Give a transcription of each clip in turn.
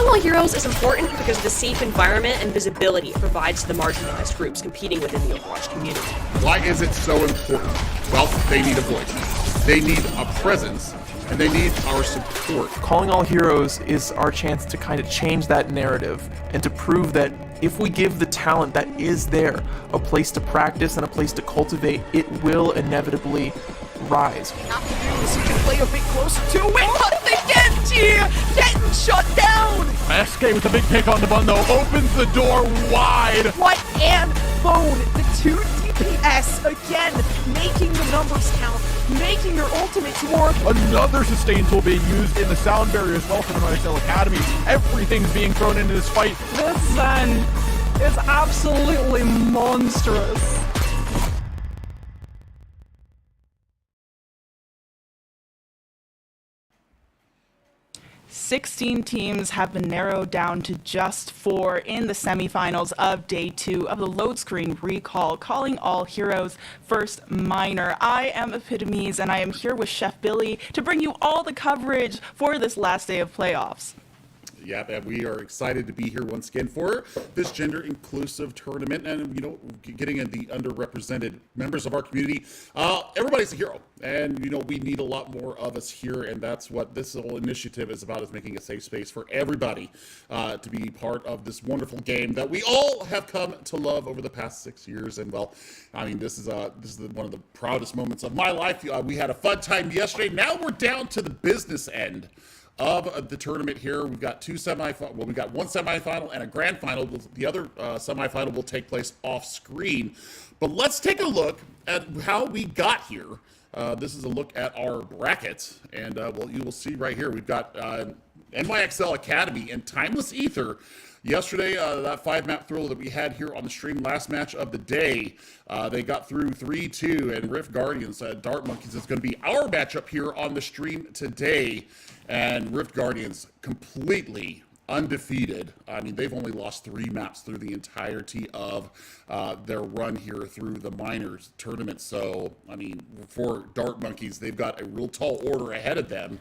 All Heroes is important because of the safe environment and visibility it provides to the marginalized groups competing within the Overwatch community. Why is it so important? Well, they need a voice. They need a presence. And they need our support. Calling All Heroes is our chance to kind of change that narrative and to prove that if we give the talent that is there a place to practice and a place to cultivate, it will inevitably rise. Have to do this, you can play a bit closer to it, but the Genji getting shut down! SK with a big pick on the button though, opens the door wide. What and Bone, the two DPS, again, making the numbers count, making their ultimates work. Another sustain tool being used in the sound barrier as well for the Marcel Academy. Everything's being thrown into this fight. This Zen is absolutely monstrous. "16 teams have been narrowed down to just 4 in the semifinals of Day 2 of the Loadscreen Recall, Calling All Heroes First Minor. I am Epitomes, and I am here with Chef Billy to bring you all the coverage for this last day of playoffs. Yeah, and we are excited to be here once again for this gender-inclusive tournament, and getting in the underrepresented members of our community. Everybody's a hero, and we need a lot more of us here, and that's what this whole initiative is about: is making a safe space for everybody to be part of this wonderful game that we all have come to love over the past 6 years. And well, I mean, this is one of the proudest moments of my life. We had a fun time yesterday. Now we're down to the business end of the tournament here. We've got two semifinals. Well, we've got one semifinal and a grand final. The other semifinal will take place off screen. But let's take a look at how we got here. This is a look at our brackets, and well, you will see right here we've got NYXL Academy and Timeless Ether. Yesterday, that 5-map thrill that we had here on the stream, last match of the day, they got through 3-2, and Rift Guardians, Dart Monkeys is going to be our matchup here on the stream today. And Rift Guardians completely undefeated. I mean, they've only lost 3 maps through the entirety of their run here through the minors tournament. So, I mean, for Dart Monkeys, they've got a real tall order ahead of them.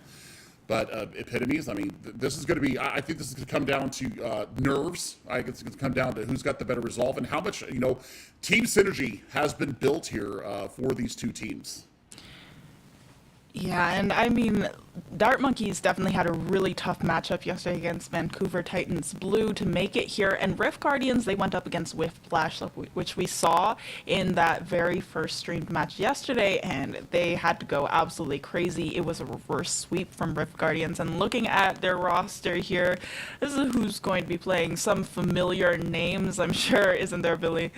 But Epitomes, I mean, this is going to be, I think this is going to come down to nerves. I think it's going to come down to who's got the better resolve and how much, team synergy has been built here for these two teams. Yeah, and I mean, Dart Monkeys definitely had a really tough matchup yesterday against Vancouver Titans Blue to make it here, and Rift Guardians, they went up against Whiplash, which we saw in that very first streamed match yesterday, and they had to go absolutely crazy. It was a reverse sweep from Rift Guardians, and looking at their roster here, this is who's going to be playing. Some familiar names, I'm sure, isn't there, Billy?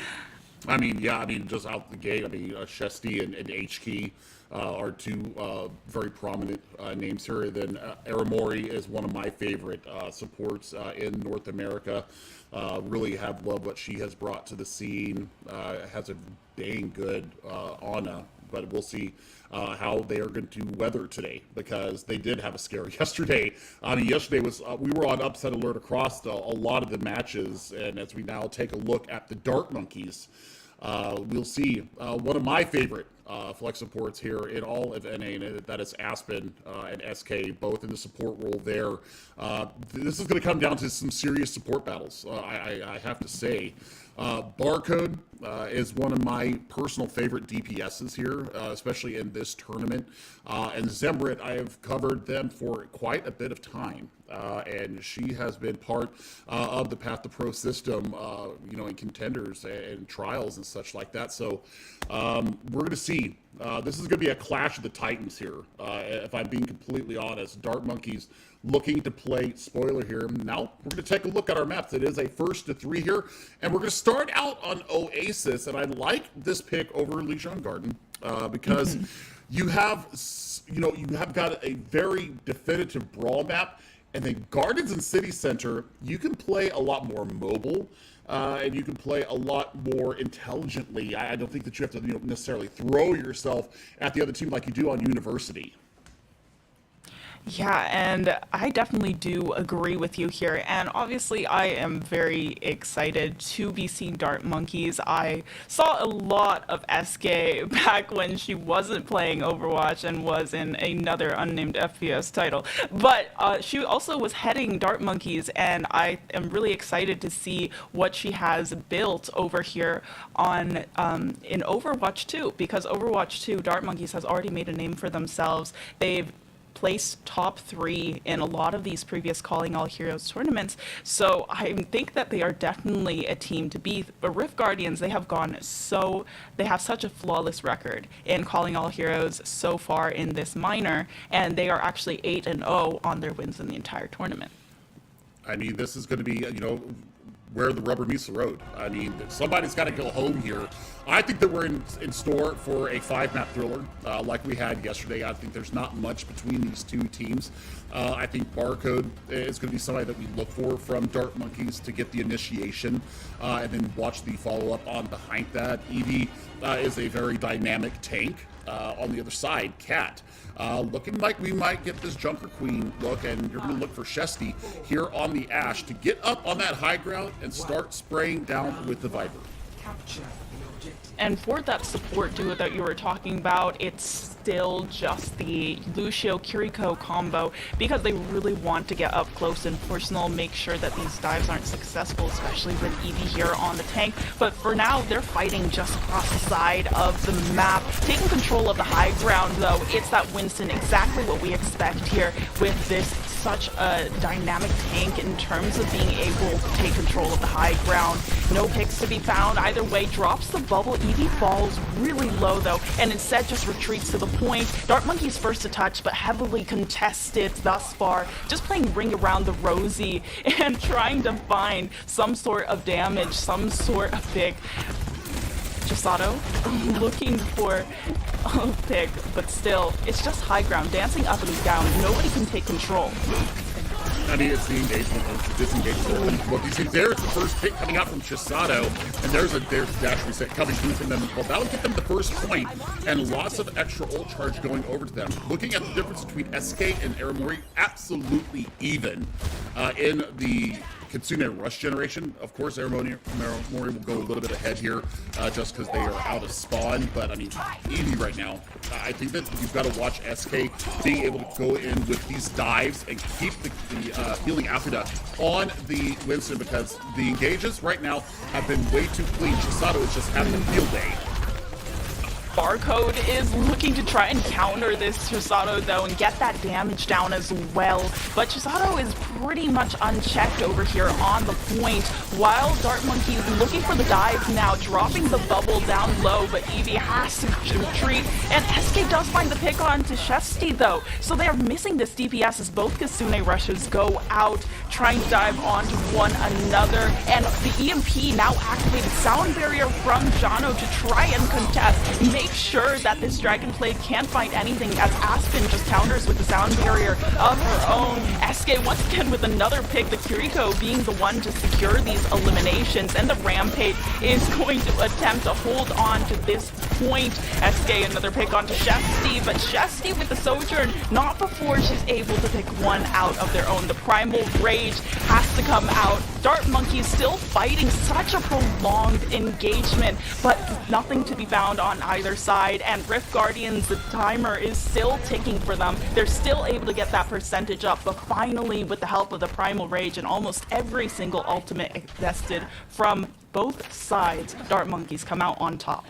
I mean, yeah, just out the gate, Shesty and H-Key are two very prominent names here. Then Aramori is one of my favorite supports in North America. Really have loved what she has brought to the scene. Has a dang good Ana, but we'll see how they are going to weather today, because they did have a scare yesterday. Yesterday was we were on upset alert across a lot of the matches, and as we now take a look at the Dart Monkeys, we'll see one of my favorite flex supports here in all of NA, and that is Aspen and SK, both in the support role there. This is going to come down to some serious support battles, I have to say. Barcode is one of my personal favorite DPSs here, especially in this tournament. And Zemrit, I have covered them for quite a bit of time. And she has been part of the Path to Pro system, in contenders and trials and such like that. So we're going to see. This is going to be a clash of the Titans here, if I'm being completely honest. Dart Monkeys looking to play spoiler here. Now we're going to take a look at our maps. It is a 1st to 3 here, and we're going to start out on Oasis. And I like this pick over Legion Garden because you have got a very definitive brawl map. And then Gardens and City Center, you can play a lot more mobile, and you can play a lot more intelligently. I don't think that you have to necessarily throw yourself at the other team like you do on University. Yeah, and I definitely do agree with you here. And obviously, I am very excited to be seeing Dart Monkeys. I saw a lot of SK back when she wasn't playing Overwatch and was in another unnamed FPS title. But she also was heading Dart Monkeys, and I am really excited to see what she has built over here on in Overwatch 2, because Overwatch 2, Dart Monkeys has already made a name for themselves. They've placed top 3 in a lot of these previous Calling All Heroes tournaments, so I think that they are definitely a team to beat. But Rift Guardians, they have such a flawless record in Calling All Heroes so far in this minor, and they are actually 8-0 on their wins in the entire tournament. I mean, this is going to be, where the rubber meets the road. I mean, somebody's got to go home here. I think that we're in store for a 5-map thriller like we had yesterday. I think there's not much between these two teams. I think Barcode is going to be somebody that we look for from Dart Monkeys to get the initiation and then watch the follow-up on behind that. Eevee is a very dynamic tank. On the other side, Cat. Looking like we might get this Junker Queen look, and you're going to look for Shesty here on the Ashe to get up on that high ground and start spraying down with the Viper. And for that support duo that you were talking about, it's still just the Lucio-Kiriko combo, because they really want to get up close and personal, make sure that these dives aren't successful, especially with Eevee here on the tank. But for now, they're fighting just across the side of the map, taking control of the high ground, though. It's that Winston, exactly what we expect here with this such a dynamic tank in terms of being able to take control of the high ground. No picks to be found either way. Drops the bubble. Eevee falls really low though, and instead just retreats to the point. Dart Monkey's first to touch, but heavily contested thus far. Just playing ring around the rosy and trying to find some sort of damage, some sort of pick. Chisato looking for a pick, but still, it's just high ground, dancing up and down. Nobody can take control. I mean, it's the engagement and disengagement. Well, you see, there's the first pick coming out from Chisato, and there's a dash reset coming through from them. Well, that'll get them the first point, and lots of extra ult charge going over to them. Looking at the difference between SK and Aramori, absolutely even in the Kitsune Rush generation. Of course, Aramori will go a little bit ahead here just because they are out of spawn. But I mean, Eevee right now, I think that you've got to watch SK being able to go in with these dives and keep the healing Afuda on the Winston, because the engages right now have been way too clean. Chisato is just having a field day. Barcode is looking to try and counter this Chisato though and get that damage down as well, but Chisato is pretty much unchecked over here on the point, while Dart Monkey is looking for the dive now, dropping the bubble down low, but Eevee has to retreat, and SK does find the pick on to Shesty though, so they are missing this DPS as both Kitsune Rushes go out, trying to dive onto one another, and the EMP now activated sound barrier from Jano to try and contest. Make sure that this Dragonblade can't find anything, as Aspen just counters with the sound barrier of her own. SK once again with another pick, the Kiriko being the one to secure these eliminations, and the Rampage is going to attempt to hold on to this point. SK another pick onto Shesty, but Shesty with the Sojourn, not before she's able to pick one out of their own. The Primal Rage has to come out. Dart Monkey still fighting such a prolonged engagement, but nothing to be found on either side, and Rift Guardians, the timer is still ticking for them. They're still able to get that percentage up, but finally, with the help of the Primal Rage and almost every single ultimate invested from both sides, Dart Monkeys come out on top.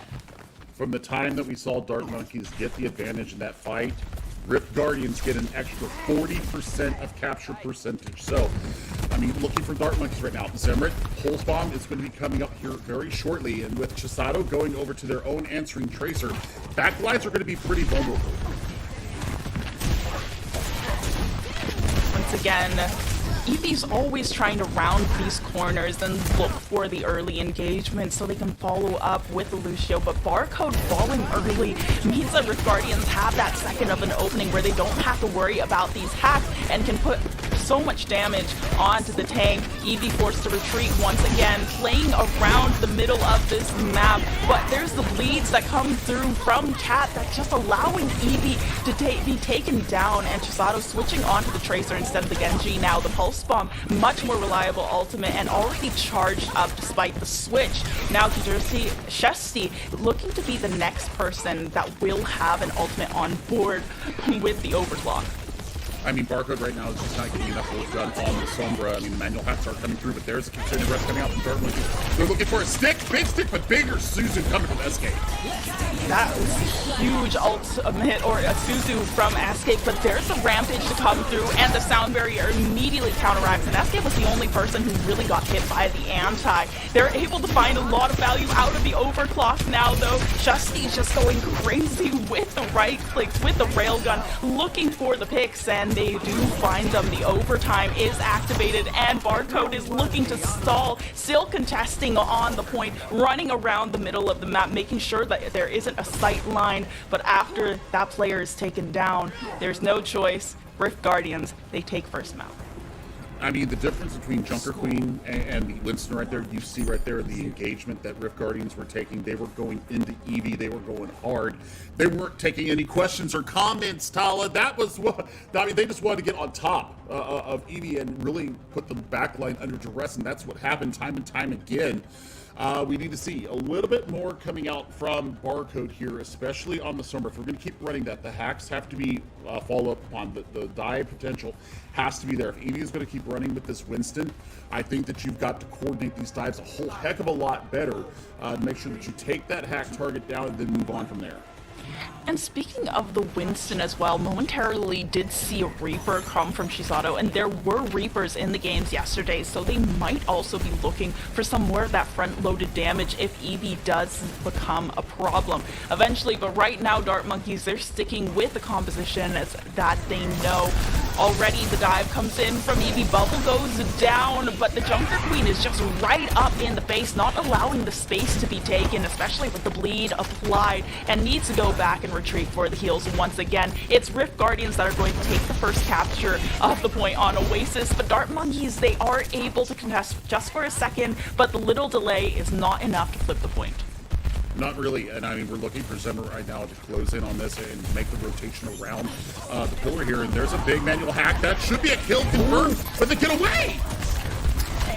From the time that we saw Dart Monkeys get the advantage in that fight, Rift Guardians get an extra 40% of capture percentage. So, I mean, looking for Dart Monkeys right now. Zemrit, Pulse Bomb is going to be coming up here very shortly, and with Chisato going over to their own answering Tracer, backlines are going to be pretty vulnerable. Once again, Eevee's always trying to round these corners and look for the early engagement so they can follow up with Lucio, but Barcode falling early means that Rift Guardians have that second of an opening where they don't have to worry about these hacks and can put so much damage onto the tank. Eevee forced to retreat once again, playing around the middle of this map, but there's the bleeds that come through from Cat that's just allowing Eevee to be taken down, and Chisato switching onto the Tracer instead of the Genji. Now the Pulse Bomb, much more reliable ultimate and already charged up despite the switch. Now Shesty looking to be the next person that will have an ultimate on board with the overclock. I mean, Barcode right now is just not getting enough work done on the Sombra. I mean, manual hacks are coming through, but there's a concerted rest coming out from Dartmouth. They're looking for a stick, big stick, but bigger Suzu coming from Escape. That was a huge ultimate, or a Suzu from Escape, but there's a Rampage to come through, and the Sound Barrier immediately counteracts, and Escape was the only person who really got hit by the anti. They're able to find a lot of value out of the overclock now, though. Shusty's just going crazy with the right clicks, with the railgun, looking for the picks, and they do find them. The overtime is activated, and Barcode is looking to stall, still contesting on the point, running around the middle of the map, making sure that there isn't a sight line. But after that player is taken down, there's no choice. Rift Guardians, they take first map. I mean, the difference between Junker Queen and the Winston right there, you see right there the engagement that Rift Guardians were taking. They were going into Eevee. They were going hard. They weren't taking any questions or comments, Tala. That was what, I mean, they just wanted to get on top of Eevee and really put the backline under duress, and that's what happened time and time again. We need to see a little bit more coming out from Barcode here, especially on the Sombra. If we're going to keep running that, the hacks have to be follow up upon. The dive potential has to be there. If Eevee is going to keep running with this Winston, I think that you've got to coordinate these dives a whole heck of a lot better to make sure that you take that hack target down and then move on from there. And speaking of the Winston as well, momentarily did see a Reaper come from Chisato, and there were Reapers in the games yesterday, so they might also be looking for some more of that front-loaded damage if Eevee does become a problem eventually. But right now, Dart Monkeys, they're sticking with the composition as that they know. Already the dive comes in from Eevee, Bubble goes down, but the Junker Queen is just right up in the face, not allowing the space to be taken, especially with the bleed applied, and needs to go back and retreat for the heals once again. It's Rift Guardians that are going to take the first capture of the point on Oasis, but Dart Monkeys, they are able to contest just for a second, but the little delay is not enough to flip the point. Not really, and I mean, we're looking for Zimmer right now to close in on this and make the rotation around the pillar here, and there's a big manual hack. That should be a kill confirmed, but they get away!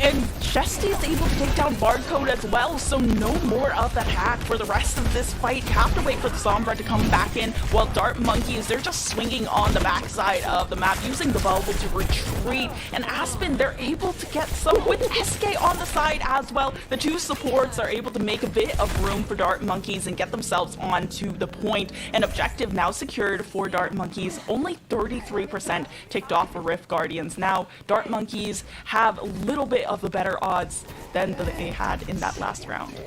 And Chesty is able to take down Barcode as well, so no more of that hack for the rest of this fight. You have to wait for the Sombra to come back in, while Dart Monkeys, they're just swinging on the backside of the map, using the bubble to retreat. And Aspen, they're able to get some with SK on the side as well. The two supports are able to make a bit of room for Dart Monkeys and get themselves onto the point. An objective now secured for Dart Monkeys, only 33% ticked off for Rift Guardians. Now, Dart Monkeys have a little bit of the better odds than they had in that last round.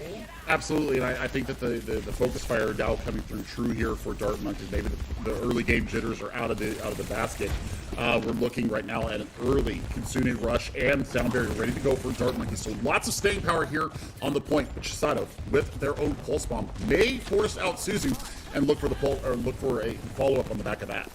Absolutely, and I think that the focus fire now coming through true here for Dart Monkeys. Maybe the early game jitters are out of the basket. We're looking right now at an early Kitsune Rush and Sound Barrier ready to go for Dart Monkeys. So lots of staying power here on the point. But Chisato, with their own Pulse Bomb, may force out Suzu and look for a follow up on the back of that.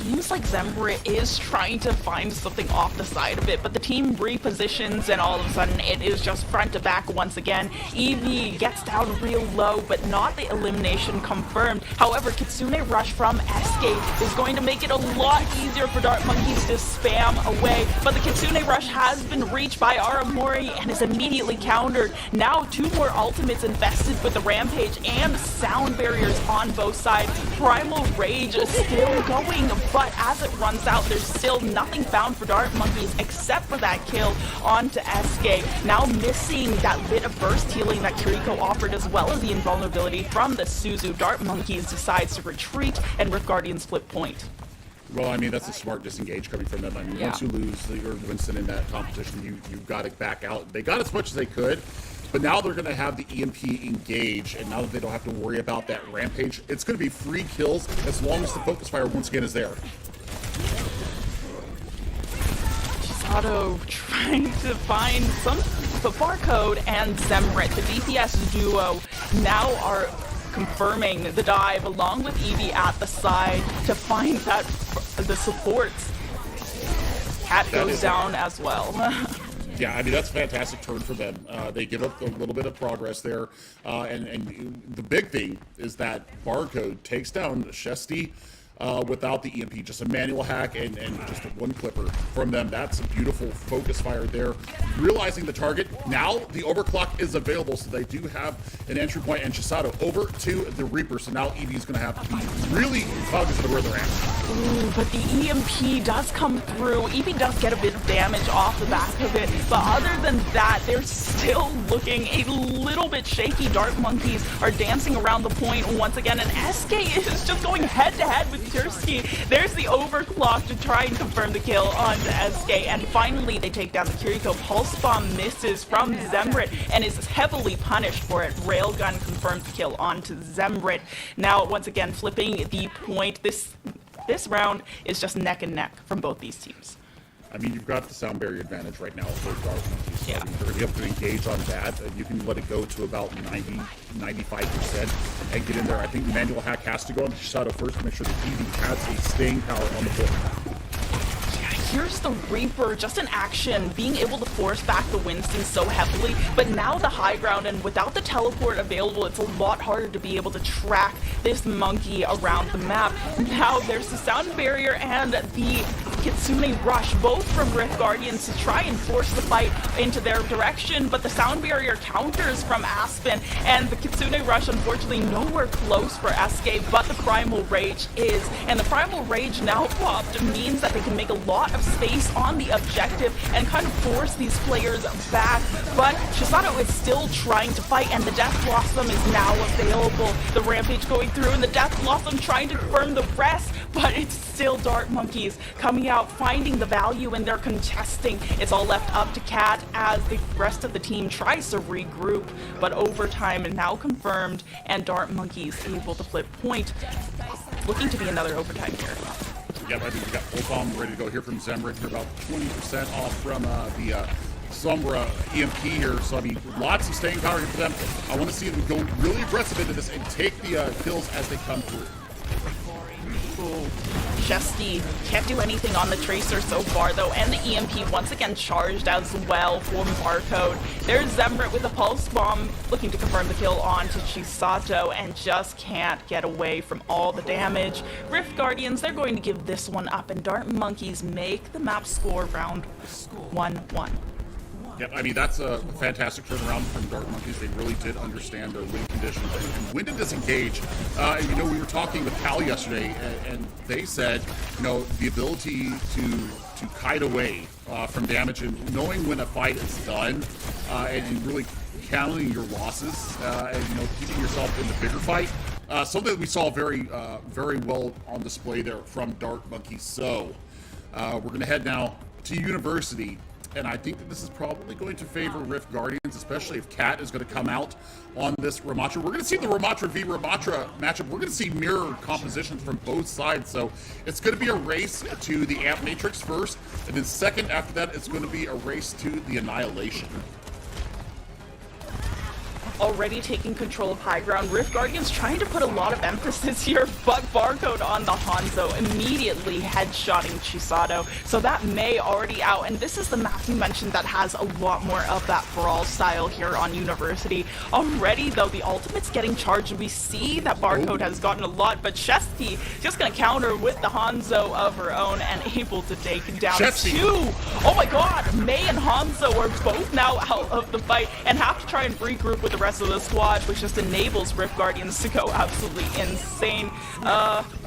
Seems like Zembrit is trying to find something off the side of it, but the team repositions and all of a sudden it is just front to back once again. Eevee gets down real low, but not the elimination confirmed. However, Kitsune Rush from SK is going to make it a lot easier for Dart Monkeys to spam away, but the Kitsune Rush has been reached by Aramori and is immediately countered. Now two more ultimates invested with the Rampage and Sound Barriers on both sides. Primal Rage is still going, but as it runs out, there's still nothing found for Dart Monkeys except for that kill onto SK. Now missing that bit of burst healing that Kiriko offered, as well as the invulnerability from the Suzu. Dart Monkeys decides to retreat, and Rift Guardians flip point. Well, I mean, that's a smart disengage coming from them. I mean, once you lose your Winston in that competition, you've got to back out. They got as much as they could, but now they're going to have the EMP engage, and now that they don't have to worry about that Rampage, it's going to be free kills as long as the focus fire once again is there. Chisato trying to find the Barcode and Zembrit, the DPS duo, now are confirming the dive along with Eevee at the side to find the supports. Cat goes down as well. Yeah, I mean, that's a fantastic turn for them. They give up a little bit of progress there. And the big thing is that Barcode takes down Shesty without the EMP, just a manual hack and just one clipper from them. That's a beautiful focus fire there. Realizing the target, now the overclock is available, so they do have an entry point, and Chisato over to the Reaper, so now EV is going to have to be really cognizant of where they're at. Ooh, but the EMP does come through. EV does get a bit of damage off the back of it, but other than that, they're still looking a little bit shaky. Dart Monkeys are dancing around the point once again, and SK is just going head-to-head with Tursky. There's the overclock to try and confirm the kill onto SK, and finally they take down the Kiriko. Pulse Bomb misses from Zemrit and is heavily punished for it. Railgun confirms the kill onto Zemrit. Now, once again, flipping the point. This round is just neck and neck from both these teams. I mean, you've got the sound barrier advantage right now for Dart Monkeys. So Yeah. I mean, you're going to be able to engage on that, and you can let it go to about 95% and get in there. I think the manual hack has to go on Chisato first to make sure that EV has a staying power on the board. Here's the Reaper just in action, being able to force back the Winston so heavily, but now the high ground, and without the teleport available, it's a lot harder to be able to track this monkey around the map. Now there's the sound barrier and the Kitsune Rush, both from Rift Guardians, to try and force the fight into their direction, but the sound barrier counters from Aspen, and the Kitsune Rush unfortunately nowhere close for SK, but the Primal Rage is, and the Primal Rage now popped means that they can make a lot of space on the objective and kind of force these players back, but Chisato is still trying to fight, and the Death Blossom is now available. The Rampage going through, and the Death Blossom trying to confirm the rest, but it's still Dart Monkeys coming out, finding the value, and they're contesting. It's all left up to Cat as the rest of the team tries to regroup, but overtime now confirmed, and Dart Monkeys able to flip point. Looking to be another overtime here. Yep, I think we got full bomb ready to go here from Zemrit. You're about 20% off from the Sombra EMP here. So, I mean, lots of staying power here for them. I want to see them go really aggressive into this and take the kills as they come through. Chesty can't do anything on the Tracer so far, though, and the EMP once again charged as well for Barcode. There's Zemrit with a Pulse Bomb looking to confirm the kill onto Chisato, and just can't get away from all the damage. Rift Guardians, they're going to give this one up, and Dart Monkeys make the map score round 1-1. Yep, I mean, that's a fantastic turnaround from Dart Monkeys. They really did understand their win conditions and when to disengage. You know, we were talking with Cal yesterday, and they said, you know, the ability to kite away from damage and knowing when a fight is done and really counting your losses and, you know, keeping yourself in the bigger fight. Something that we saw very well on display there from Dart Monkeys. So we're going to head now to University. And I think that this is probably going to favor Rift Guardians, especially if Cat is going to come out on this Ramatra. We're going to see the Ramatra v. Ramatra matchup. We're going to see mirror compositions from both sides. So it's going to be a race to the Amp Matrix first, and then second after that, it's going to be a race to the Annihilation. Already taking control of high ground. Rift Guardians trying to put a lot of emphasis here, but Barcode on the Hanzo, immediately headshotting Chisato. So that May already out, and this is the map you mentioned that has a lot more of that brawl style here on University. Already, though, the ultimate's getting charged. We see that Barcode has gotten a lot, but Chesty just gonna counter with the Hanzo of her own and able to take down Chesty. two. Oh my god, May and Hanzo are both now out of the fight and have to try and regroup with the rest of the squad, which just enables Rift Guardians to go absolutely insane.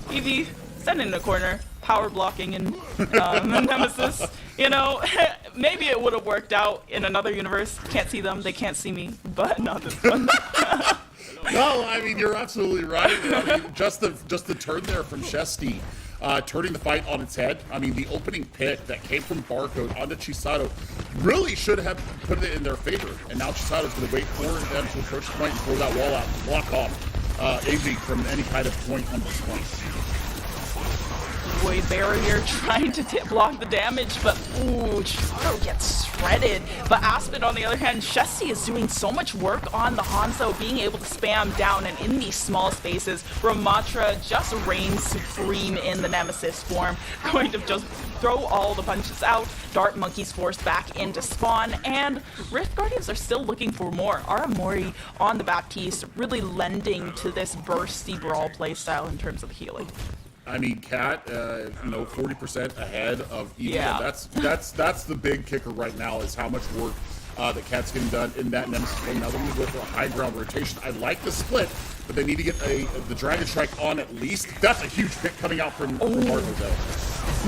Evie, stand in the corner, power blocking and Nemesis. You know, maybe it would have worked out in another universe. Can't see them, they can't see me, but not this one. No, I mean, you're absolutely right. I mean, just the turn there from Chesty, turning the fight on its head. I mean, the opening pit that came from Barcode onto Chisato really should have put it in their favor. And now Chisato's going to wait for them to approach the point and pull that wall out and block off AV from any kind of point on this point. void barrier trying to block the damage, but ooh, Chisato gets shredded. But Aspen, on the other hand, Shesty is doing so much work on the Hanzo, being able to spam down and in these small spaces. Ramatra just reigns supreme in the Nemesis form, going to just throw all the punches out. Dart Monkeys forced back into spawn, and Rift Guardians are still looking for more. Aramori on the Baptiste, really lending to this bursty brawl playstyle in terms of the healing. I mean, Cat, 40% ahead of Eve. Yeah. That's the big kicker right now, is how much work that Cat's getting done in that Nemesis play. Now they're going to go for a high ground rotation. I like the split, but they need to get the Dragon Strike on at least. That's a huge pick coming out from Marco, though.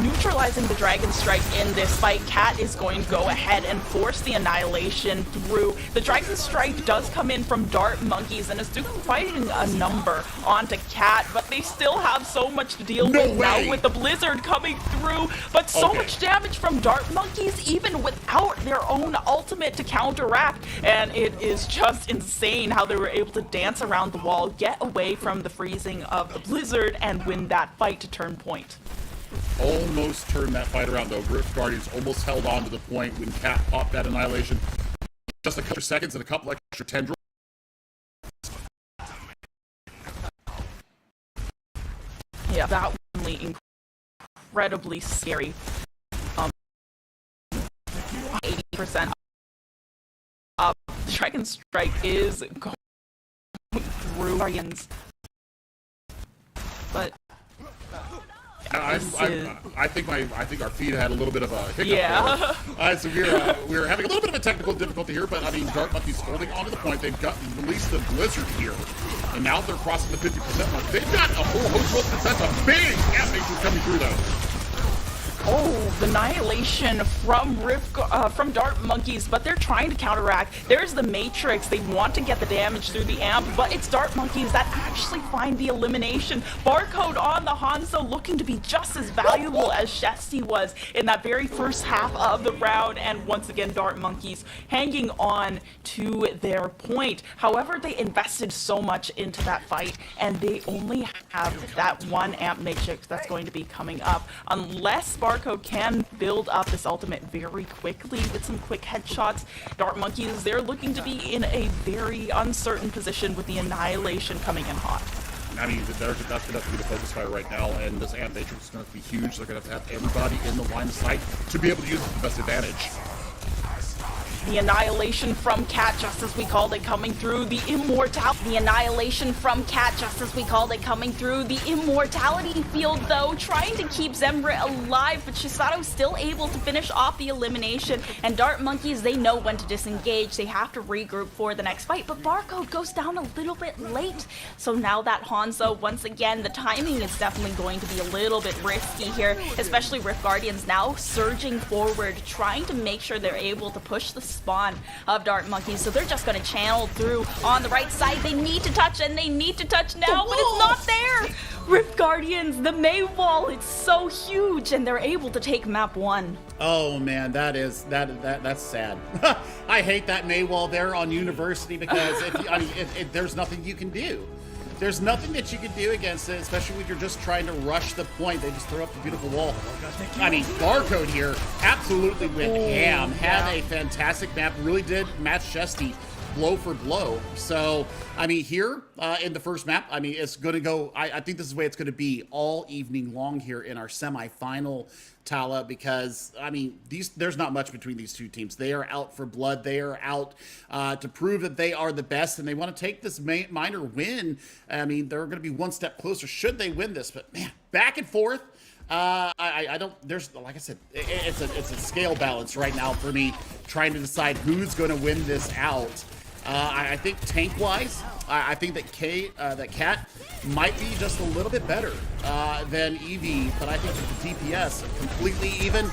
Neutralizing the Dragon Strike in this fight, Cat is going to go ahead and force the Annihilation through. The Dragon Strike does come in from Dart Monkeys and is doing fighting a number onto Cat, but they still have so much to deal with now with the Blizzard coming through. But so much damage from Dart Monkeys, even without their own ultimate to counteract. And it is just insane how they were able to dance around the wall, get away from the freezing of the Blizzard, and win that fight to turn point. Almost turned that fight around, though. Rift Guardians almost held on to the point when Cat popped that Annihilation. Just a couple seconds and a couple extra tendrils. Yeah, that was really incredibly scary. 80% up. The Dragon Strike is going through Guardians. But I think our feed had a little bit of a hiccup there. So we're having a little bit of a technical difficulty here, but I mean, Dart Monkey's holding on to the point. They've got released the Blizzard here, and now they're crossing the 50% mark. They've got a whole host of that's a big animation coming through though. Oh, the Annihilation from Dart Monkeys, but they're trying to counteract. There's the Matrix. They want to get the damage through the amp, but it's Dart Monkeys that actually find the elimination. Barcode on the Hanzo looking to be just as valuable as Shesty was in that very first half of the round, and once again, Dart Monkeys hanging on to their point. However, they invested so much into that fight, and they only have that one amp Matrix that's going to be coming up. Unless Barcode can build up this ultimate very quickly with some quick headshots, Dart Monkeys, they're looking to be in a very uncertain position with the Annihilation coming in hot. I mean, that's going to have to be the focus fight right now, and this amp matrix is going to be huge. They're going to have everybody in the line of sight to be able to use it to the best advantage. The Annihilation from Cat, just as we called it, coming through. The Immortality. The Annihilation from Cat, just as we called it, coming through. The Immortality field, though, trying to keep Zembra alive, but Chisato still able to finish off the elimination. And Dart Monkeys, they know when to disengage. They have to regroup for the next fight, but Barcode goes down a little bit late. So now that Hanzo, once again, the timing is definitely going to be a little bit risky here, especially Rift Guardians now surging forward, trying to make sure they're able to push the spawn of Dart Monkeys, so they're just going to channel through on the right side. They need to touch, and they need to touch now, but it's not there. Rift Guardians, the May wall, it's so huge, and they're able to take map 1. Oh man, that's sad. I hate that May wall there on University because there's nothing you can do. There's nothing that you can do against it, especially when you're just trying to rush the point. They just throw up the beautiful wall. I mean, Barcode here absolutely went ham. Had a fantastic map. Really did match Shesty blow for blow. So, I mean, here in the first map, I mean, it's going to go, I think this is the way it's going to be all evening long here in our semifinal, Tala, because, I mean, there's not much between these two teams. They are out for blood. They are out to prove that they are the best, and they want to take this minor win. I mean, they're going to be one step closer should they win this, but man, back and forth. I don't, there's, like I said, it's a scale balance right now for me trying to decide who's going to win this out. I think tank-wise, I think that Cat might be just a little bit better than Eevee, but I think that the DPS completely even,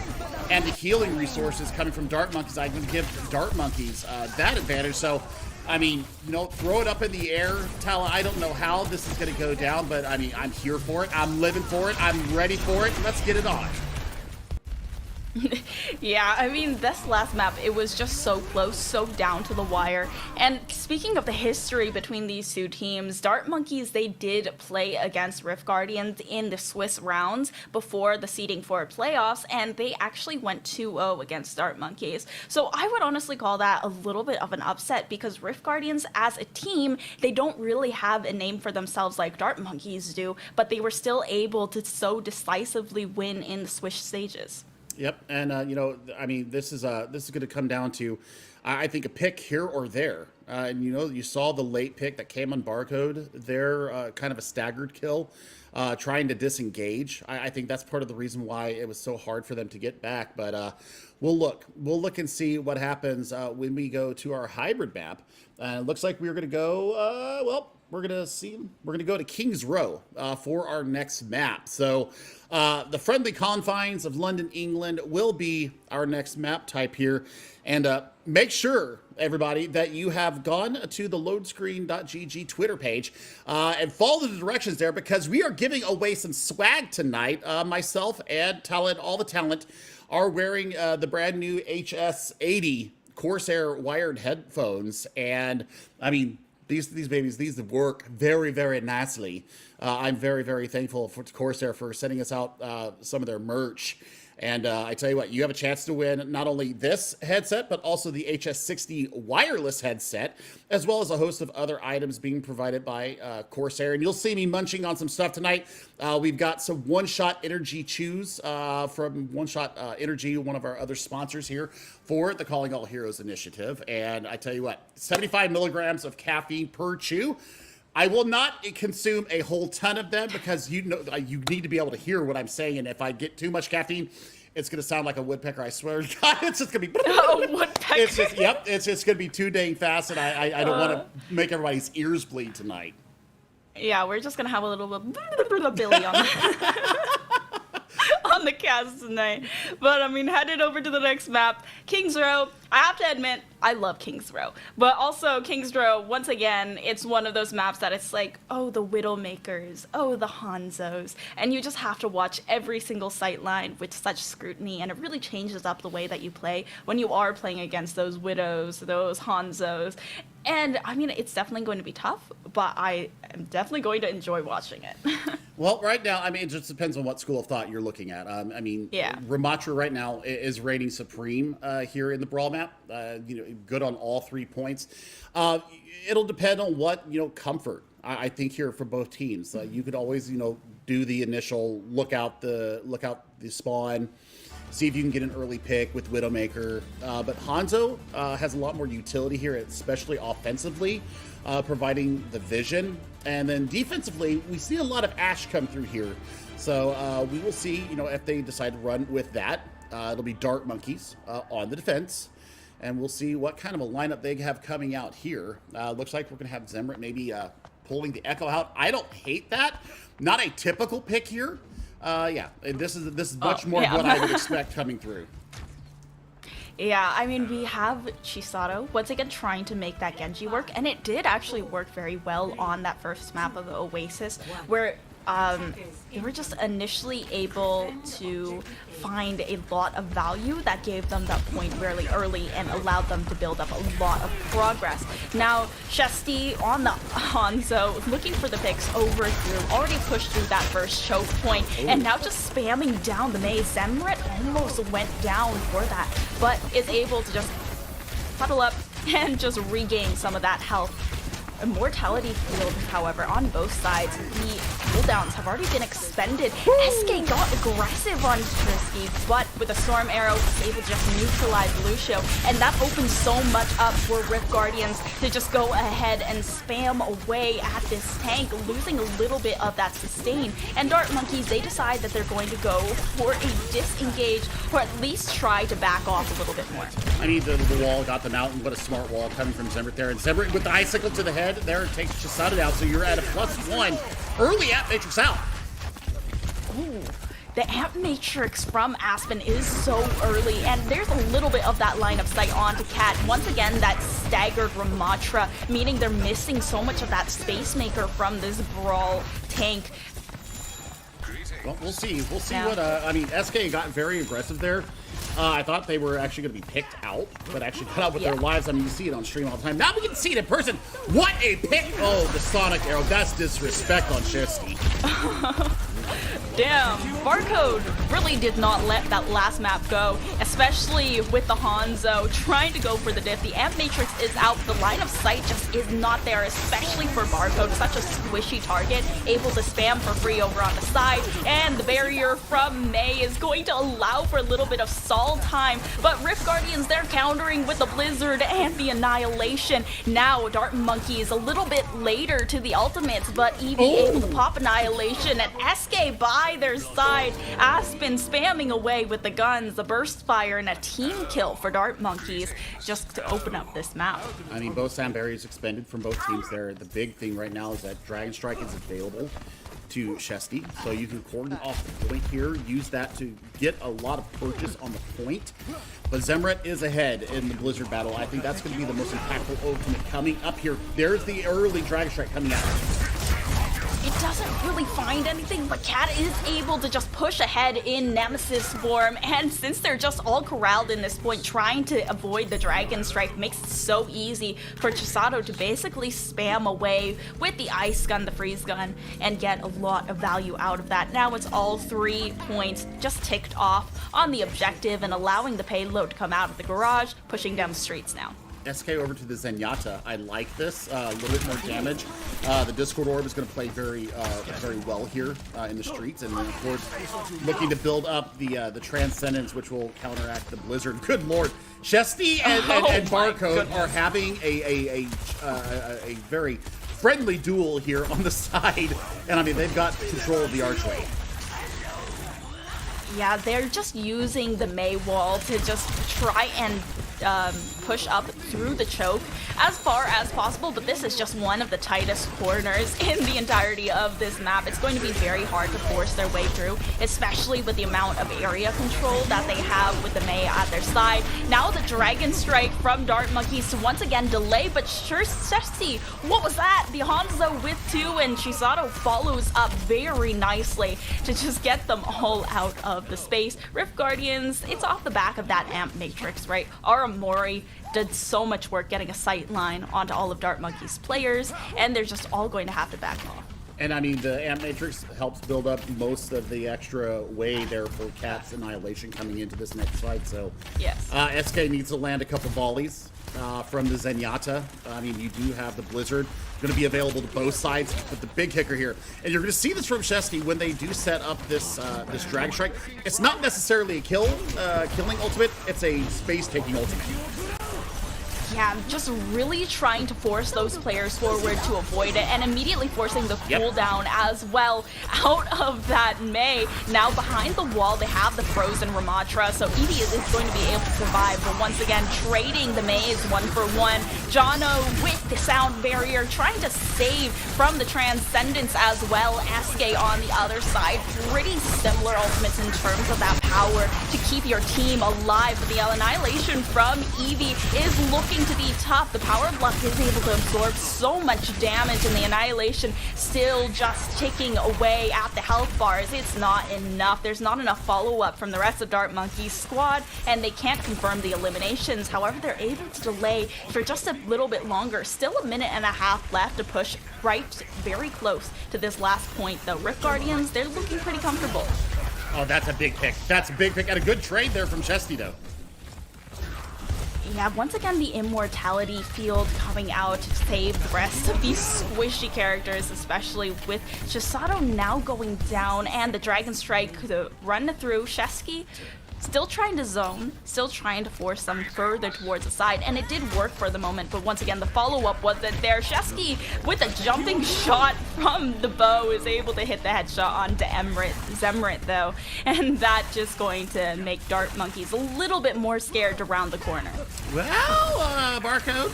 and the healing resources coming from Dart Monkeys, I'm going to give Dart Monkeys that advantage. So, I mean, you know, throw it up in the air, Tala. I don't know how this is going to go down, but I mean, I'm here for it. I'm living for it. I'm ready for it. Let's get it on. Yeah, I mean, this last map, it was just so close, so down to the wire. And speaking of the history between these two teams, Dart Monkeys, they did play against Rift Guardians in the Swiss rounds before the seeding for playoffs, and they actually went 2-0 against Dart Monkeys. So I would honestly call that a little bit of an upset, because Rift Guardians as a team, they don't really have a name for themselves like Dart Monkeys do, but they were still able to so decisively win in the Swiss stages. Yep, and you know, I mean, this is going to come down to, I think, a pick here or there. And you know, you saw the late pick that came on Barcode there, kind of a staggered kill, trying to disengage. I think that's part of the reason why it was so hard for them to get back. But we'll look and see what happens when we go to our hybrid map. It looks like we're going to go, we're going to go to King's Row for our next map. So the friendly confines of London, England will be our next map type here. And make sure, everybody, that you have gone to the loadscreen.gg Twitter page and follow the directions there, because we are giving away some swag tonight. Myself and all the talent are wearing the brand new HS80 Corsair wired headphones. And I mean, these babies, these work very, very nicely. I'm very, very thankful for Corsair for sending us out some of their merch. And I tell you what, you have a chance to win not only this headset, but also the HS60 wireless headset, as well as a host of other items being provided by Corsair. And you'll see me munching on some stuff tonight. We've got some One-Shot Energy Chews from One-Shot Energy, one of our other sponsors here for the Calling All Heroes initiative. And I tell you what, 75 milligrams of caffeine per chew. I will not consume a whole ton of them, because you need to be able to hear what I'm saying. And if I get too much caffeine, it's going to sound like a woodpecker. I swear to God, it's just going to be. Oh, woodpecker. It's just going to be too dang fast, and I don't want to make everybody's ears bleed tonight. Yeah, we're just going to have a little bit Billy on on the cast tonight. But I mean, headed over to the next map, King's Row. I have to admit, I love King's Row. But also, King's Row, once again, it's one of those maps that it's like, oh, the Widowmakers, oh, the Hanzos. And you just have to watch every single sight line with such scrutiny, and it really changes up the way that you play when you are playing against those Widows, those Hanzos. And, I mean, it's definitely going to be tough, but I am definitely going to enjoy watching it. Well, right now, I mean, it just depends on what school of thought you're looking at. I mean, yeah. Ramatra right now is reigning supreme here in the Brawl map. You know, good on all 3 points. It'll depend on what, comfort, I think, here for both teams. You could always, do the initial look out the spawn, see if you can get an early pick with Widowmaker. But Hanzo has a lot more utility here, especially offensively, providing the vision. And then defensively, we see a lot of Ashe come through here. So we will see, if they decide to run with that. It'll be Dart Monkeys on the defense. And we'll see what kind of a lineup they have coming out here. Looks like we're going to have Zemrit maybe pulling the Echo out. I don't hate that. Not a typical pick here. Yeah, this is much more what I would expect coming through. Yeah, I mean, we have Chisato once again trying to make that Genji work, and it did actually work very well on that first map of the Oasis, where they were just initially able to find a lot of value that gave them that point really early and allowed them to build up a lot of progress. Now, Shesti on the Hanzo, looking for the picks over through, already pushed through that first choke point, and now just spamming down the maze. Zemrit almost went down for that, but is able to just huddle up and just regain some of that health. Immortality field, however, on both sides, the cooldowns have already been expended. SK got aggressive on Trisky, but with a Storm Arrow, was able to just neutralize Lucio, and that opens so much up for Rift Guardians to just go ahead and spam away at this tank, losing a little bit of that sustain. And Dart Monkeys, they decide that they're going to go for a disengage, or at least try to back off a little bit more. I need the wall, got them out, and what a smart wall coming from Zemrit there. And Zemrit with the icicle to the head, there takes Chisato out, so you're at a +1. Early Amp Matrix out. Ooh, the Amp Matrix from Aspen is so early, and there's a little bit of that line of sight onto Cat. Once again, that staggered Ramatra, meaning they're missing so much of that Space Maker from this Brawl tank. Well, we'll see. We'll see Yeah. what, I mean, SK got very aggressive there. I thought they were actually going to be picked out, but actually cut out with their lives. I mean, you see it on stream all the time. Now we can see it in person. What a pick! Oh, the Sonic Arrow. That's disrespect on Chesty. Damn, Barcode really did not let that last map go, especially with the Hanzo trying to go for the diff. The Amp Matrix is out, the line of sight just is not there, especially for Barcode, such a squishy target, able to spam for free over on the side, and the barrier from May is going to allow for a little bit of stall time, but Rift Guardians, they're countering with the Blizzard and the Annihilation. Now, Dart Monkey is a little bit later to the ultimates, but Eevee able to pop Annihilation, and SK by their side. Aspen spamming away with the guns, the burst fire, and a team kill for Dart Monkeys just to open up this map. I mean, both sound barriers expended from both teams there. The big thing right now is that Dragon Strike is available to Chesty, so you can cordon off the point here, use that to get a lot of purchase on the point. But Zemret is ahead in the Blizzard battle. I think that's going to be the most impactful ultimate coming up here. There's the early Dragon Strike coming out. It doesn't really find anything, but Cat is able to just push ahead in Nemesis form, and since they're just all corralled in this point, trying to avoid the Dragon Strike makes it so easy for Chisato to basically spam away with the Ice Gun, the Freeze Gun, and get a lot of value out of that. Now it's all 3 points just ticked off on the objective and allowing the payload to come out of the garage, pushing down the streets now. SK over to the Zenyatta. I like this. A little bit more damage. The Discord Orb is going to play very well here in the streets. And then, of course, looking to build up the Transcendence, which will counteract the Blizzard. Good lord. Chesty and Barcode are having a very friendly duel here on the side. And, I mean, they've got control of the archway. Yeah, they're just using the May wall to just try and push up through the choke as far as possible, but this is just one of the tightest corners in the entirety of this map. It's going to be very hard to force their way through, especially with the amount of area control that they have with the May at their side. Now the Dragon Strike from Dart Monkeys to once again delay, but Chesty, what was that? The Hanzo with 2, and Chisato follows up very nicely to just get them all out of the space. Rift Guardians, it's off the back of that Amp Matrix, right? Aramori did so much work getting a sight line onto all of Dart Monkey's players, and they're just all going to have to back off. And I mean, the Amp Matrix helps build up most of the extra way there for Cat's Annihilation coming into this next fight. So, yes, SK needs to land a couple volleys from the Zenyatta. I mean, you do have the Blizzard going to be available to both sides, but the big kicker here, and you're going to see this from Chesty when they do set up this this Drag Strike. It's not necessarily a killing ultimate; it's a space-taking ultimate. Yeah, just really trying to force those players forward to avoid it, and immediately forcing the cooldown as well out of that May. Now behind the wall, they have the frozen Ramatra, so Eevee is going to be able to survive, but once again, trading the Mays 1-for-1. Jono with the sound barrier, trying to save from the Transcendence as well. SK on the other side, pretty similar ultimates in terms of that power to keep your team alive, but the Annihilation from Eevee is looking to be tough. The power block is able to absorb so much damage, and the Annihilation still just ticking away at the health bars. It's not enough. There's not enough follow-up from the rest of Dart Monkey's squad, and they can't confirm the eliminations. However, they're able to delay for just a little bit longer. Still a minute and a half left to push right very close to this last point, though. Rift Guardians, they're looking pretty comfortable. Oh, that's a big pick. That's a big pick, and a good trade there from Chesty, though. Yeah, once again, the Immortality field coming out to save the rest of these squishy characters, especially with Chisato now going down, and the Dragon Strike to run through. Chesky still trying to zone, still trying to force them further towards the side, and it did work for the moment, but once again, the follow-up wasn't there. Chesky, with a jumping shot from the bow, is able to hit the headshot onto Zemret, though, and that just going to make Dart Monkeys a little bit more scared to round the corner. Well, Barcode,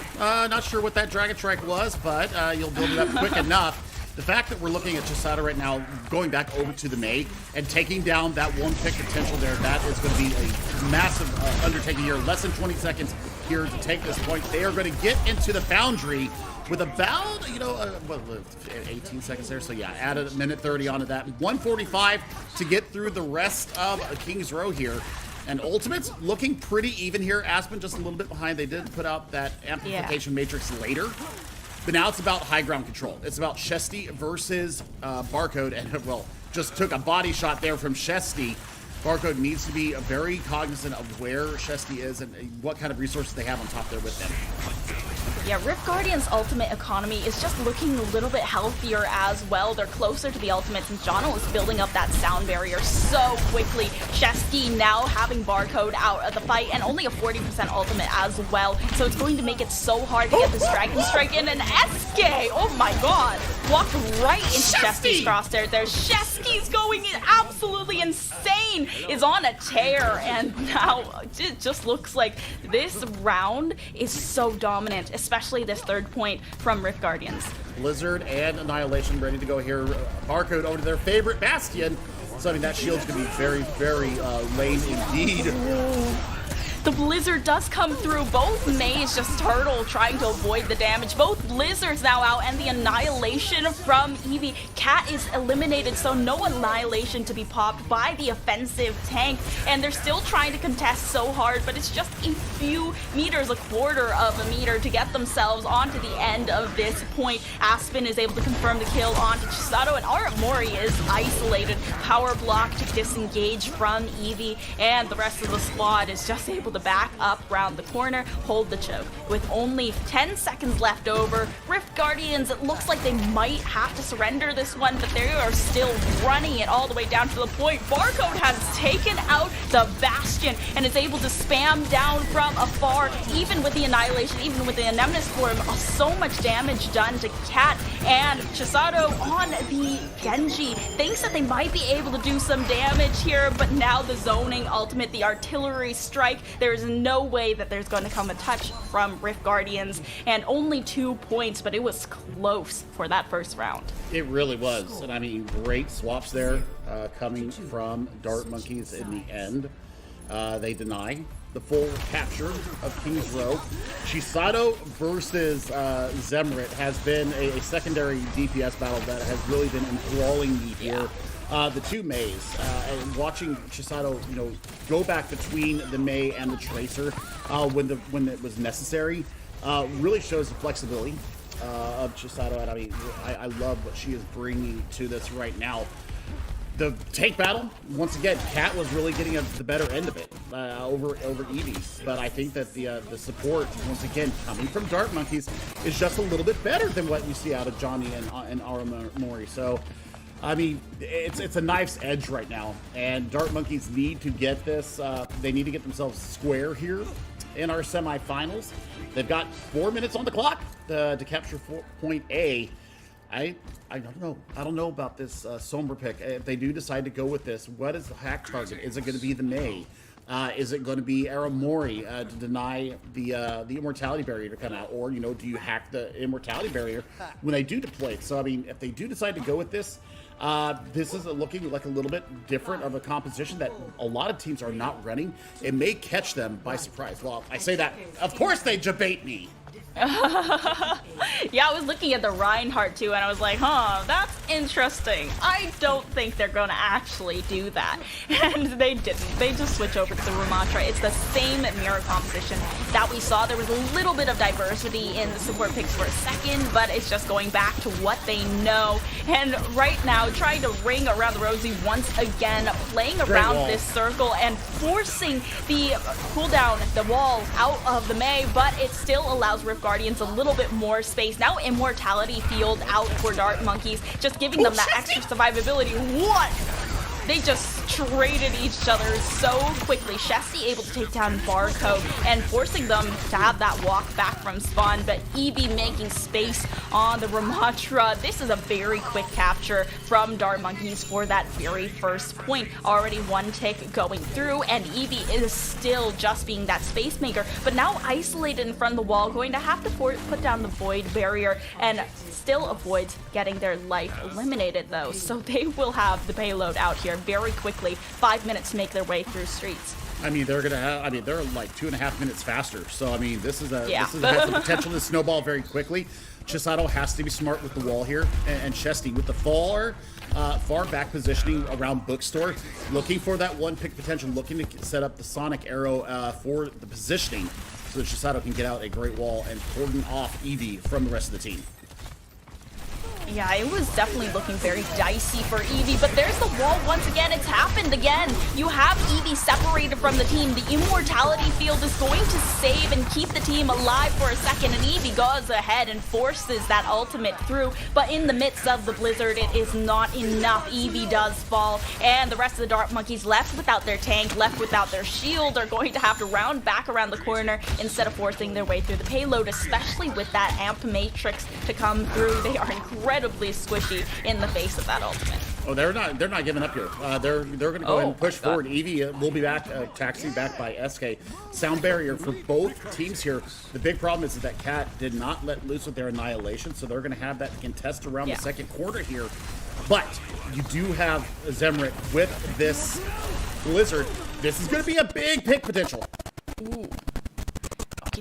not sure what that Dragon Strike was, but you'll build it up quick enough. The fact that we're looking at Chisato right now, going back over to the May and taking down that one pick potential there, that is going to be a massive undertaking here. Less than 20 seconds here to take this point. They are going to get into the Foundry. with about, 18 seconds there. So yeah, add a minute 30 onto that. 145 to get through the rest of King's Row here. And Ultimate's looking pretty even here. Aspen just a little bit behind. They did put out that amplification matrix later. But now it's about high ground control. It's about Shesty versus Barcode. And, well, just took a body shot there from Shesty. Barcode needs to be very cognizant of where Shesty is and what kind of resources they have on top there with them. Yeah, Rift Guardian's ultimate economy is just looking a little bit healthier as well. They're closer to the ultimate since Jono is building up that sound barrier so quickly. Shesty now having Barcode out of the fight and only a 40% ultimate as well. So it's going to make it so hard to get this Dragon Strike in. And SK, oh my god, walked right into Shesty's crosshair there. Shesty's going absolutely insane, is on a tear, and now it just looks like this round is so dominant, especially this third point from Rift Guardians. Blizzard and Annihilation ready to go here. Barcode over to their favorite Bastion. So I mean, that shield's gonna be very, very lame indeed. The Blizzard does come through. Both Maze just Turtle trying to avoid the damage. Both Blizzards now out, and the Annihilation from Eevee. Cat is eliminated, so no Annihilation to be popped by the offensive tank. And they're still trying to contest so hard, but it's just a few meters, a quarter of a meter to get themselves onto the end of this point. Aspen is able to confirm the kill onto Chisato, and Mori is isolated. Power block to disengage from Eevee, and the rest of the squad is just able to back up round the corner, hold the choke. With only 10 seconds left over, Rift Guardians, it looks like they might have to surrender this one, but they are still running it all the way down to the point. Barcode has taken out the Bastion and is able to spam down from afar, even with the Annihilation, even with the Anemone Form. So much damage done to Cat, and Chisato on the Genji thinks that they might be able to do some damage here, but now the zoning ultimate, the artillery strike, there is no way that there's going to come a touch from Rift Guardians, and only 2 points, but it was close for that first round. It really was, and I mean, great swaps there coming from Dart Monkeys in the end. They deny the full capture of King's Row. Chisato versus Zemrit has been a secondary DPS battle that has really been enthralling me here. The two Mays, and watching Chisato, go back between the May and the Tracer when it was necessary, really shows the flexibility of Chisato. And I mean, I love what she is bringing to this right now. The tank battle, once again, Cat was really getting the better end of it over Eevee. But I think that the support, once again, coming from Dart Monkeys, is just a little bit better than what we see out of Johnny and Mori. So, I mean, it's a knife's edge right now, and Dart Monkeys need to get this. They need to get themselves square here in our semifinals. They've got 4 minutes on the clock to capture point A. I don't know. I don't know about this Somber pick. If they do decide to go with this, what is the hack target? Is it going to be the May? Is it going to be Aramori to deny the immortality barrier to come out? Or, do you hack the immortality barrier when they do deploy it? So, I mean, if they do decide to go with this, this is looking like a little bit different of a composition that a lot of teams are not running. It may catch them by surprise. Well, I say that, of course they debate me. Yeah, I was looking at the Reinhardt too, and I was like, that's interesting. I don't think they're going to actually do that. And they didn't. They just switch over to the Ramattra. It's the same mirror composition that we saw. There was a little bit of diversity in the support picks for a second, but it's just going back to what they know. And right now, trying to ring around the rosy once again, playing around this circle and forcing the cooldown, the wall out of the May, but it still allows Rift Guardians a little bit more space. Now Immortality field out for Dart Monkeys, just giving them that extra survivability. What? They just traded each other so quickly. Shesty able to take down Barcode and forcing them to have that walk back from spawn, but Eevee making space on the Ramattra. This is a very quick capture from Dart Monkeys for that very first point. Already one tick going through, and Eevee is still just being that space maker, but now isolated in front of the wall, going to have to put down the void barrier, and still avoids getting their life eliminated though. So they will have the payload out here very quickly. 5 minutes to make their way through streets. I mean, they're like 2.5 minutes faster. So I mean, this has the potential to snowball very quickly. Chisato has to be smart with the wall here, and Chesty with the far back positioning around Bookstore, looking for that one pick potential, looking to set up the Sonic Arrow for the positioning so that Chisato can get out a great wall and cordon off Eevee from the rest of the team. Yeah, it was definitely looking very dicey for Eevee, but there's the wall once again. It's happened again. You have Eevee separated from the team. The Immortality Field is going to save and keep the team alive for a second, and Eevee goes ahead and forces that ultimate through, but in the midst of the Blizzard, it is not enough. Eevee does fall, and the rest of the Dart Monkeys left without their tank, left without their shield, are going to have to round back around the corner instead of forcing their way through the payload, especially with that Amp Matrix to come through. They are incredibly squishy in the face of that ultimate. Oh, they're not giving up here. They're going to go ahead and push forward. Eevee will be back, taxi back by SK. Sound barrier for both teams here. The big problem is that Cat did not let loose with their Annihilation, so they're going to have that contest around the second quarter here. But you do have Zemrit with this Blizzard. This is going to be a big pick potential. Ooh.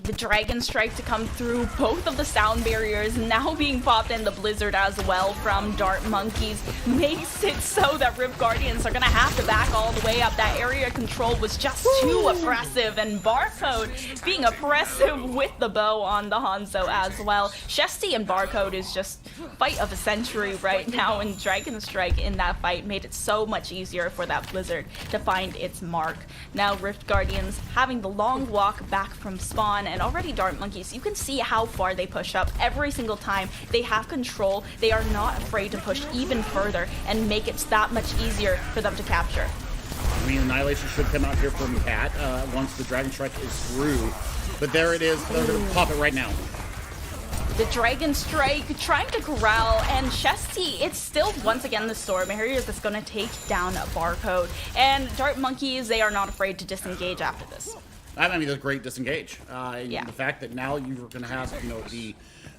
The Dragon Strike to come through, both of the sound barriers now being popped, and the Blizzard as well from Dart Monkeys makes it so that Rift Guardians are gonna have to back all the way up. That area control was just too oppressive, and Barcode being oppressive with the bow on the Hanzo as well. Chesty and Barcode is just fight of a century right now, and Dragon Strike in that fight made it so much easier for that Blizzard to find its mark. Now Rift Guardians having the long walk back from spawn, and already Dart Monkeys, you can see how far they push up every single time. They have control. They are not afraid to push even further and make it that much easier for them to capture. I mean, Annihilation should come out here from Cat once the Dragon Strike is through. But there it is. They're going to pop it right now. The Dragon Strike trying to corral, and Chesty, it's still once again the Storm Harrier that's going to take down a Barcode. And Dart Monkeys, they are not afraid to disengage after this. I mean, that's great disengage. The fact that now you're going to have,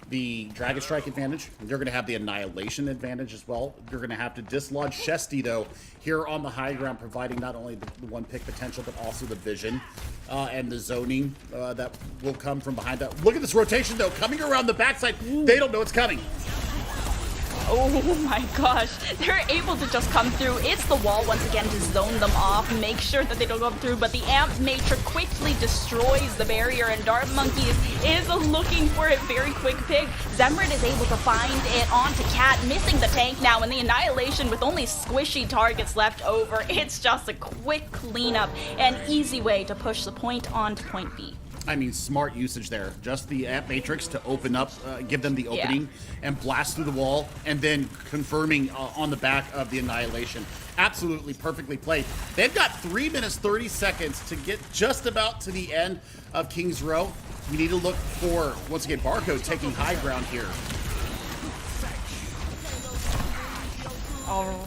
the Dragon Strike advantage. You're going to have the Annihilation advantage as well. You're going to have to dislodge Chesty, though, here on the high ground, providing not only the one pick potential, but also the vision and the zoning that will come from behind that. Look at this rotation, though, coming around the backside. They don't know it's coming. Oh my gosh, they're able to just come through. It's the wall once again to zone them off, make sure that they don't go through, but the Amp Matrix quickly destroys the barrier, and Dart Monkeys is looking for a very quick pick. Zemrit is able to find it onto Cat, missing the tank now, and the Annihilation with only squishy targets left over. It's just a quick cleanup and easy way to push the point on to point B. I mean, smart usage there. Just the Amp Matrix to open up, give them the opening, and blast through the wall, and then confirming on the back of the Annihilation. Absolutely perfectly played. They've got 3 minutes, 30 seconds to get just about to the end of King's Row. We need to look for, once again, Barcode taking high ground here. Oh.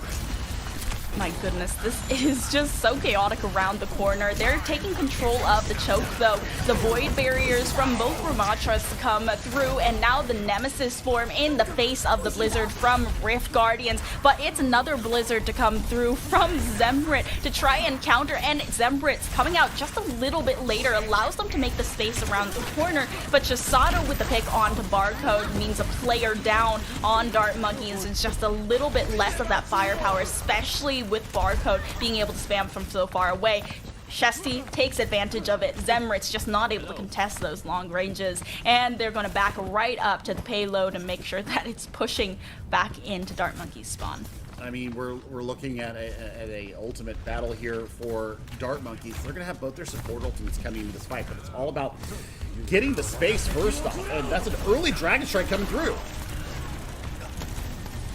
My goodness, this is just so chaotic around the corner. They're taking control of the choke, though. The void barriers from both Ramatras come through, and now the Nemesis form in the face of the Blizzard from Rift Guardians. But it's another Blizzard to come through from Zemrit to try and counter, and Zemrit's coming out just a little bit later, allows them to make the space around the corner. But Chisato with the pick onto Barcode means a player down on Dart Monkeys. It's just a little bit less of that firepower, especially with Barcode being able to spam from so far away. Chesty takes advantage of it. Zemrit's just not able to contest those long ranges, and they're going to back right up to the payload and make sure that it's pushing back into Dart Monkey's spawn. I mean, we're looking at a ultimate battle here for Dart Monkeys. They're going to have both their support ultimates coming into this fight, but it's all about getting the space first off, and that's an early Dragon Strike coming through.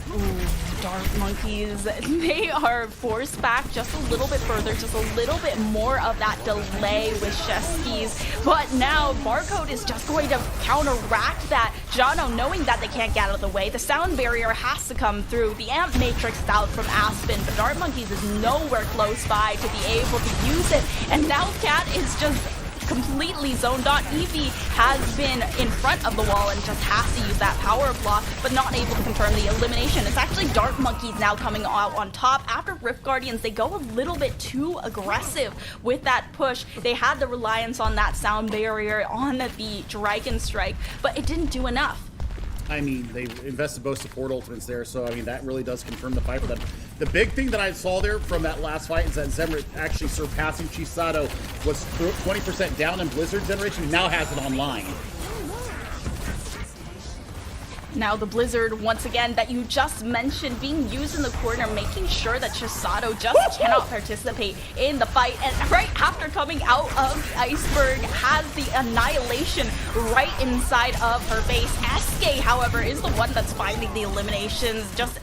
Ooh, Dart Monkeys, they are forced back just a little bit further, just a little bit more of that delay with Chesties. But now Barcode is just going to counteract that. Jano, knowing that they can't get out of the way, the sound barrier has to come through. The Amp Matrix out from Aspen, but Dart Monkeys is nowhere close by to be able to use it. And now Cat is just completely zoned on. Eevee has been in front of the wall and just has to use that power block, but not able to confirm the elimination. It's actually Dart Monkeys now coming out on top. After Rift Guardians, they go a little bit too aggressive with that push. They had the reliance on that sound barrier, on the Dragon Strike, but it didn't do enough. I mean, they invested both support ultimates there, so I mean that really does confirm the fight for them. The big thing that I saw there from that last fight is that Zemrit actually surpassing Chisato was 20% down in Blizzard generation, now has it online. Now the Blizzard, once again, that you just mentioned, being used in the corner, making sure that Chisato just cannot participate in the fight. And right after coming out of the iceberg, has the annihilation right inside of her face. SK, however, is the one that's finding the eliminations, just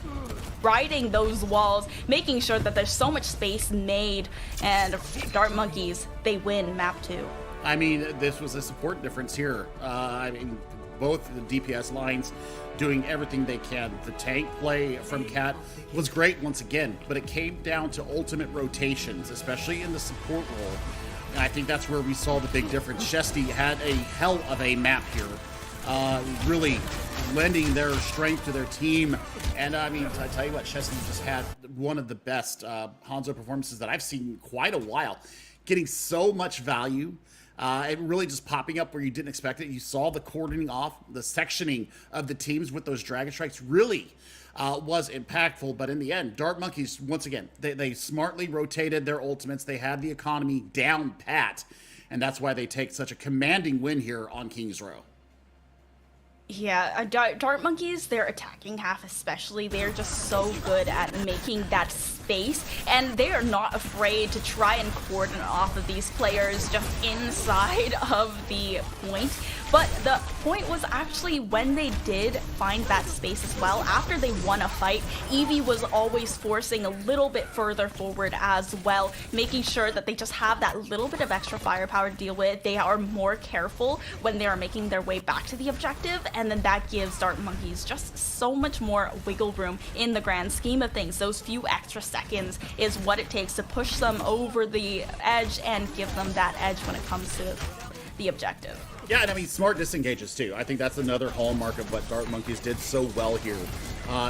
riding those walls, making sure that there's so much space made. And Dart Monkeys, they win map 2. I mean, this was a support difference here. I mean, both the DPS lines doing everything they can. The tank play from Cat was great once again, but it came down to ultimate rotations, especially in the support role. And I think that's where we saw the big difference. Shesty had a hell of a map here, really lending their strength to their team. And I mean, I tell you what, Shesty just had one of the best Hanzo performances that I've seen in quite a while, getting so much value. It really just popping up where you didn't expect it. You saw the cordoning off, the sectioning of the teams with those Dragon Strikes really was impactful. But in the end, Dart Monkeys, once again, they smartly rotated their ultimates. They had the economy down pat. And that's why they take such a commanding win here on King's Row. Yeah, Dart Monkeys, their attacking half especially, they're just so good at making that space, and they are not afraid to try and cordon off of these players just inside of the point. But the point was actually when they did find that space as well, after they won a fight, Eevee was always forcing a little bit further forward as well, making sure that they just have that little bit of extra firepower to deal with. They are more careful when they are making their way back to the objective, and then that gives Dart Monkeys just so much more wiggle room in the grand scheme of things. Those few extra seconds is what it takes to push them over the edge and give them that edge when it comes to the objective. Yeah, and I mean, smart disengages too. I think that's another hallmark of what Dart Monkeys did so well here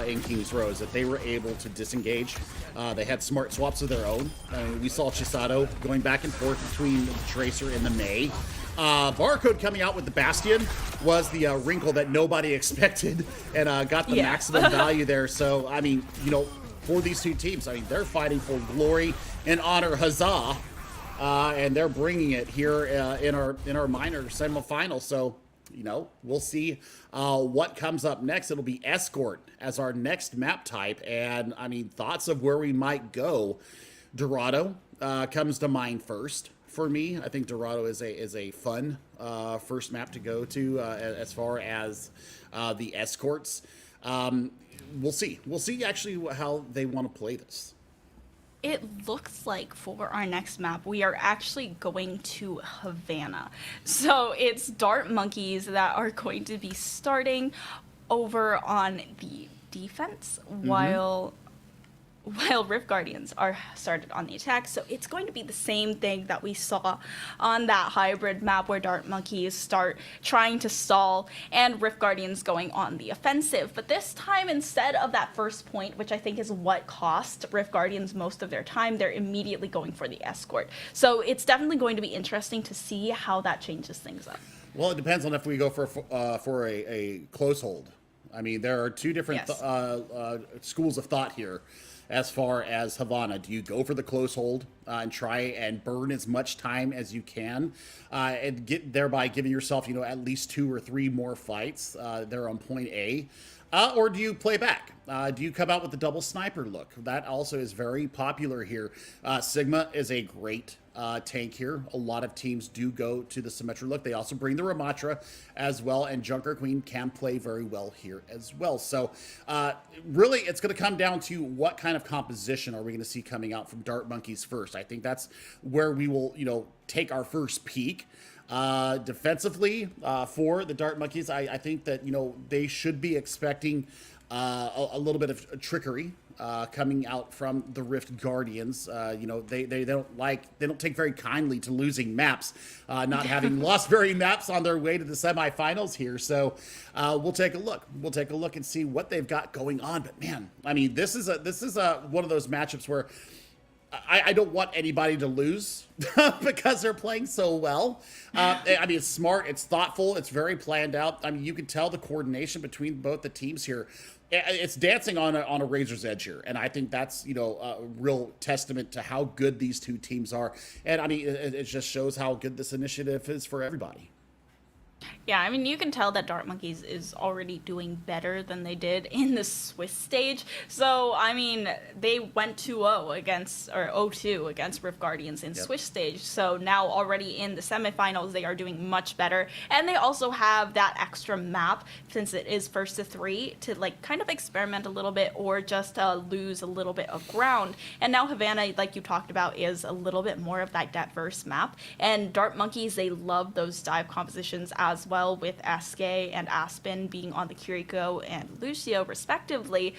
in King's Row, is that they were able to disengage. They had smart swaps of their own. We saw Chisato going back and forth between the Tracer and the Mei. Barcode coming out with the Bastion was the wrinkle that nobody expected, and got the maximum value there. So, I mean, you know, for these two teams, I mean, they're fighting for glory and honor, huzzah. And they're bringing it here in our minor semifinal. So, you know, we'll see what comes up next. It'll be Escort as our next map type. And, I mean, thoughts of where we might go. Dorado comes to mind first for me. I think Dorado is a fun first map to go to as far as the Escorts. We'll see. We'll see actually how they want to play this. It looks like for our next map, we are actually going to Havana. So it's Dart Monkeys that are going to be starting over on the defense, while Rift Guardians are started on the attack. So it's going to be the same thing that we saw on that hybrid map where Dart Monkeys start trying to stall and Rift Guardians going on the offensive. But this time, instead of that first point, which I think is what cost Rift Guardians most of their time, they're immediately going for the escort. So it's definitely going to be interesting to see how that changes things up. Well, it depends on if we go for a close hold. I mean, there are two different schools of thought here. As far as Havana, do you go for the close hold and try and burn as much time as you can, and thereby giving yourself, you know, at least 2 or 3 more fights there on point A? Or do you play back? Do you come out with the double sniper look? That also is very popular here. Sigma is a great tank here. A lot of teams do go to the Symmetra look. They also bring the Ramatra as well, and Junker Queen can play very well here as well. So really, it's going to come down to what kind of composition are we going to see coming out from Dart Monkeys first. I think that's where we will, you know, take our first peek. Defensively, for the Dart Monkeys, I think that, you know, they should be expecting a little bit of trickery coming out from the Rift Guardians. You know, they don't take very kindly to losing maps, not having lost very maps on their way to the semifinals here. So we'll take a look. We'll take a look and see what they've got going on. But man, I mean, this is one of those matchups where I don't want anybody to lose because they're playing so well. I mean, it's smart, it's thoughtful, it's very planned out. I mean, you can tell the coordination between both the teams here. It's dancing on a razor's edge here, and I think that's a real testament to how good these two teams are. And I mean, it just shows how good this initiative is for everybody. Yeah, I mean, you can tell that Dart Monkeys is already doing better than they did in the Swiss stage. So, I mean, they went 2-0 against, or 0-2 against Rift Guardians in Swiss stage. So now already in the semifinals, they are doing much better. And they also have that extra map, since it is first to 3, to like kind of experiment a little bit or just lose a little bit of ground. And now Havana, like you talked about, is a little bit more of that diverse map. And Dart Monkeys, they love those dive compositions as well, with SK and Aspen being on the Kiriko and Lucio respectively.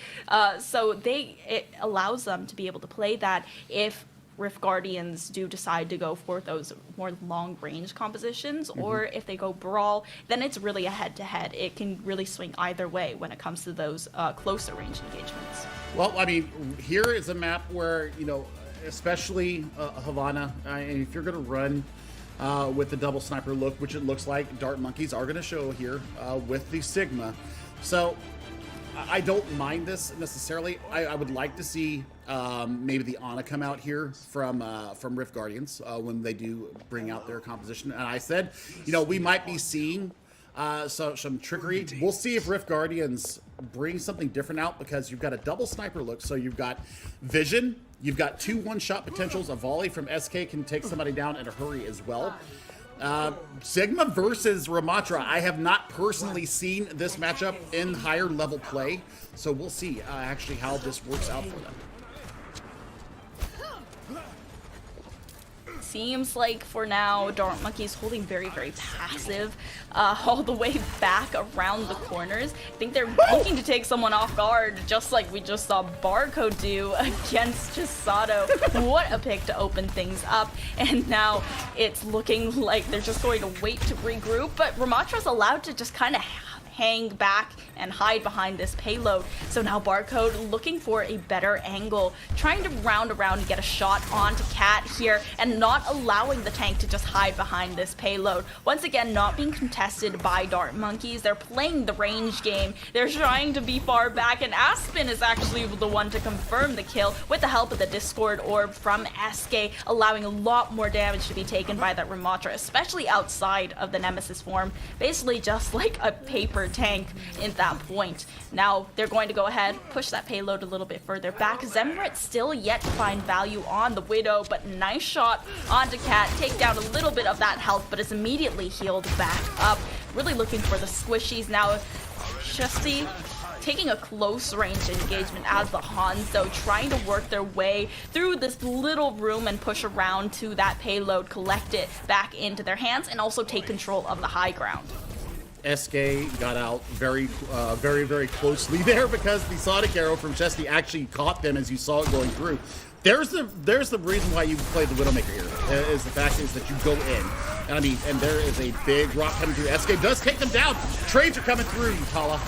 So it allows them to be able to play that if Rift Guardians do decide to go for those more long-range compositions, or if they go Brawl, then it's really a head-to-head. It can really swing either way when it comes to those closer range engagements. Well, I mean, here is a map where, especially Havana, and if you're going to run with the double sniper look, which it looks like Dart Monkeys are going to show here with the Sigma. So I don't mind this necessarily. I would like to see maybe the Ana come out here from Rift Guardians when they do bring out their composition. And I said, we might be seeing some trickery. We'll see if Rift Guardians bring something different out, because you've got a double sniper look. So you've got vision, you've got 2 one-shot potentials. A volley from SK can take somebody down in a hurry as well. Sigma versus Ramatra. I have not personally seen this matchup in higher level play, so we'll see actually how this works out for them. Seems like for now, Dart Monkey's holding very, very passive all the way back around the corners. I think they're looking to take someone off guard, just like we just saw Barcode do against Chisato. What a pick to open things up. And now it's looking like they're just going to wait to regroup, but Ramatra's allowed to just kind of hang back and hide behind this payload. So now Barcode looking for a better angle, trying to round around and get a shot onto Cat here, and not allowing the tank to just hide behind this payload. Once again, not being contested by Dart Monkeys. They're playing the range game. They're trying to be far back, and Aspen is actually the one to confirm the kill with the help of the Discord Orb from SK, allowing a lot more damage to be taken by that Ramatra, especially outside of the Nemesis form. Basically just like a paper tank at that point. Now they're going to go ahead, push that payload a little bit further back. Zemret still yet to find value on the Widow, but nice shot onto Cat, take down a little bit of that health, but is immediately healed back up. Really looking for the squishies now. Shusty taking a close range engagement as the Hanzo, trying to work their way through this little room and push around to that payload, collect it back into their hands, and also take control of the high ground. SK got out very, very closely there, because the Sonic Arrow from Chesty actually caught them as you saw it going through. There's the reason why you play the Widowmaker here, is the fact is that you go in. And I mean, and there is a big rock coming through. SK does take them down. Trades are coming through, Tala.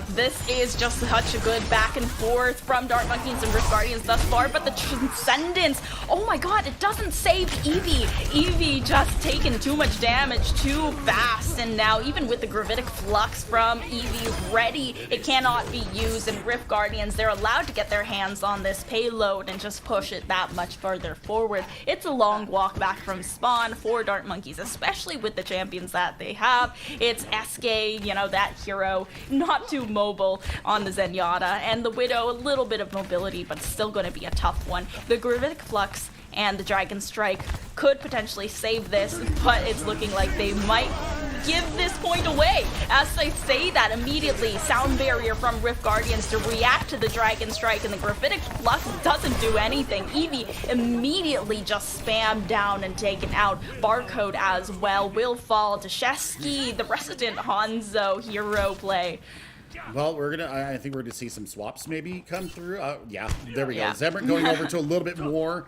This is just such a good back and forth from Dart Monkeys and Rift Guardians thus far, but the Transcendence, oh my god, it doesn't save Eevee. Eevee just taking too much damage too fast, and now even with the Gravitic Flux from Eevee ready, it cannot be used, and Rift Guardians, they're allowed to get their hands on this payload and just push it that much further forward. It's a long walk back from spawn for Dart Monkeys, especially with the champions that they have. It's SK, that hero, not too mobile on the Zenyatta, and the Widow, a little bit of mobility, but still going to be a tough one. The Gravitic Flux and the Dragon Strike could potentially save this, but it's looking like they might give this point away. As they say that, immediately sound barrier from Rift Guardians to react to the Dragon Strike, and the Gravitic Flux doesn't do anything. Eevee immediately just spammed down and taken out. Barcode as well will fall to Shesky, the resident Hanzo hero play. Well, I think we're gonna see some swaps maybe come through. Yeah, there we go. Yeah. Zemret going over to a little bit more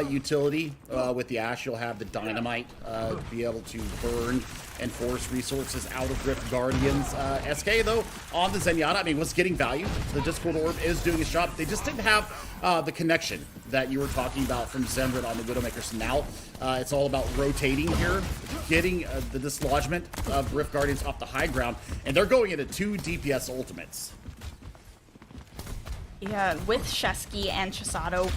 utility. With the Ash, you'll have the Dynamite to be able to burn and force resources out of Rift Guardians. SK, though, on the Zenyatta, I mean, was getting value. The Discord Orb is doing its job. They just didn't have the connection that you were talking about from Zenred on the Widowmaker. So now it's all about rotating here, getting the dislodgement of Rift Guardians off the high ground, and they're going into 2 DPS ultimates. Yeah, with Shesky and Chisato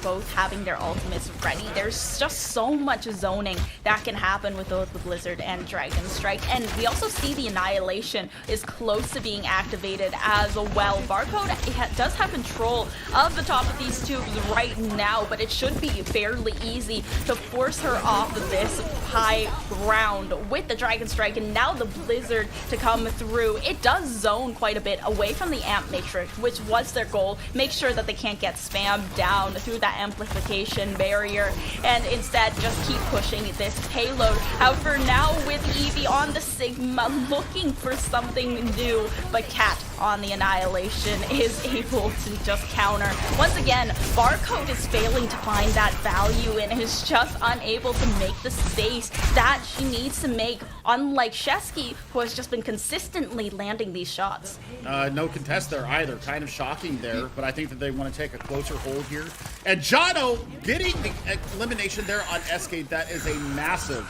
both having their ultimates ready, there's just so much zoning that can happen with both the Blizzard and Dragon Strike. And we also see the Annihilation is close to being activated as well. Barcode does have control of the top of these tubes right now, but it should be fairly easy to force her off of this high ground with the Dragon Strike. And now the Blizzard to come through. It does zone quite a bit away from the Amp Matrix, which was their goal. Make sure that they can't get spammed down through that amplification barrier, and instead just keep pushing this payload. However, now with Eevee on the Sigma looking for something new, but Cat on the Annihilation is able to just counter. Once again, Barcode is failing to find that value and is just unable to make the space that she needs to make, unlike Shesky, who has just been consistently landing these shots. No contest there either. Kind of shocking there, but I think that they want to take a closer hold here. And Jono getting the elimination there on SK. That is a massive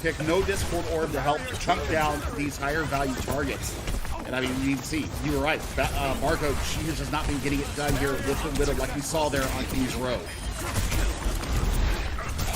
pick. No Discord Orb to help chunk down these higher value targets. And I mean, you can see, you were right. Marco, she has just not been getting it done here with the Widow like we saw there on King's Row.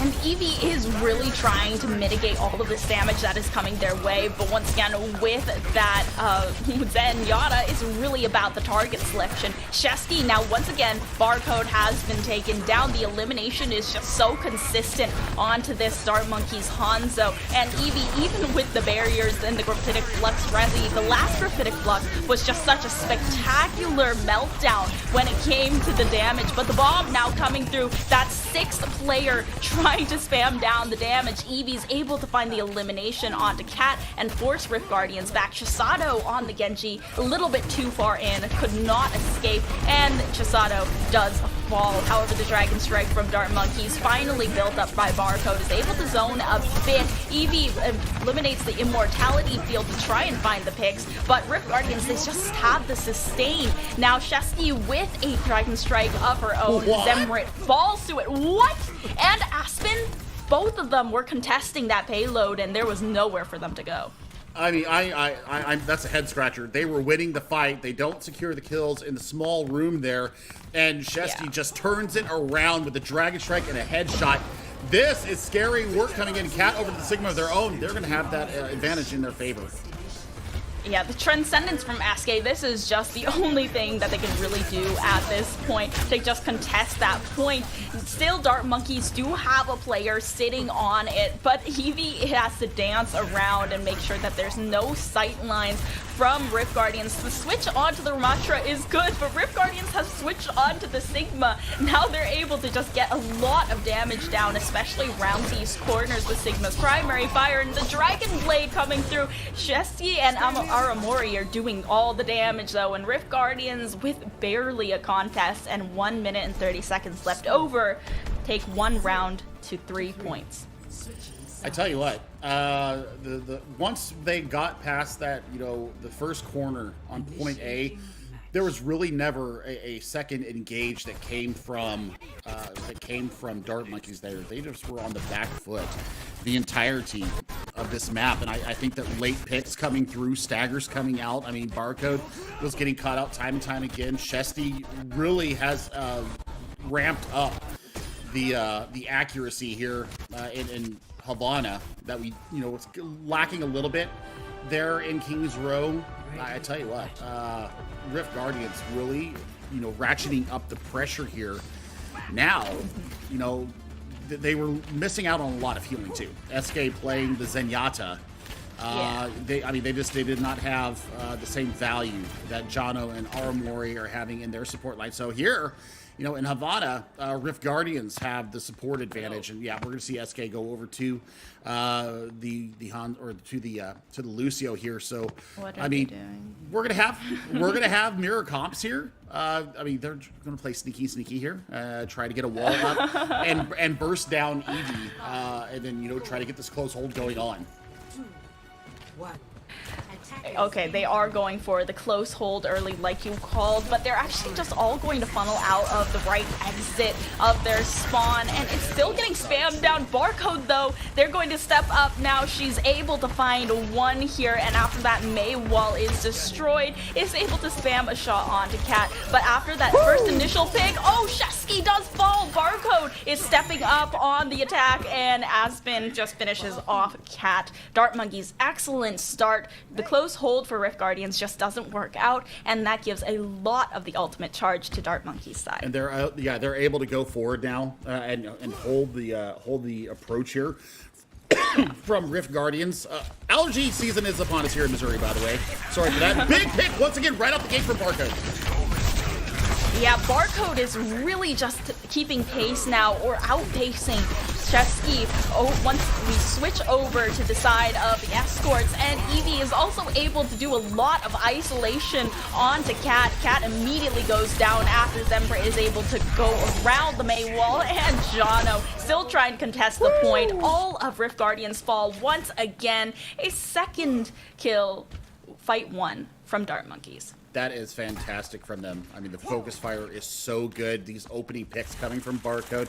And Eevee is really trying to mitigate all of this damage that is coming their way, but once again, with that Zenyatta is really about the target selection. Shesky, now once again, Barcode has been taken down. The elimination is just so consistent onto this Dart Monkey's Hanzo. And Eevee, even with the barriers and the Graphitic Flux Resi, the last Graphitic Flux was just such a spectacular meltdown when it came to the damage. But the bomb now coming through, that 6th player trying to spam down the damage. Eevee's able to find the elimination onto Cat and force Rift Guardians back. Chisato on the Genji, a little bit too far in, could not escape, and Chisato does fall. However, the Dragon Strike from Dart Monkeys, finally built up by Barcode, is able to zone a bit. Eevee eliminates the Immortality field to try and find the picks, but Rift Guardians, they just have the sustain. Now Shesky with a Dragon Strike of her own. Zemrit falls to it. What? And Aspen, both of them were contesting that payload, and there was nowhere for them to go. I mean, I'm that's a head scratcher. They were winning the fight. They don't secure the kills in the small room there, and Shesky just turns it around with a Dragon Strike and a headshot. This is scary work coming in. Cat over to the Sigma of their own. They're going to have that advantage in their favor. Yeah, the Transcendence from Aske, this is just the only thing that they can really do at this point. They just contest that point. Still, Dart Monkeys do have a player sitting on it, but Eevee has to dance around and make sure that there's no sight lines from Rift Guardians. The switch onto the Ramatra is good, but Rift Guardians have switched onto the Sigma. Now they're able to just get a lot of damage down, especially around these corners with Sigma's primary fire, and the Dragon Blade coming through. Shesty and Aramori are doing all the damage though, and Rift Guardians, with barely a contest and 1 minute and 30 seconds left over, take 1 round to 3 points. I tell you what, once they got past that, the first corner on point A, there was really never a second engage that came from Dart Monkeys there. They just were on the back foot the entirety of this map, and I think that late picks coming through, staggers coming out. I mean, Barcode was getting caught out time and time again. Shesty really has ramped up the accuracy here in Havana that we, was lacking a little bit there in King's Row. I tell you what, Rift Guardians really, ratcheting up the pressure here. Now, they were missing out on a lot of healing too. SK playing the Zenyatta. They did not have the same value that Jono and Aramori are having in their support line. So here, You know, in Havana, Rift Guardians have the support advantage, and yeah, we're going to see SK go over to the Lucio here. So, What are I they mean, doing? we're gonna have mirror comps here. I mean, they're going to play sneaky here, try to get a wall up and burst down Eevee, and then try to get this close hold going on. Okay, they are going for the close hold early like you called, but they're actually just all going to funnel out of the right exit of their spawn, and it's still getting spammed down. Barcode, though, they're going to step up now. She's able to find one here, and after that Mei wall is destroyed, is able to spam a shot onto Cat, but after that first initial pick, oh, Shesky does fall. Barcode is stepping up on the attack, and Aspen just finishes off Cat. Dart Monkey's excellent start. The close hold for Rift Guardians just doesn't work out, and that gives a lot of the ultimate charge to Dart Monkey's side. And they're able to go forward now and hold the approach here from Rift Guardians. Allergy season is upon us here in Missouri, by the way. Sorry for that. Big pick once again right off the gate from Barcode. Yeah, Barcode is really just keeping pace now, or outpacing Chesky. Oh, once we switch over to the side of the escorts, and Eevee is also able to do a lot of isolation onto Cat. Cat immediately goes down after Zembra is able to go around the Mei wall, and Jono still trying to contest the point. All of Rift Guardians fall once again. A second kill, fight one from Dart Monkeys. That is fantastic from them. I mean, the focus fire is so good. These opening picks coming from Barcode,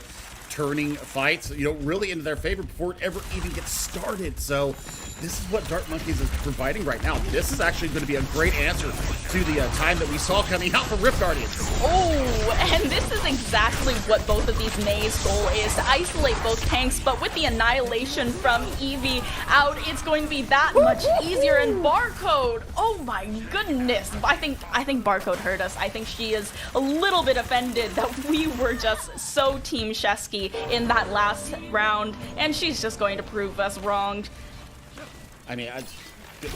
turning fights, really into their favor before it ever even gets started. So this is what Dart Monkeys is providing right now. This is actually going to be a great answer to the time that we saw coming out from Rift Guardians. Oh, and this is exactly what both of these Mei's goal is, to isolate both tanks, but with the annihilation from Eevee out, it's going to be that much easier. And Barcode, oh my goodness, I think Barcode heard us. I think she is a little bit offended that we were just so Team Shesky in that last round, and she's just going to prove us wrong. I mean,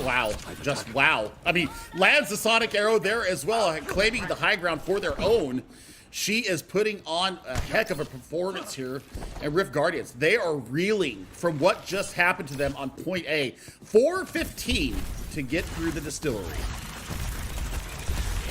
wow. Just wow. I mean, lands the Sonic Arrow there as well, claiming the high ground for their own. She is putting on a heck of a performance here. And Rift Guardians, they are reeling from what just happened to them on point A. 4:15 to get through the distillery.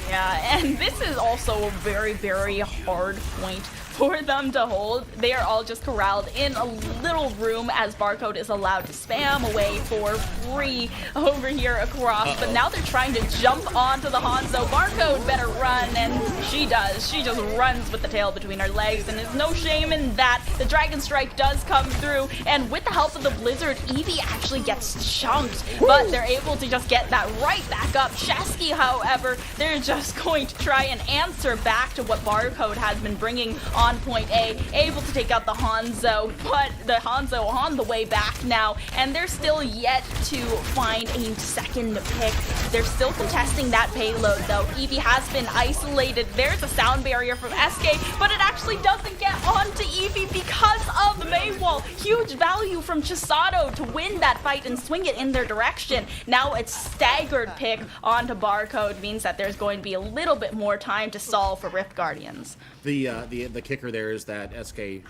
Yeah, and this is also a very, very hard point for them to hold. They are all just corralled in a little room as Barcode is allowed to spam away for free over here across. But now they're trying to jump onto the Hanzo. Barcode better run, and she does. She just runs with the tail between her legs, and there's no shame in that. The Dragon Strike does come through, and with the help of the Blizzard, Eevee actually gets chunked, but they're able to just get that right back up. Shesky, however, they're just going to try and answer back to what Barcode has been bringing on point A, able to take out the Hanzo, but the Hanzo on the way back now, and they're still yet to find a second pick. They're still contesting that payload, though. Eevee has been isolated. There's a sound barrier from SK, but it actually doesn't get onto Eevee because of the Mei wall. Huge value from Chisato to win that fight and swing it in their direction. Now it's staggered pick onto Barcode, means that there's going to be a little bit more time to solve for Rift Guardians. The kicker there is that SK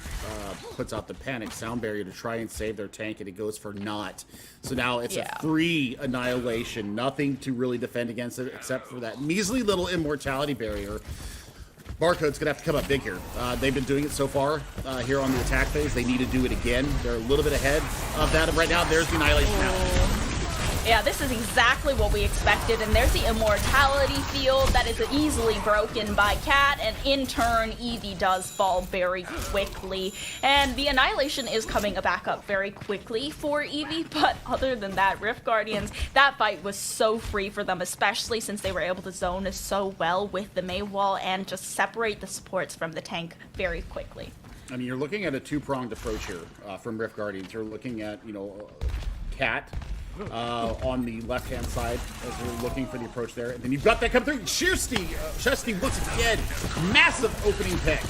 puts out the panic sound barrier to try and save their tank, and it goes for naught. So now it's a free annihilation. Nothing to really defend against it except for that measly little immortality barrier. Barcode's going to have to come up big here. They've been doing it so far here on the attack phase. They need to do it again. They're a little bit ahead of that. And right now, there's the annihilation now. Yeah, this is exactly what we expected, and there's the immortality field that is easily broken by Cat, and in turn, Eevee does fall very quickly. And the annihilation is coming back up very quickly for Eevee, but other than that, Rift Guardians, that fight was so free for them, especially since they were able to zone so well with the Mei wall and just separate the supports from the tank very quickly. I mean, you're looking at a two-pronged approach here from Rift Guardians. You're looking at, Cat on the left-hand side as we're looking for the approach there. And then you've got that come through. Shesty once again, massive opening pick.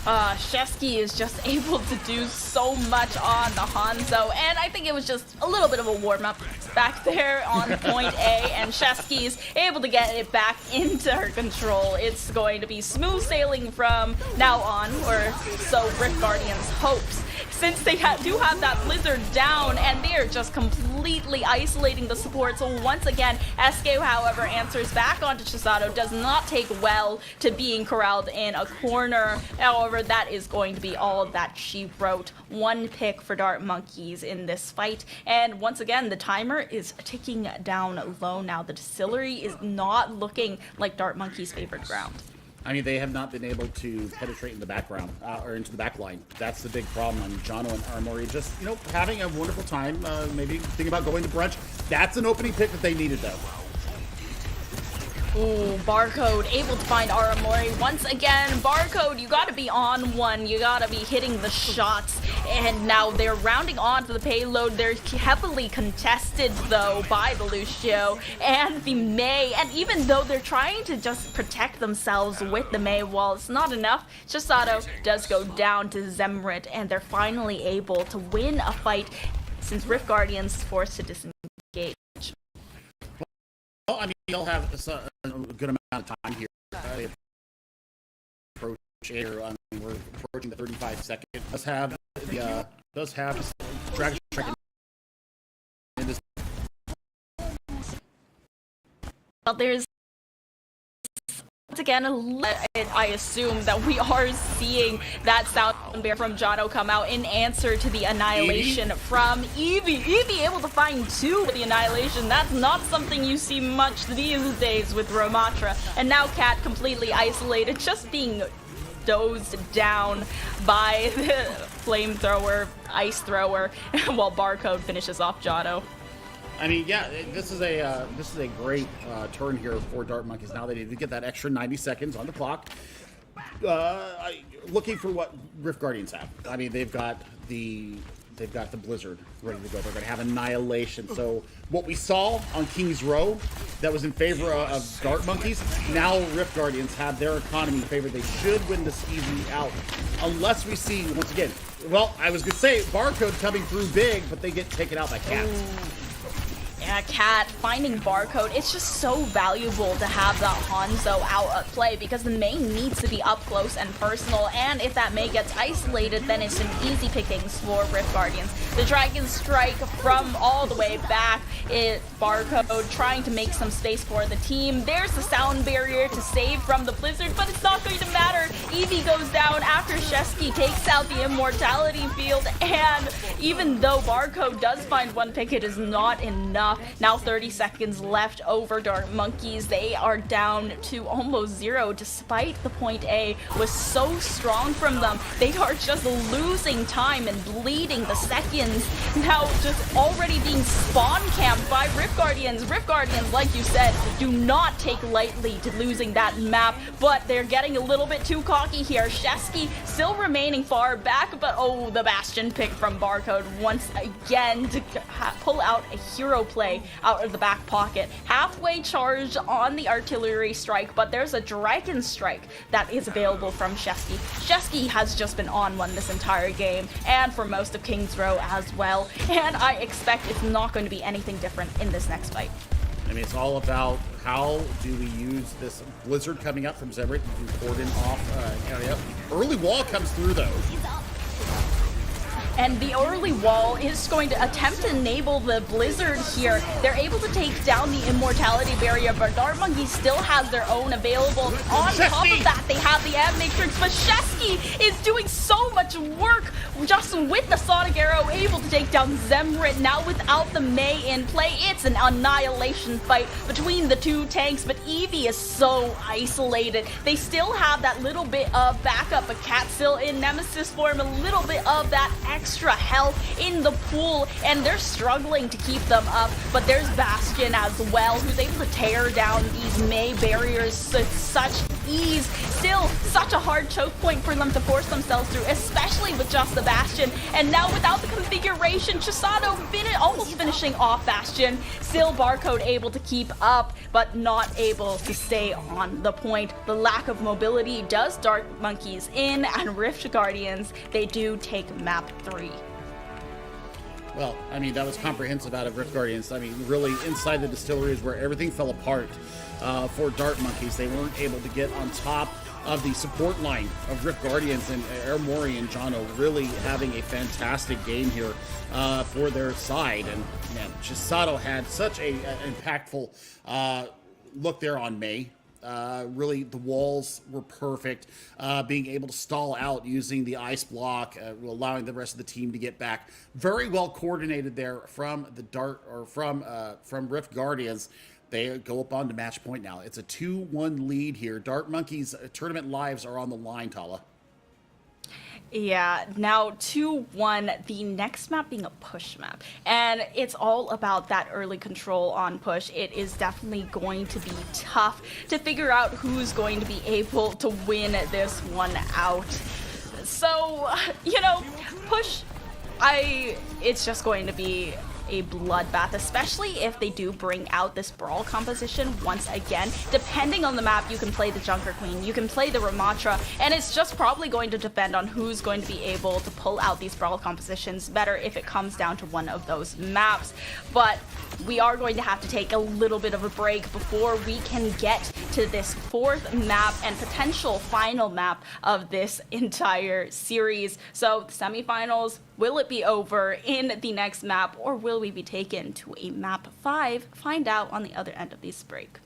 Shevsky is just able to do so much on the Hanzo, and I think it was just a little bit of a warm-up back there on point A, and Shevsky's able to get it back into her control. It's going to be smooth sailing from now on, or so Rift Guardians hopes, since they do have that Blizzard down, and they are just completely isolating the support. So once again, SK, however, answers back onto Chisato, does not take well to being corralled in a corner. However, that is going to be all that she wrote. One pick for Dart Monkeys in this fight. And once again, the timer is ticking down low now. The distillery is not looking like Dart Monkeys' favorite ground. I mean, they have not been able to penetrate in the background or into the back line. That's the big problem. I mean, Jono and Armory just, you know, having a wonderful time. Maybe thinking about going to brunch. That's an opening pick that they needed, though. Ooh, Barcode able to find Aramori once again. Barcode, you gotta be on one. You gotta be hitting the shots. And now they're rounding on to the payload. They're heavily contested, though, by the Lucio and the Mei. And even though they're trying to just protect themselves with the Mei wall, it's not enough. Chisato does go down to Zemrit, and they're finally able to win a fight since Rift Guardians is forced to disengage. Well, I mean, they'll have a good amount of time here. They approach here. I mean, we're approaching the 35 second. Does have Dragon Strike in this. Well, there's once again, I assume that we are seeing that sound bear from Jono come out in answer to the annihilation from Eevee. Eevee able to find two with the annihilation. That's not something you see much these days with Ramatra. And now Cat completely isolated, just being dozed down by the flamethrower, ice thrower, while Barcode finishes off Jono. I mean, yeah, this is a great turn here for Dart Monkeys. Now they need to get that extra 90 seconds on the clock. Looking for what Rift Guardians have. I mean, they've got the Blizzard ready to go. They're going to have Annihilation. So what we saw on King's Row that was in favor of Dart Monkeys, now Rift Guardians have their economy in favor. They should win this easily out, unless we see once again. Well, I was going to say Barcode coming through big, but they get taken out by Cats. Yeah, Cat finding Barcode, it's just so valuable to have that Hanzo out at play because the Mei needs to be up close and personal, and if that Mei gets isolated, then it's an easy pickings for Rift Guardians. The Dragon Strike from all the way back, Barcode trying to make some space for the team. There's the sound barrier to save from the Blizzard, but it's not going to matter. Eevee goes down after Shevsky takes out the Immortality Field, and even though Barcode does find one pick, it is not enough. Now 30 seconds left over Dart Monkeys. They are down to almost zero despite the point A was so strong from them. They are just losing time and bleeding the seconds. Now just already being spawn camped by Rift Guardians. Rift Guardians, like you said, do not take lightly to losing that map, but they're getting a little bit too cocky here. Shevsky still remaining far back, but oh, the Bastion pick from Barcode once again to pull out a hero play out of the back pocket. Halfway charge on the artillery strike, but there's a Dragon Strike that is available from Shevsky. Shevsky has just been on one this entire game, and for most of King's Row as well, and I expect it's not going to be anything different in this next fight. I mean, it's all about how do we use this Blizzard coming up from Zemrit to cordon off area. Early wall comes through, though. And the early wall is going to attempt to enable the Blizzard here. They're able to take down the Immortality Barrier, but Dart Monkey still has their own available. On top of that, they have the Ab Matrix, but Shevsky is doing so much work just with the Sonic Arrow, able to take down Zemrit. Now without the Mei in play, it's an annihilation fight between the two tanks, but Eevee is so isolated. They still have that little bit of backup, but Cat still in Nemesis form, a little bit of that extra health in the pool, and they're struggling to keep them up, but there's Bastion as well, who's able to tear down these Mei barriers with such ease. Still such a hard choke point for them to force themselves through, especially with just the Bastion. And now without the configuration, Chisato almost finishing off Bastion. Still Barcode able to keep up, but not able to stay on the point. The lack of mobility does Dark Monkeys in, and Rift Guardians, they do take map 3. Well, I mean, that was comprehensive out of Rift Guardians. I mean, really, inside the distillery is where everything fell apart for Dart Monkeys. They weren't able to get on top of the support line of Rift Guardians, and Aramori and Jono really having a fantastic game here for their side. And man, Chisato had such a impactful look there on May. Really, the walls were perfect. Being able to stall out using the ice block, allowing the rest of the team to get back. Very well coordinated there from the Dart or from Rift Guardians. They go up on to match point now. It's a 2-1 lead here. Dart Monkeys tournament lives are on the line, Tala. Yeah, now 2-1, the next map being a push map. And it's all about that early control on push. It is definitely going to be tough to figure out who's going to be able to win this one out. So, you know, push, it's just going to be a bloodbath, especially if they do bring out this brawl composition once again. Depending on the map, you can play the Junker Queen, you can play the Ramatra, and it's just probably going to depend on who's going to be able to pull out these brawl compositions better if it comes down to one of those maps. But we are going to have to take a little bit of a break before we can get to this 4th map and potential final map of this entire series. So the semifinals, will it be over in the next map, or will we be taken to a map 5? Find out on the other end of this break.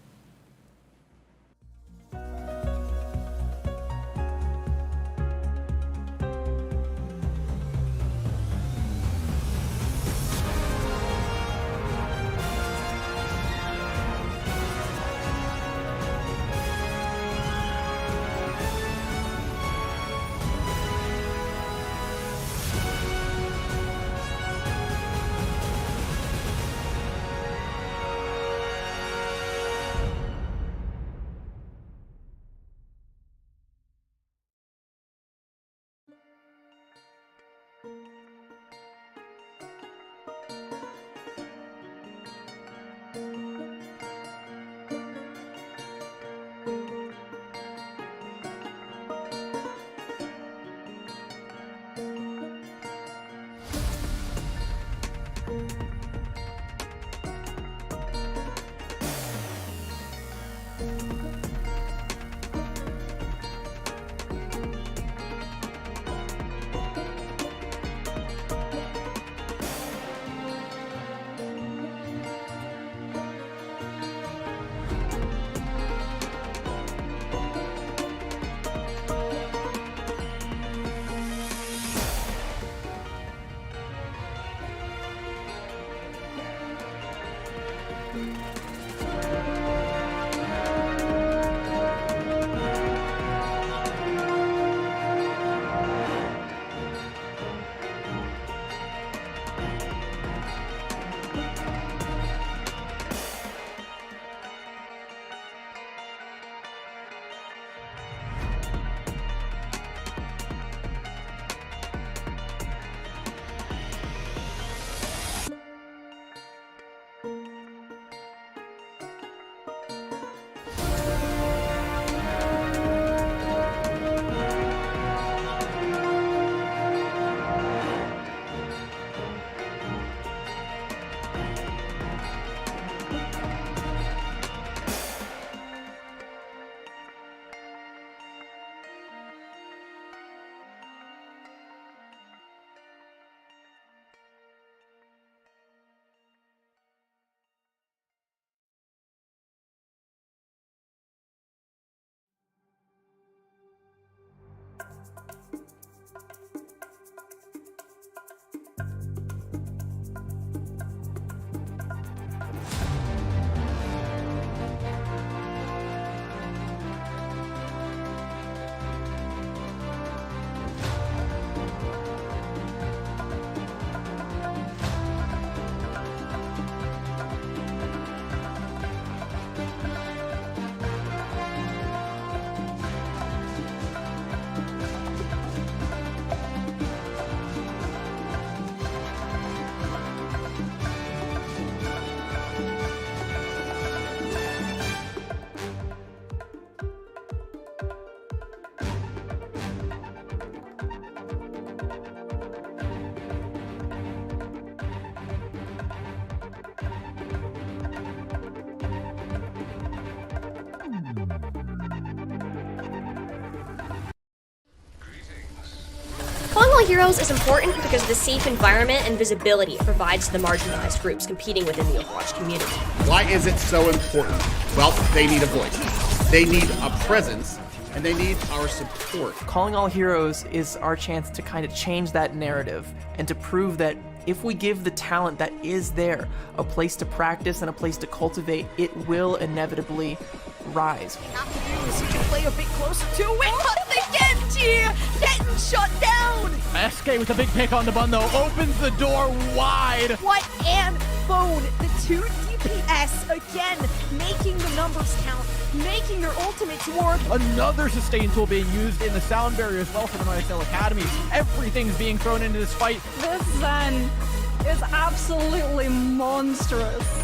All Heroes is important because of the safe environment and visibility it provides to the marginalized groups competing within the Overwatch community. Why is it so important? Well, they need a voice. They need a presence, and they need our support. Calling all heroes is our chance to kind of change that narrative and to prove that if we give the talent that is there a place to practice and a place to cultivate, it will inevitably rise. Have to do is to play a bit closer to it, but the Genji getting shut down! SK with a big pick on the bun though, opens the door wide. What an phone! The 2 DPS again, making the numbers count, making their ultimates work. Another sustain tool being used in the sound barrier as well for the NYSL Academy. Everything's being thrown into this fight. This Zen is absolutely monstrous.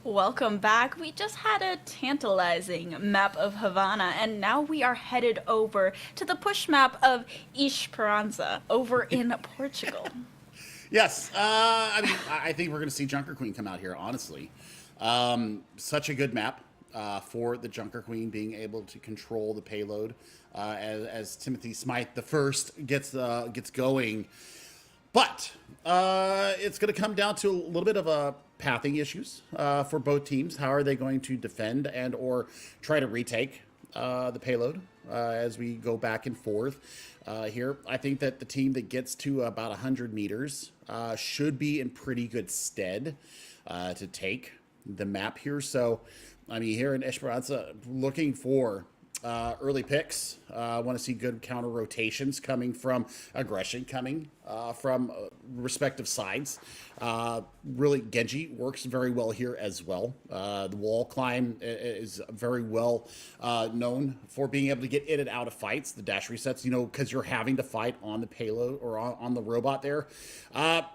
Welcome back. We just had a tantalizing map of Havana, and now we are headed over to the push map of Esperanza over in Portugal. Yes, I think we're going to see Junker Queen come out here, honestly. Such a good map for the Junker Queen being able to control the payload as Timothy Smythe the First gets going. But it's going to come down to a little bit of pathing issues for both teams. How are they going to defend and or try to retake the payload as we go back and forth here? I think that the team that gets to about 100 meters should be in pretty good stead to take the map here. So, I mean, here in Esperanza, looking for early picks. I want to see good counter rotations coming from aggression coming from respective sides. Really, Genji works very well here as well. The wall climb is very well known for being able to get in and out of fights. The dash resets, you know, because you're having to fight on the payload or on the robot there.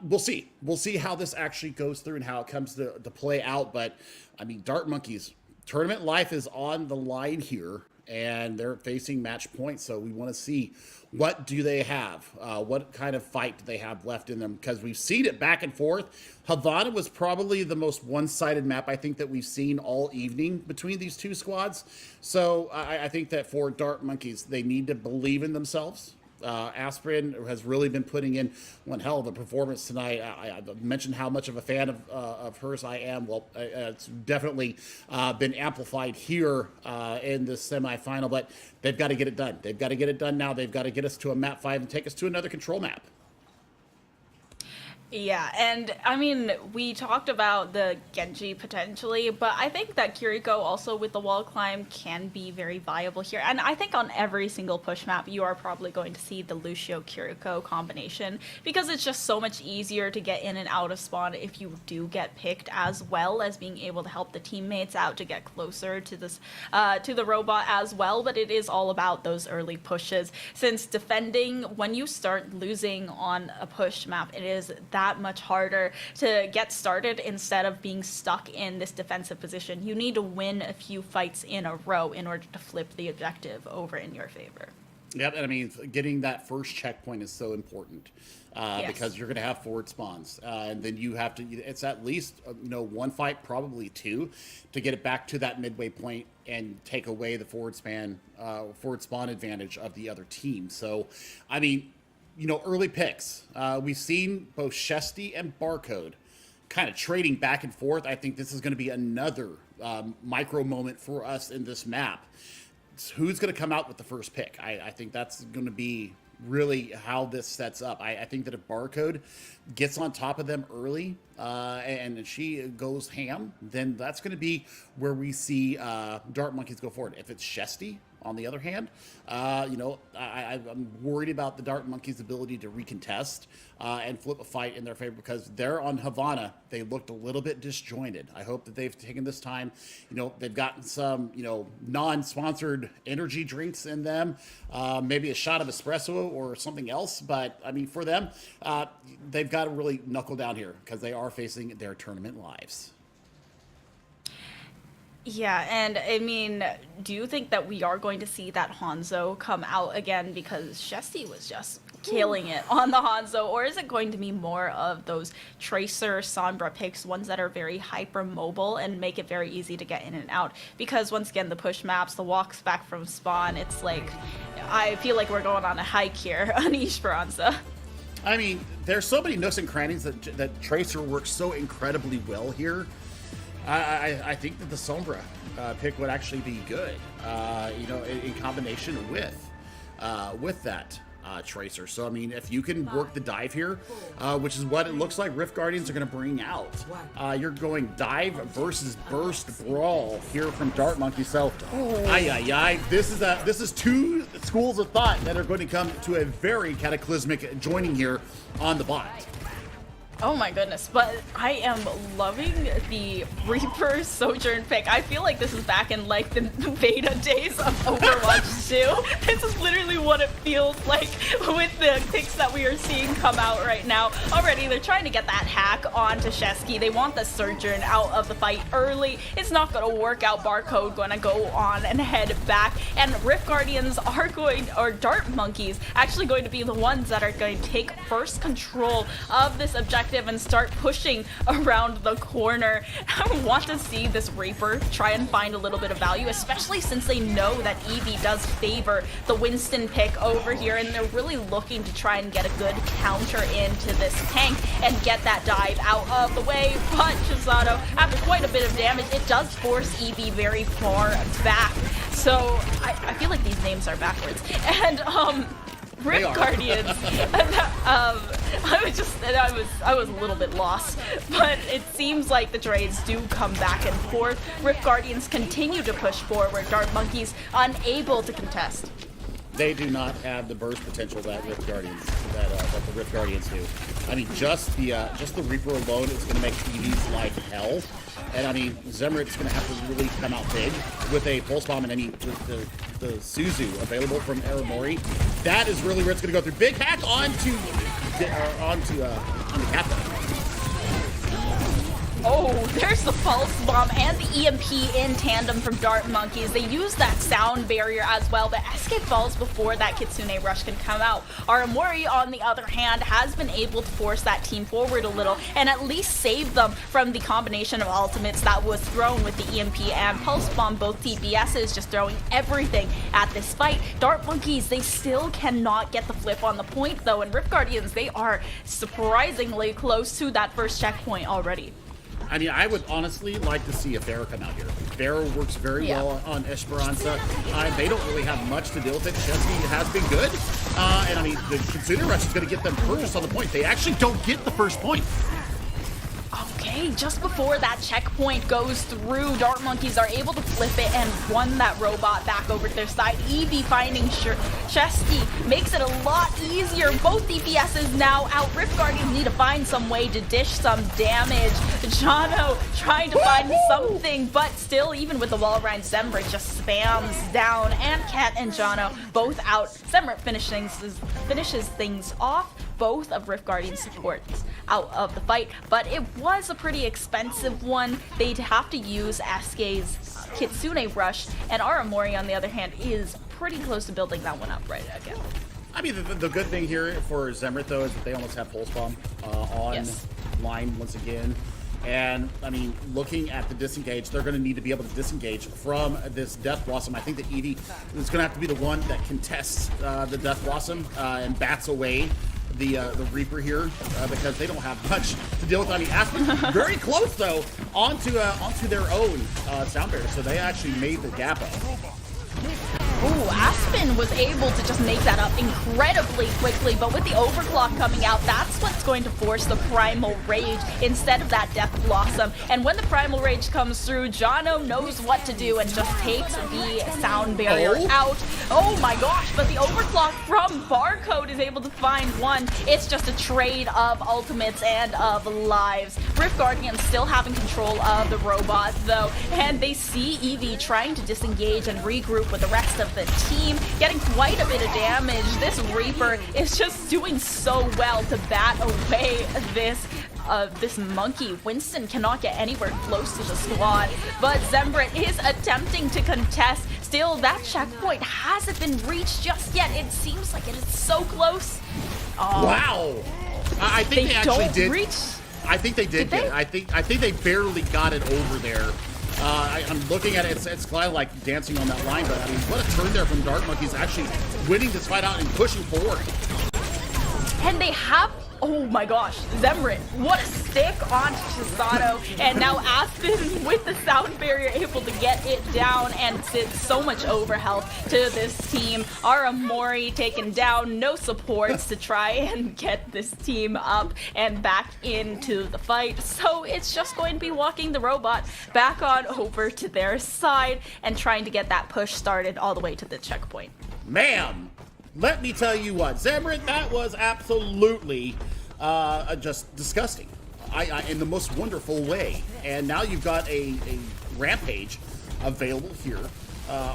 We'll see. We'll see how this actually goes through and how it comes to play out. But, I mean, Dart Monkeys, tournament life is on the line here. And they're facing match point, so we want to see what do they have, what kind of fight do they have left in them, because we've seen it back and forth. Havana was probably the most one-sided map I think that we've seen all evening between these two squads. So I think that for Dart Monkeys, they need to believe in themselves. Aspirin has really been putting in one hell of a performance tonight. I mentioned how much of a fan of hers I am. Well, it's definitely been amplified here in this semifinal, but they've got to get it done. They've got to get it done now. They've got to get us to a map 5 and take us to another control map. Yeah, and I mean, we talked about the Genji potentially, but I think that Kiriko also with the wall climb can be very viable here. And I think on every single push map, you are probably going to see the Lucio-Kiriko combination because it's just so much easier to get in and out of spawn if you do get picked, as well as being able to help the teammates out to get closer to this to the robot as well. But it is all about those early pushes, since defending, when you start losing on a push map, it is that much harder to get started instead of being stuck in this defensive position. You need to win a few fights in a row in order to flip the objective over in your favor. Yep, and I mean, getting that first checkpoint is so important because you're going to have forward spawns, and then you have to. It's at least one fight, probably two, to get it back to that midway point and take away the forward spawn advantage of the other team. So, I mean, early picks. We've seen both Shesty and Barcode kind of trading back and forth. I think this is going to be another micro moment for us in this map. Who's going to come out with the first pick? I think that's going to be really how this sets up. I think that if Barcode gets on top of them early and she goes ham, then that's going to be where we see Dart Monkeys go forward. If it's Shesty, on the other hand, you know, I'm worried about the Dart Monkeys' ability to recontest and flip a fight in their favor, because they're on Havana. They looked a little bit disjointed. I hope that they've taken this time. You know, they've gotten some, you know, non-sponsored energy drinks in them, maybe a shot of espresso or something else. But I mean, for them, they've got to really knuckle down here because they are facing their tournament lives. Yeah, and I mean, do you think that we are going to see that Hanzo come out again, because Shesty was just killing it on the Hanzo, or is it going to be more of those Tracer, Sombra picks, ones that are very hyper mobile and make it very easy to get in and out? Because once again, the push maps, the walks back from spawn, it's like, I feel like we're going on a hike here on Esperanza. I mean, there's so many nooks and crannies that Tracer works so incredibly well here. I think that the Sombra pick would actually be good, you know, in combination with that Tracer. So, I mean, if you can work the dive here, which is what it looks like Rift Guardians are going to bring out, you're going dive versus burst brawl here from Dart Monkey. So, this is two schools of thought that are going to come to a very cataclysmic joining here on the bot. Oh my goodness, but I am loving the Reaper Sojourn pick. I feel like this is back in like the beta days of Overwatch 2. This is literally what it feels like with the picks that we are seeing come out right now. Already, they're trying to get that hack onto Shesky. They want the Sojourn out of the fight early. It's not going to work out. Barcode going to go on and head back. And Rift Guardians are going, or Dart Monkeys, actually going to be the ones that are going to take first control of this objective and start pushing around the corner. I want to see this Reaper try and find a little bit of value, especially since they know that Eevee does favor the Winston pick over here, and they're really looking to try and get a good counter into this tank and get that dive out of the way. But Chisato, after quite a bit of damage, it does force Eevee very far back. So I feel like these names are backwards. And Rift Guardians. I was a little bit lost, but it seems like the trades do come back and forth. Rift Guardians continue to push forward. Dart Monkeys unable to contest. They do not have the burst potential that Rift Guardians that the Rift Guardians do. I mean, just the Reaper alone is going to make Eevee's life hell. And I mean, Zemrit's going to have to really come out big with a pulse bomb, and I mean, the Suzu available from Aramori. That is really where it's going to go through. Big hack onto Kappa. Oh, there's the pulse bomb and the EMP in tandem from Dart Monkeys. They use that sound barrier as well, but SK falls before that Kitsune Rush can come out. Aramori, on the other hand, has been able to force that team forward a little and at least save them from the combination of ultimates that was thrown with the EMP and pulse bomb. Both DPSs just throwing everything at this fight. Dart Monkeys, they still cannot get the flip on the point though, and Rift Guardians, they are surprisingly close to that first checkpoint already. I mean, I would honestly like to see a Pharah come out here. Pharah works very well on Esperanza. They don't really have much to deal with it. Shesty has been good. And I mean, the Kitsune Rush is going to get them purchased on the point. They actually don't get the first point. Okay, just before that checkpoint goes through, Dart Monkeys are able to flip it and run that robot back over to their side. Eevee finding Shesty makes it a lot easier. Both DPSs now out. Rift Guardians need to find some way to dish some damage. Jano trying to find something, but still, even with the wall ride, Zemrit just spams down. And Cat and Jano both out. Zemrit finishes things off. Both of Rift Guardian supports out of the fight, but it was a pretty expensive one. They'd have to use SK's Kitsune Rush, and Aramori, on the other hand, is pretty close to building that one up right again. I mean, the good thing here for Zemrit, though, is that they almost have Pulse Bomb on line once again. And, I mean, looking at the disengage, they're going to need to be able to disengage from this Death Blossom. I think that Eevee is going to have to be the one that contests the Death Blossom and bats away the Reaper here because they don't have much to deal with. I mean, Aspen very close, though, onto their own sound barrier, so they actually made the gap up. Ooh, Aspen was able to just make that up incredibly quickly, but with the overclock coming out, that's what's going to force the Primal Rage instead of that Death Blossom. And when the Primal Rage comes through, Jono knows what to do and just takes the sound barrier out. Oh my gosh, but the overclock from Barcode is able to find one. It's just a trade of ultimates and of lives. Rift Guardians still having control of the robot though, and they see Eevee trying to disengage and regroup with the rest of the team, getting quite a bit of damage. This Reaper is just doing so well to bat away this monkey. Winston cannot get anywhere close to the squad, but Zembrit is attempting to contest. Still, that checkpoint hasn't been reached just yet. It seems like it is so close. Wow! I think they actually did. I think they did. I think they barely got it over there. I'm looking at it. It's kind of like dancing on that line, but I mean, what a turn there from Dark Monkeys, actually winning this fight out and pushing forward. And they have, oh my gosh, Zembrit, what a stick on Chisato. And now Aspen with the sound barrier able to get it down, and it's so much overhealth to this team. Aramori taken down, no supports to try and get this team up and back into the fight. So it's just going to be walking the robot back on over to their side and trying to get that push started all the way to the checkpoint. Ma'am! Let me tell you what, Zembrit, that was absolutely just disgusting, in the most wonderful way. And now you've got a Rampage available here,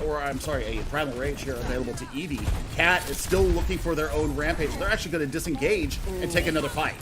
or I'm sorry, a Primal Rage here available to Eevee. Cat is still looking for their own Rampage. They're actually going to disengage and take another fight.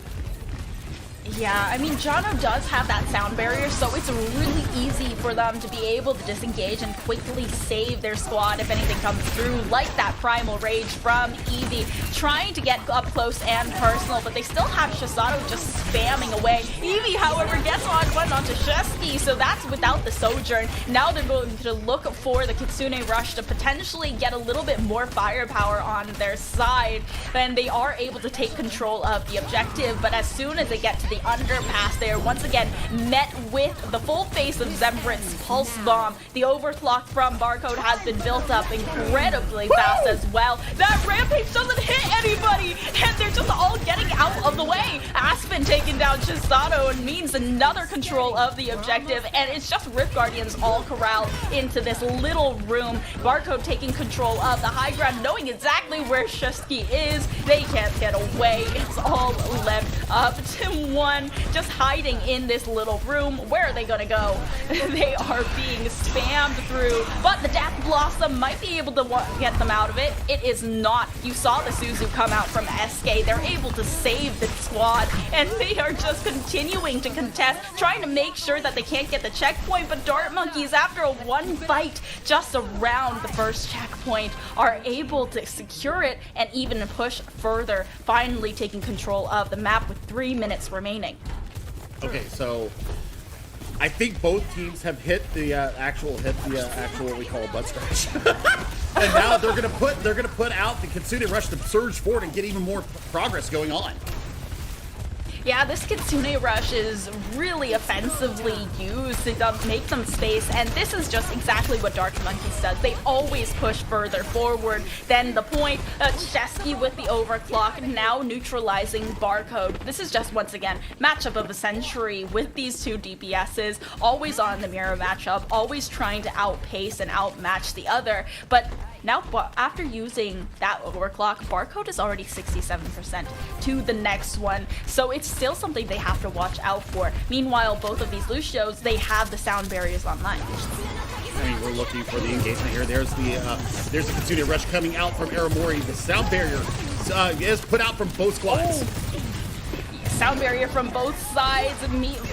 Yeah, I mean, Jono does have that sound barrier, so it's really easy for them to be able to disengage and quickly save their squad if anything comes through, like that Primal Rage from Eevee, trying to get up close and personal, but they still have Chisato just spamming away. Eevee, however, gets on one onto Shesky, so that's without the Sojourn. Now they're going to look for the Kitsune Rush to potentially get a little bit more firepower on their side, and they are able to take control of the objective, but as soon as they get to the underpass, they are once again met with the full face of Zembrit's Pulse Bomb. The overclock from Barcode has been built up incredibly fast as well. That Rampage doesn't hit anybody, and they're just all getting out of the way. Aspen taking down Chisato and means another control of the objective, and it's just Rift Guardians all corralled into this little room. Barcode taking control of the high ground, knowing exactly where Shesky is. They can't get away. It's all left up to one, just hiding in this little room. Where are they gonna go? They are being spammed through, but the Death Blossom might be able to get them out of it. It is not. You saw the Suzu come out from SK. They're able to save the squad, and they are just continuing to contest, trying to make sure that they can't get the checkpoint, but Dart Monkeys, after a one fight just around the first checkpoint, are able to secure it and even push further, finally taking control of the map with 3 minutes remaining. Okay, so I think both teams have hit the actual what we call a butt scratch, and now they're gonna put out the Kitsune Rush to surge forward and get even more progress going on. Yeah, this Kitsune Rush is really offensively used to make some space, and this is just exactly what Dark Monkeys does. They always push further forward than the point. Chesky with the overclock, now neutralizing Barcode. This is just, once again, matchup of the century with these two DPSs, always on the mirror matchup, always trying to outpace and outmatch the other, but now, after using that overclock, Barcode is already 67% to the next one, so it's still something they have to watch out for. Meanwhile, both of these Lucios, they have the sound barriers online. I mean, we're looking for the engagement here. There's the Kitsune Rush coming out from Aramori. The sound barrier is put out from both squads. Oh. Sound barrier from both sides,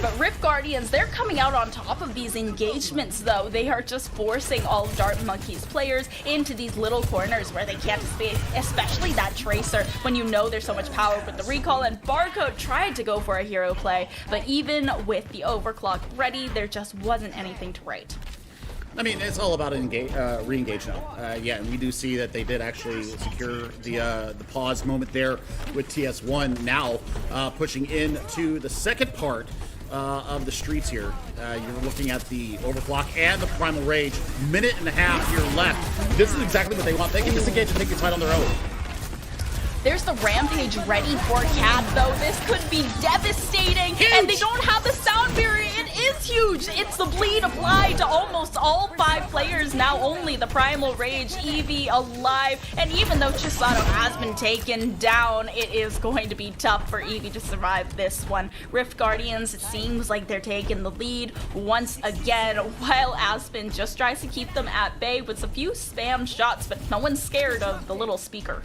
but Rift Guardians, they're coming out on top of these engagements though. They are just forcing all of Dart Monkeys players into these little corners where they can't escape, especially that Tracer, when you know there's so much power with the recall. And Barcode tried to go for a hero play, but even with the overclock ready, there just wasn't anything to write. I mean, it's all about re-engage now. Yeah, and we do see that they did actually secure the pause moment there with TS1. Now pushing into the second part of the streets here. You're looking at the Overclock and the Primal Rage. Minute and a half here left. This is exactly what they want. They can disengage and take the fight on their own. There's the Rampage ready for Cat, though. This could be devastating, huge. And they don't have the sound barrier. It is huge. It's the bleed applied to almost all 5 players. Now only the Primal Rage, Eevee alive, and even though Chisato has been taken down, it is going to be tough for Eevee to survive this one. Rift Guardians, it seems like they're taking the lead once again, while Aspen just tries to keep them at bay with a few spam shots, but no one's scared of the little speaker.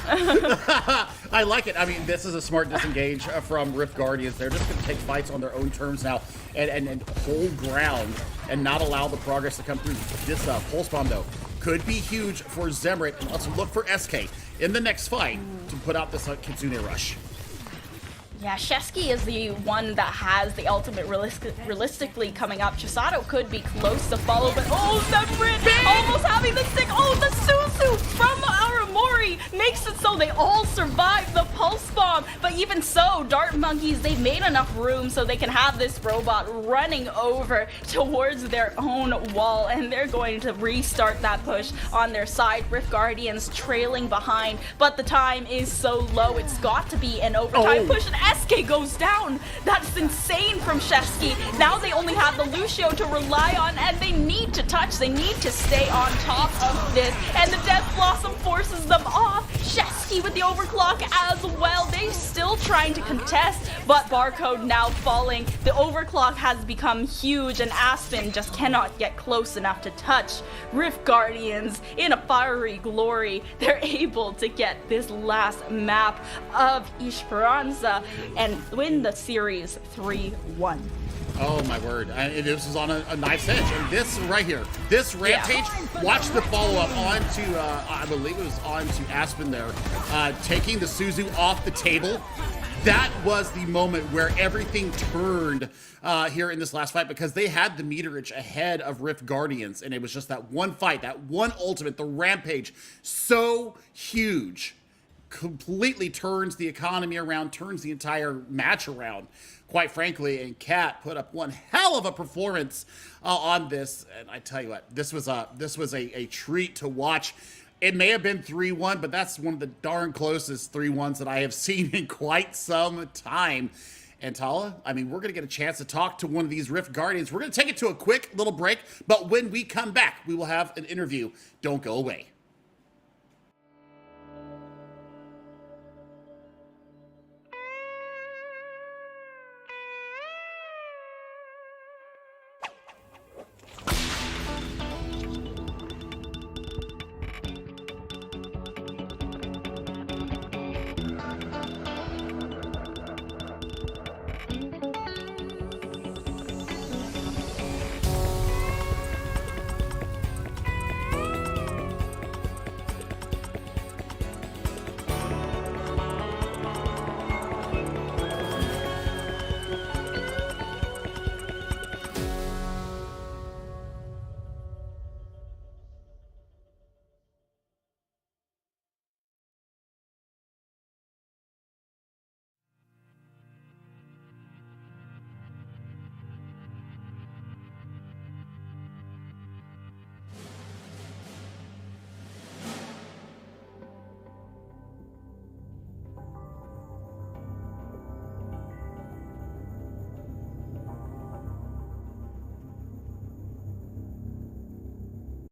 I like it. I mean, this is a smart disengage from Rift Guardians. They're just going to take fights on their own terms now and hold ground and not allow the progress to come through. This Pulse Bomb, though, could be huge for Zemrit. And let's look for SK in the next fight to put out this Kitsune Rush. Yeah, Shesky is the one that has the ultimate realistically coming up. Chisato could be close to follow, but oh, Zemrit almost having the stick. Oh, the Susu from Aramori makes it so they all survive the Pulse Bomb. But even so, Dart Monkeys, they've made enough room so they can have this robot running over towards their own wall, and they're going to restart that push on their side. Rift Guardians trailing behind, but the time is so low. It's got to be an overtime push, and SK goes down. That's insane from Shesky. Now they only have the Lucio to rely on, and they need to touch. They need to stay on top of this, and the Death Blossom forces them off. Shesky with the overclock as well. They're still trying to contest, but Barcode now falling. The overclock has become huge, and Aspen just cannot get close enough to touch. Rift Guardians in a fiery glory. They're able to get this last map of Esperanza and win the series 3-1. Oh my word, this was on a knife's edge. And this right here, this Rampage, watch the follow-up onto, I believe it was onto Aspen there, taking the Suzu off the table. That was the moment where everything turned here in this last fight, because they had the meterage ahead of Rift Guardians, and it was just that one fight, that one ultimate, the Rampage, so huge. Completely turns the economy around, turns the entire match around, quite frankly. And Cat put up one hell of a performance on this. And I tell you what, this was a treat to watch. It may have been 3-1, but that's one of the darn closest 3-1s that I have seen in quite some time. And Tala, I mean, we're going to get a chance to talk to one of these Rift Guardians. We're going to take it to a quick little break, but when we come back, we will have an interview. Don't go away.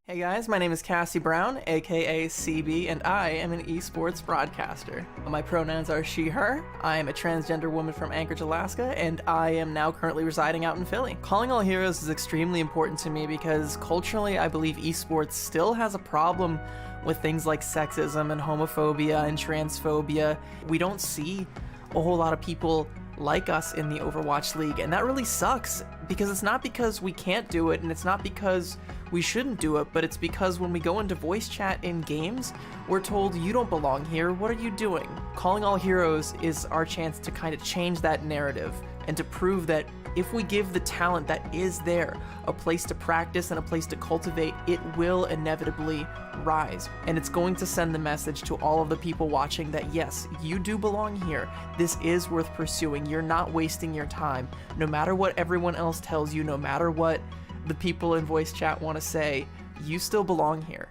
Hey guys, my name is Cassie Brown, aka CB, and I am an esports broadcaster. My pronouns are she, her. I am a transgender woman from Anchorage, Alaska, and I am now currently residing out in Philly. Calling all heroes is extremely important to me because culturally I believe esports still has a problem with things like sexism and homophobia and transphobia. We don't see a whole lot of people like us in the Overwatch League, and that really sucks because it's not because we can't do it and it's not because we shouldn't do it, but it's because when we go into voice chat in games, we're told you don't belong here, what are you doing? Calling all heroes is our chance to kind of change that narrative and to prove that if we give the talent that is there a place to practice and a place to cultivate, it will inevitably rise. And it's going to send the message to all of the people watching that yes, you do belong here. This is worth pursuing. You're not wasting your time. No matter what everyone else tells you, no matter what the people in voice chat want to say, you still belong here.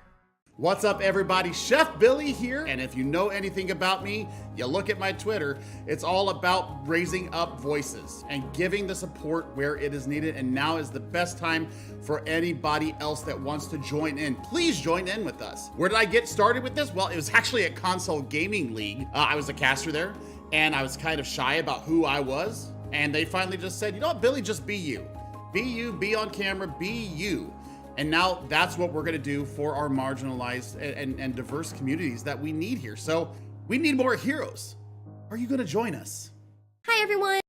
What's up, everybody? Chef Billy here, and if you know anything about me, you look at my Twitter, it's all about raising up voices and giving the support where it is needed, and now is the best time for anybody else that wants to join in. Please join in with us. Where did I get started with this? Well, it was actually at Console Gaming League. I was a caster there, and I was kind of shy about who I was, and they finally just said, you know what, Billy, just be you. Be you, be on camera, be you. And now that's what we're going to do for our marginalized and diverse communities that we need here. So we need more heroes. Are you going to join us? Hi, everyone.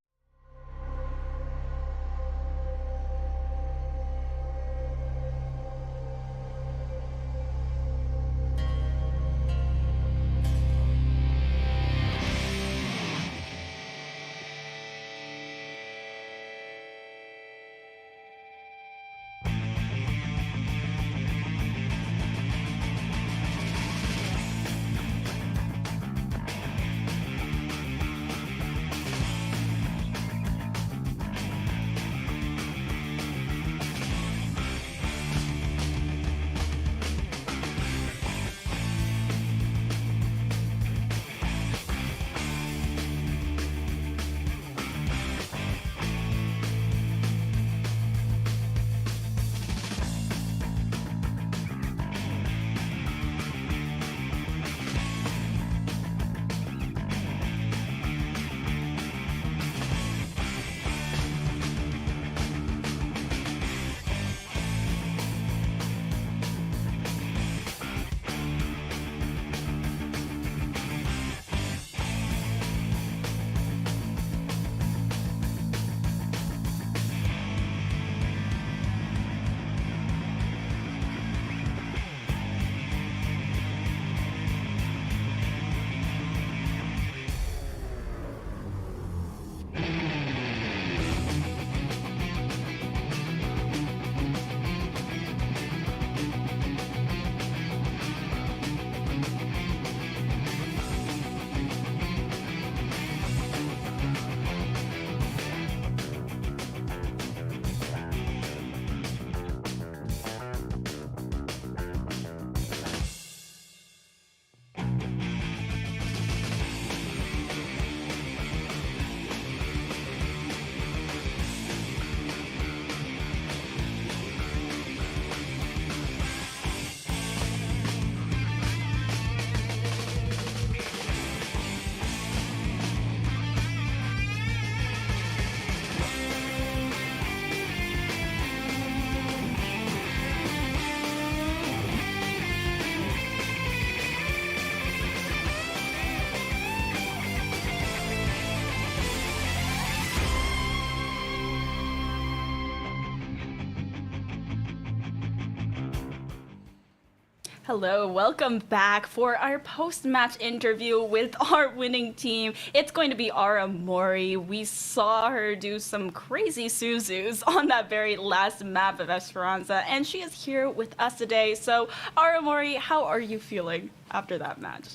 Hello, welcome back for our post-match interview with our winning team. It's going to be Ara Mori. We saw her do some crazy Suzus on that very last map of Esperanza, and she is here with us today. So, Ara Mori, how are you feeling after that match?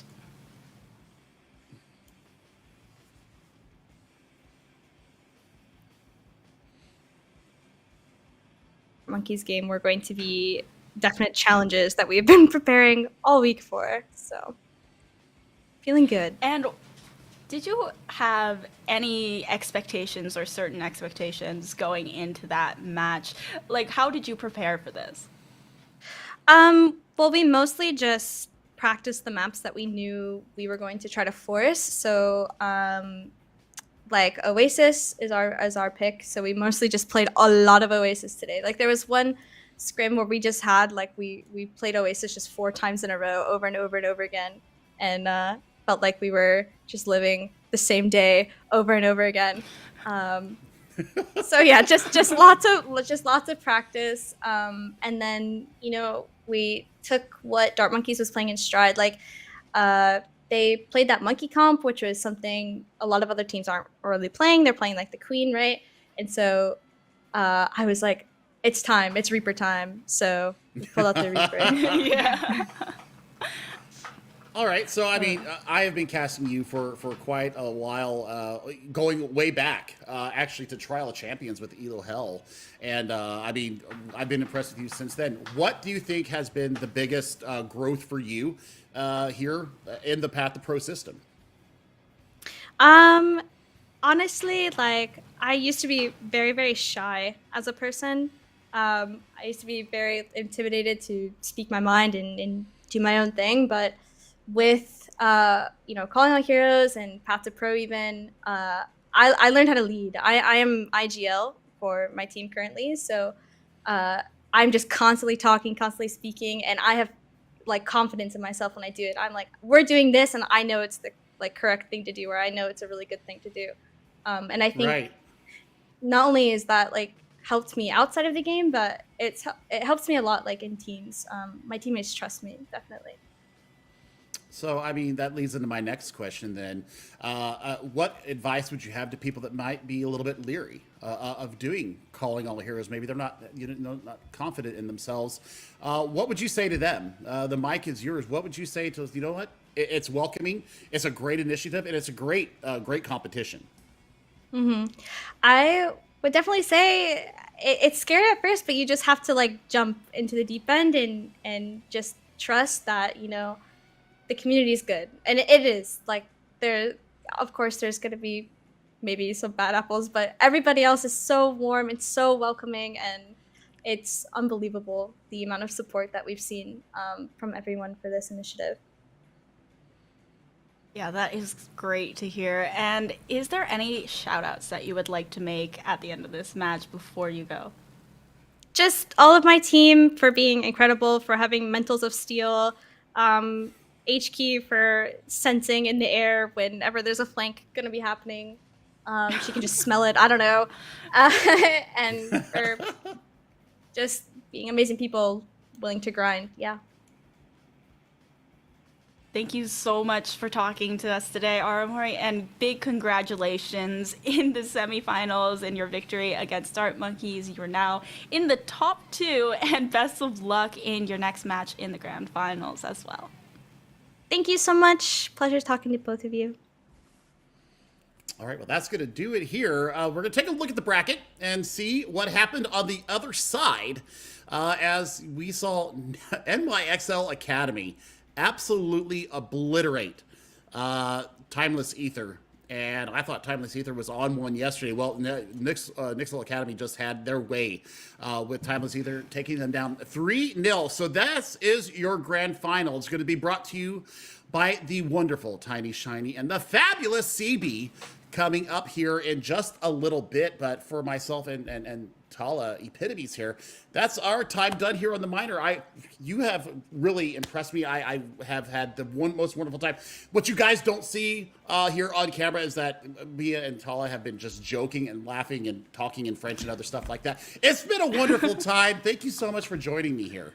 Monkey's game were going to be definite challenges that we've been preparing all week for, so feeling good. And did you have any expectations or certain expectations going into that match? Like, how did you prepare for this? Well, we mostly just practiced the maps that we knew we were going to try to force. So, like Oasis is our pick. So we mostly just played a lot of Oasis today. Like there was one scrim where we just had like we played Oasis just 4 times in a row over and over and over again, and felt like we were just living the same day over and over again. So yeah, just lots of practice, and then we took what Dart Monkeys was playing in stride. Like they played that monkey comp, which was something a lot of other teams aren't really playing. They're playing like the Queen, right? And so I was like, it's time, it's Reaper time. So we pulled out the Reaper. Yeah. All right, so I mean, I have been casting you for quite a while, going way back, actually to Trial of Champions with Elo Hell, and I mean, I've been impressed with you since then. What do you think has been the biggest growth for you here in the Path to Pro system? Honestly, like I used to be very, very shy as a person. I used to be very intimidated to speak my mind and do my own thing. But with calling out heroes and Path to Pro, even I learned how to lead. I am IGL for my team currently, so I'm just constantly talking, constantly speaking, and I have like confidence in myself when I do it. I'm like, we're doing this, and I know it's the like correct thing to do, or I know it's a really good thing to do. And I think Right. not only is that like helped me outside of the game, but it helps me a lot like in teams. My teammates trust me, definitely. So, I mean, that leads into my next question then. What advice would you have to people that might be a little bit leery of doing calling all heroes? Maybe they're not, not confident in themselves. What would you say to them? The mic is yours. What would you say to, you know what? It's welcoming. It's a great initiative, and it's a great competition. I would definitely say it's scary at first, but you just have to like jump into the deep end and just trust that the community is good, and it is like there. Of course, there's gonna be maybe some bad apples, but everybody else is so warm and so welcoming, and it's unbelievable the amount of support that we've seen from everyone for this initiative. Yeah, that is great to hear. And is there any shout outs that you would like to make at the end of this match before you go? Just all of my team for being incredible, for having mentals of steel, HQ for sensing in the air whenever there's a flank gonna be happening. She can just smell it. I don't know, and for just being amazing people willing to grind. Yeah. Thank you so much for talking to us today, Aramori, and big congratulations in the semifinals and your victory against Dart Monkeys. You're now in the top 2, and best of luck in your next match in the grand finals as well. Thank you so much. Pleasure talking to both of you. All right, well, that's going to do it here. We're going to take a look at the bracket and see what happened on the other side as we saw NYXL Academy absolutely obliterate Timeless Ether. And I thought Timeless Ether was on one yesterday. Well, Nixel Academy just had their way with Timeless Ether, taking them down 3-0. So that is your grand final. It's going to be brought to you by the wonderful Tiny Shiny and the fabulous CB coming up here in just a little bit. But for myself and Tala Epitomes here, that's our time done here on the minor. You have really impressed me. I have had the most wonderful time. What you guys don't see here on camera is that Mia and Tala have been just joking and laughing and talking in French and other stuff like that. It's been a wonderful time. Thank you so much for joining me here.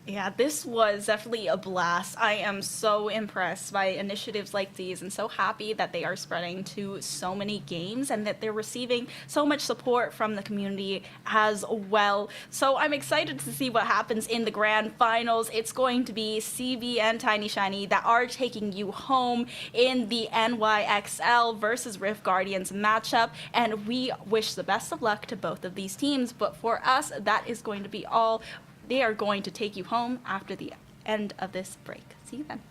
Yeah, this was definitely a blast. I am so impressed by initiatives like these and so happy that they are spreading to so many games and that they're receiving so much support from the community as well. So I'm excited to see what happens in the grand finals. It's going to be CB and Tiny Shiny that are taking you home in the NYXL versus Rift Guardians matchup, and we wish the best of luck to both of these teams. But for us, that is going to be all. They are going to take you home after the end of this break. See you then.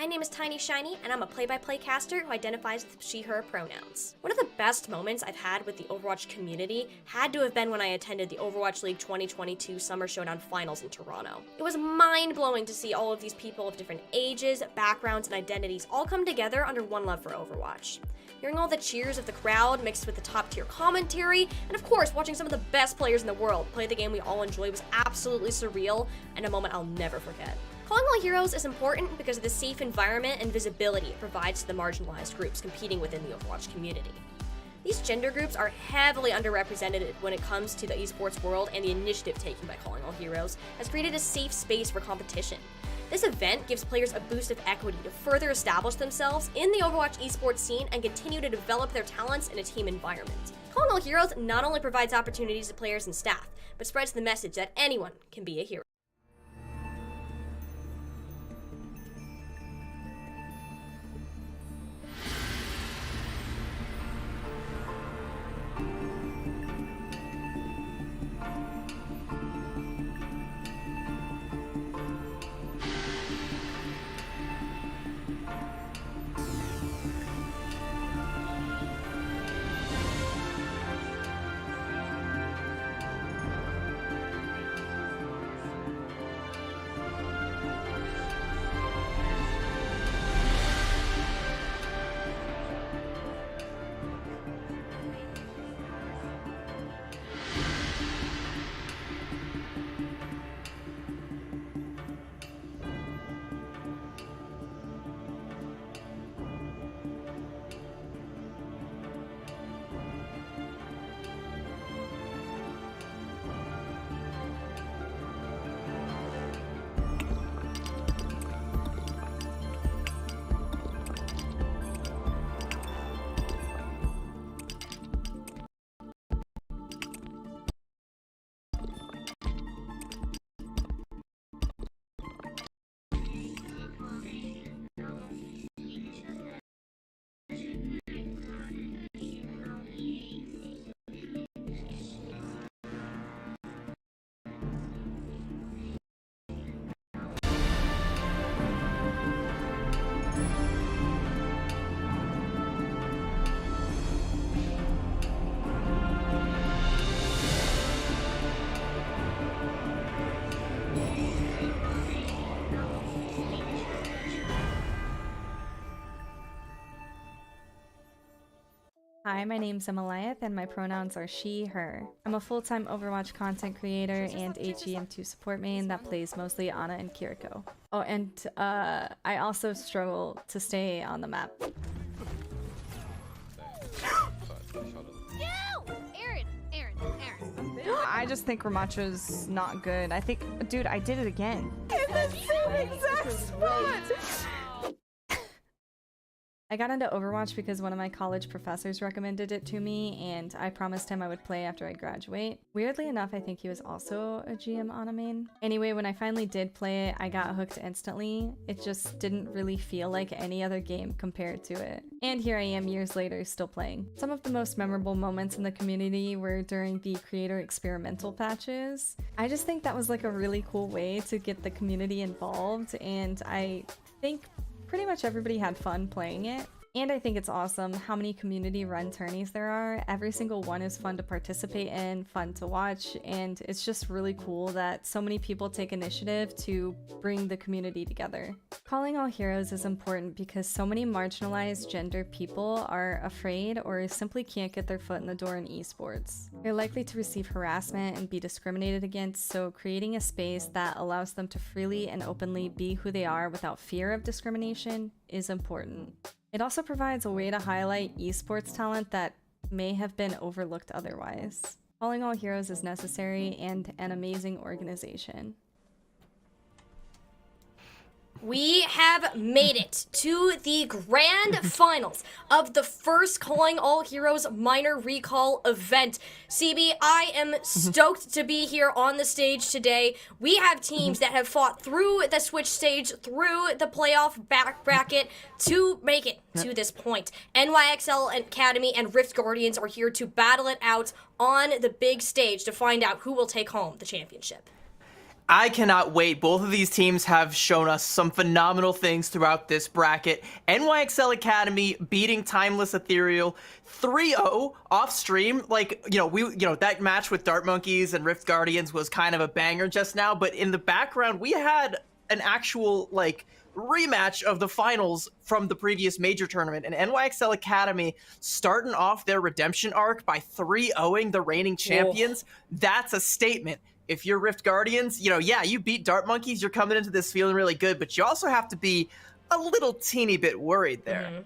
name is Tiny Shiny, and I'm a play-by-play caster who identifies with she/her pronouns. One of the best moments I've had with the Overwatch community had to have been when I attended the Overwatch League 2022 Summer Showdown Finals in Toronto. It was mind-blowing to see all of these people of different ages, backgrounds, and identities all come together under one love for Overwatch. Hearing all the cheers of the crowd mixed with the top-tier commentary, and of course watching some of the best players in the world play the game we all enjoy was absolutely surreal and a moment I'll never forget. Calling all heroes is important because of the safe environment and visibility it provides to the marginalized groups competing within the Overwatch community. These gender groups are heavily underrepresented when it comes to the esports world, and the initiative taken by Calling All Heroes has created a safe space for competition. This event gives players a boost of equity to further establish themselves in the Overwatch esports scene and continue to develop their talents in a team environment. Calling All Heroes not only provides opportunities to players and staff, but spreads the message that anyone can be a hero. Hi, my name's Emiliath and my pronouns are she, her. I'm a full-time Overwatch content creator and HEM2 support main that plays mostly Ana and Kiriko. Oh, and I also struggle to stay on the map. I just think Ramacho's not good. I think, dude, I did it again. In the same exact spot! I got into Overwatch because one of my college professors recommended it to me, and I promised him I would play after I graduate. Weirdly enough, I think he was also a GM Ana main. Anyway, when I finally did play it, I got hooked instantly. It just didn't really feel like any other game compared to it. And here I am years later, still playing. Some of the most memorable moments in the community were during the creator experimental patches. I just think that was like a really cool way to get the community involved, and I think pretty much everybody had fun playing it. And I think it's awesome how many community-run tourneys there are. Every single one is fun to participate in, fun to watch, and it's just really cool that so many people take initiative to bring the community together. Calling all heroes is important because so many marginalized gender people are afraid or simply can't get their foot in the door in esports. They're likely to receive harassment and be discriminated against, so creating a space that allows them to freely and openly be who they are without fear of discrimination is important. It also provides a way to highlight esports talent that may have been overlooked otherwise. Calling All Heroes is necessary and an amazing organization. We have made it to the grand finals of the first Calling All Heroes minor recall event. CB, I am stoked to be here on the stage today. We have teams that have fought through the Switch stage, through the playoff bracket to make it to this point. NYXL Academy and Rift Guardians are here to battle it out on the big stage to find out who will take home the championship. I cannot wait. Both of these teams have shown us some phenomenal things throughout this bracket. NYXL Academy beating Timeless Ethereal 3-0 off stream. Like, that match with Dart Monkeys and Rift Guardians was kind of a banger just now, but in the background, we had an actual, rematch of the finals from the previous major tournament, and NYXL Academy starting off their redemption arc by 3-0ing the reigning champions. That's a statement. If you're Rift Guardians, you beat Dart Monkeys, you're coming into this feeling really good, but you also have to be a little teeny bit worried there.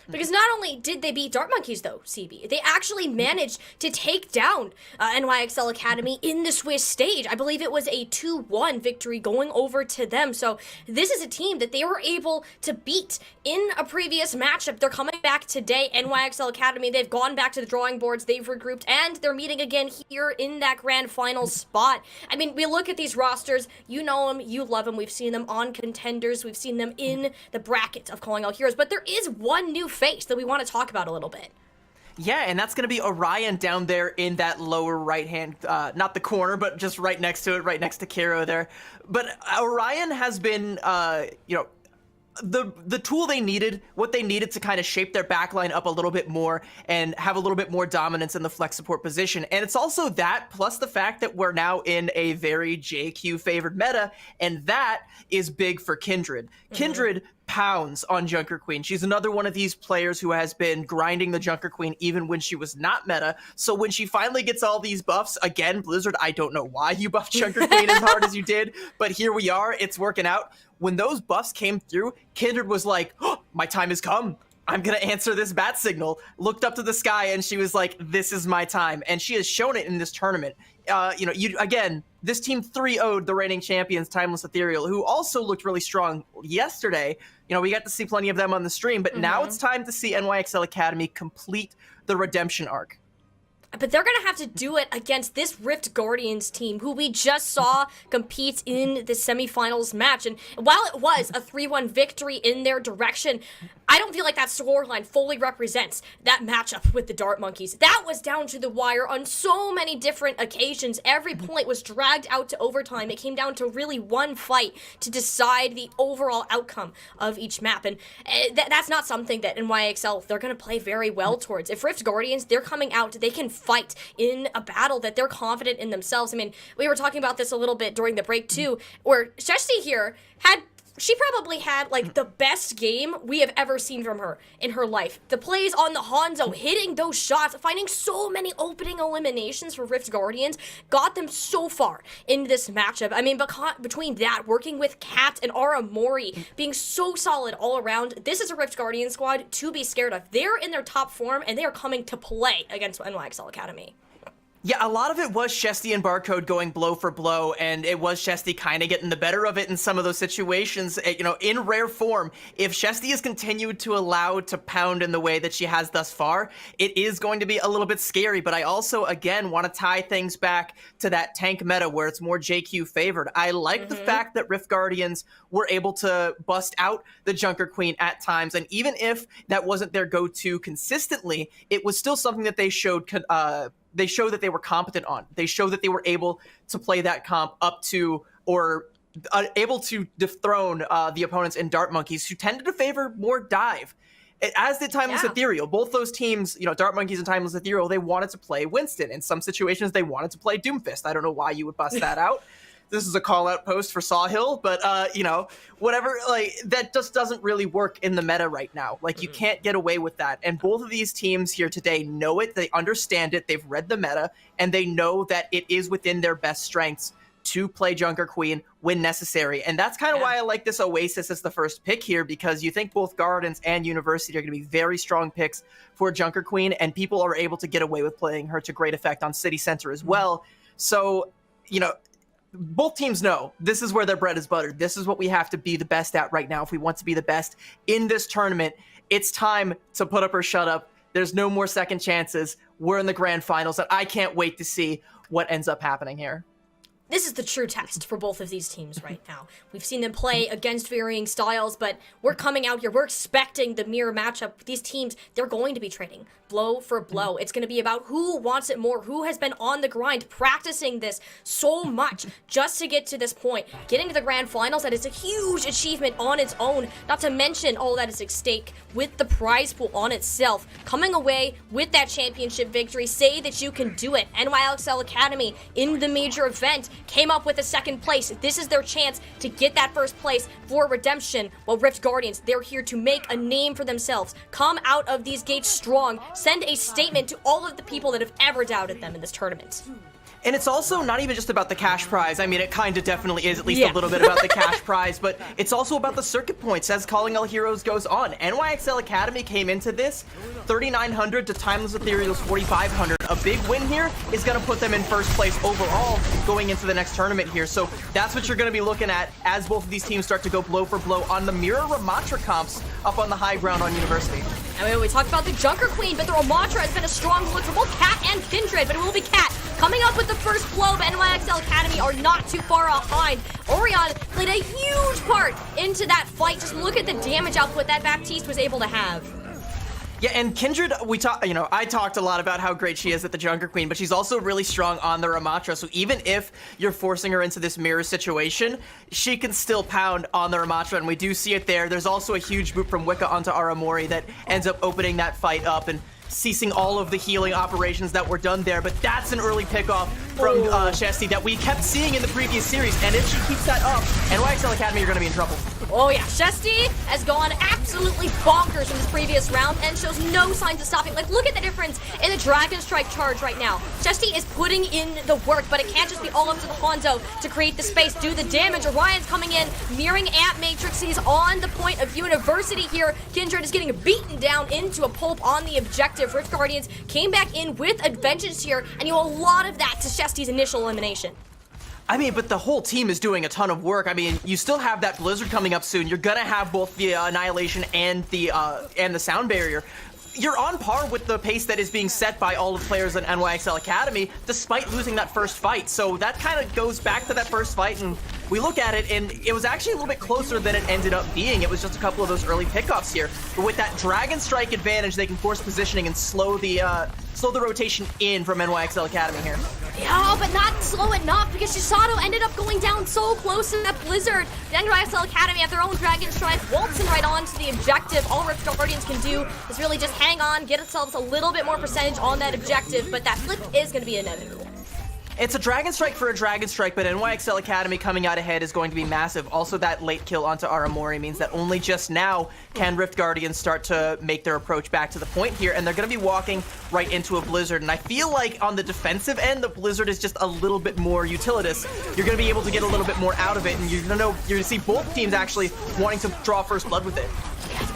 Because not only did they beat Dart Monkeys, though, CB, they actually managed to take down NYXL Academy in the Swiss stage. I believe it was a 2-1 victory going over to them. So this is a team that they were able to beat in a previous matchup. They're coming back today, NYXL Academy. They've gone back to the drawing boards. They've regrouped, and they're meeting again here in that grand final spot. I mean, we look at these rosters. You know them. You love them. We've seen them on Contenders. We've seen them in the bracket of Calling All Heroes. But there is one new face that we want to talk about a little bit. Yeah, and that's going to be Orion down there in that lower right-hand, not the corner, but just right next to it, right next to Kiro there. But Orion has been, the tool they needed, what they needed to kind of shape their backline up a little bit more and have a little bit more dominance in the flex support position. And it's also that, plus the fact that we're now in a very JQ favored meta, and that is big for Kindred. Kindred pounds on Junker Queen. She's another one of these players who has been grinding the Junker Queen even when she was not meta. So when she finally gets all these buffs, again, Blizzard, I don't know why you buffed Junker Queen as hard as you did, but here we are, it's working out. When those buffs came through, Kindred was like, oh, my time has come. I'm going to answer this bat signal. Looked up to the sky and she was like, this is my time. And she has shown it in this tournament. Again, this team 3-0'd the reigning champions, Timeless Ethereal, who also looked really strong yesterday. We got to see plenty of them on the stream, but now it's time to see NYXL Academy complete the redemption arc. But they're going to have to do it against this Rift Guardians team, who we just saw compete in the semifinals match. And while it was a 3-1 victory in their direction, I don't feel like that scoreline fully represents that matchup with the Dart Monkeys. That was down to the wire on so many different occasions. Every point was dragged out to overtime. It came down to really one fight to decide the overall outcome of each map. And that's not something that NYXL, they're going to play very well towards. If Rift Guardians, they're coming out, they can fight in a battle that they're confident in themselves. I mean, we were talking about this a little bit during the break too, where Sheshti here she probably had the best game we have ever seen from her in her life. The plays on the Hanzo, hitting those shots, finding so many opening eliminations for Rift Guardians, got them so far in this matchup. I mean, between that, working with Kat and Aura Mori, being so solid all around, this is a Rift Guardian squad to be scared of. They're in their top form, and they are coming to play against NYXL Academy. Yeah, a lot of it was Shesty and Barcode going blow for blow, and it was Shesty kind of getting the better of it in some of those situations. In rare form, if Shesty is continued to allow to pound in the way that she has thus far, it is going to be a little bit scary. But I also, again, want to tie things back to that tank meta where it's more JQ favored. I like the fact that Rift Guardians were able to bust out the Junker Queen at times, and even if that wasn't their go-to consistently, it was still something that they showed they showed that they were competent on. They showed that they were able to play that comp up to or able to dethrone the opponents in Dart Monkeys, who tended to favor more dive. As did Timeless Ethereal. Both those teams, Dart Monkeys and Timeless Ethereal, they wanted to play Winston. In some situations, they wanted to play Doomfist. I don't know why you would bust that out. This is a call-out post for Sawhill, but, whatever, that just doesn't really work in the meta right now. You can't get away with that. And both of these teams here today know it, they understand it, they've read the meta, and they know that it is within their best strengths to play Junker Queen when necessary. And that's kind of why I like this Oasis as the first pick here, because you think both Gardens and University are going to be very strong picks for Junker Queen, and people are able to get away with playing her to great effect on City Center as well. So, both teams know this is where their bread is buttered. This is what we have to be the best at right now. If we want to be the best in this tournament, it's time to put up or shut up. There's no more second chances. We're in the grand finals, and I can't wait to see what ends up happening here. This is the true test for both of these teams right now. We've seen them play against varying styles, but we're coming out here. We're expecting the mirror matchup. These teams, they're going to be trading blow for blow. It's going to be about who wants it more, who has been on the grind, practicing this so much just to get to this point. Getting to the grand finals, that is a huge achievement on its own, not to mention all that is at stake with the prize pool on itself. Coming away with that championship victory, say that you can do it. NYXL Academy in the major event came up with a second place. This is their chance to get that first place for redemption, while Rift Guardians, they're here to make a name for themselves. Come out of these gates strong. Send a statement to all of the people that have ever doubted them in this tournament. And it's also not even just about the cash prize. I mean, it kind of definitely is at least a little bit about the cash prize, but it's also about the circuit points as Calling All Heroes goes on. NYXL Academy came into this 3,900 to Timeless Ethereal's 4,500. A big win here is going to put them in first place overall going into the next tournament here. So that's what you're going to be looking at as both of these teams start to go blow for blow on the Mirror Ramatra comps up on the high ground on University. I mean, we talked about the Junker Queen, but the Ramatra has been a strong look for both Cat and Kindred, but it will be Cat coming up with the first blow, but NYXL Academy are not too far behind. Orion played a huge part into that fight. Just look at the damage output that Baptiste was able to have. Yeah, and Kindred, I talked a lot about how great she is at the Junker Queen, but she's also really strong on the Ramatra, so even if you're forcing her into this mirror situation, she can still pound on the Ramatra, and we do see it there. There's also a huge boot from Wicca onto Aramori that ends up opening that fight up and ceasing all of the healing operations that were done there, but that's an early pickoff from Shesti that we kept seeing in the previous series, and if she keeps that up, NYXL Academy are going to be in trouble. Oh yeah, Shesti has gone absolutely bonkers in this previous round and shows no signs of stopping. Like, look at the difference in the Dragon Strike charge right now. Shesti is putting in the work, but it can't just be all up to the Hanzo to create the space, do the damage. Orion's coming in, mirroring Ant Matrix. He's on the point of University here. Kindred is getting beaten down into a pulp on the objective. Rift Guardians came back in with a vengeance here, and you owe a lot of that to Shesti's initial elimination. I mean, but the whole team is doing a ton of work. I mean, you still have that Blizzard coming up soon. You're gonna have both the Annihilation and the Sound Barrier. You're on par with the pace that is being set by all the players in NYXL Academy, despite losing that first fight. So that kind of goes back to that first fight, and we look at it, and it was actually a little bit closer than it ended up being. It was just a couple of those early pickoffs here. But with that Dragon Strike advantage, they can force positioning and slow the rotation in from NYXL Academy here. Yeah, but not slow enough, because Shisato ended up going down so close in that Blizzard. The NYXL Academy have their own Dragon Strike, waltzing right on to the objective. All Rift Guardians can do is really just hang on, get themselves a little bit more percentage on that objective, but that flip is going to be inevitable. It's a Dragon Strike for a Dragon Strike, but NYXL Academy coming out ahead is going to be massive. Also, that late kill onto Aramori means that only just now can Rift Guardians start to make their approach back to the point here, and they're going to be walking right into a Blizzard. And I feel like on the defensive end, the Blizzard is just a little bit more utilitous. You're going to be able to get a little bit more out of it, and you're going to see both teams actually wanting to draw first blood with it.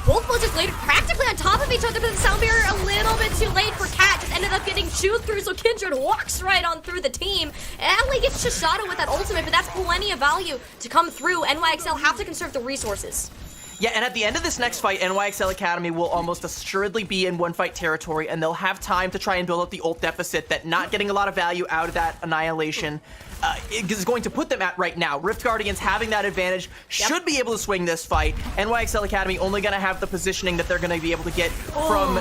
Both Blizzards laid practically on top of each other, but the Sound Barrier a little bit too late for Cat. Just ended up getting chewed through, so Kindred walks right on through the team. And only gets Shisato with that ultimate, but that's plenty of value to come through. NYXL have to conserve the resources. Yeah, and at the end of this next fight, NYXL Academy will almost assuredly be in one-fight territory, and they'll have time to try and build up the ult deficit that not getting a lot of value out of that Annihilation is going to put them at right now. Rift Guardians having that advantage should be able to swing this fight. NYXL Academy only going to have the positioning that they're going to be able to get from...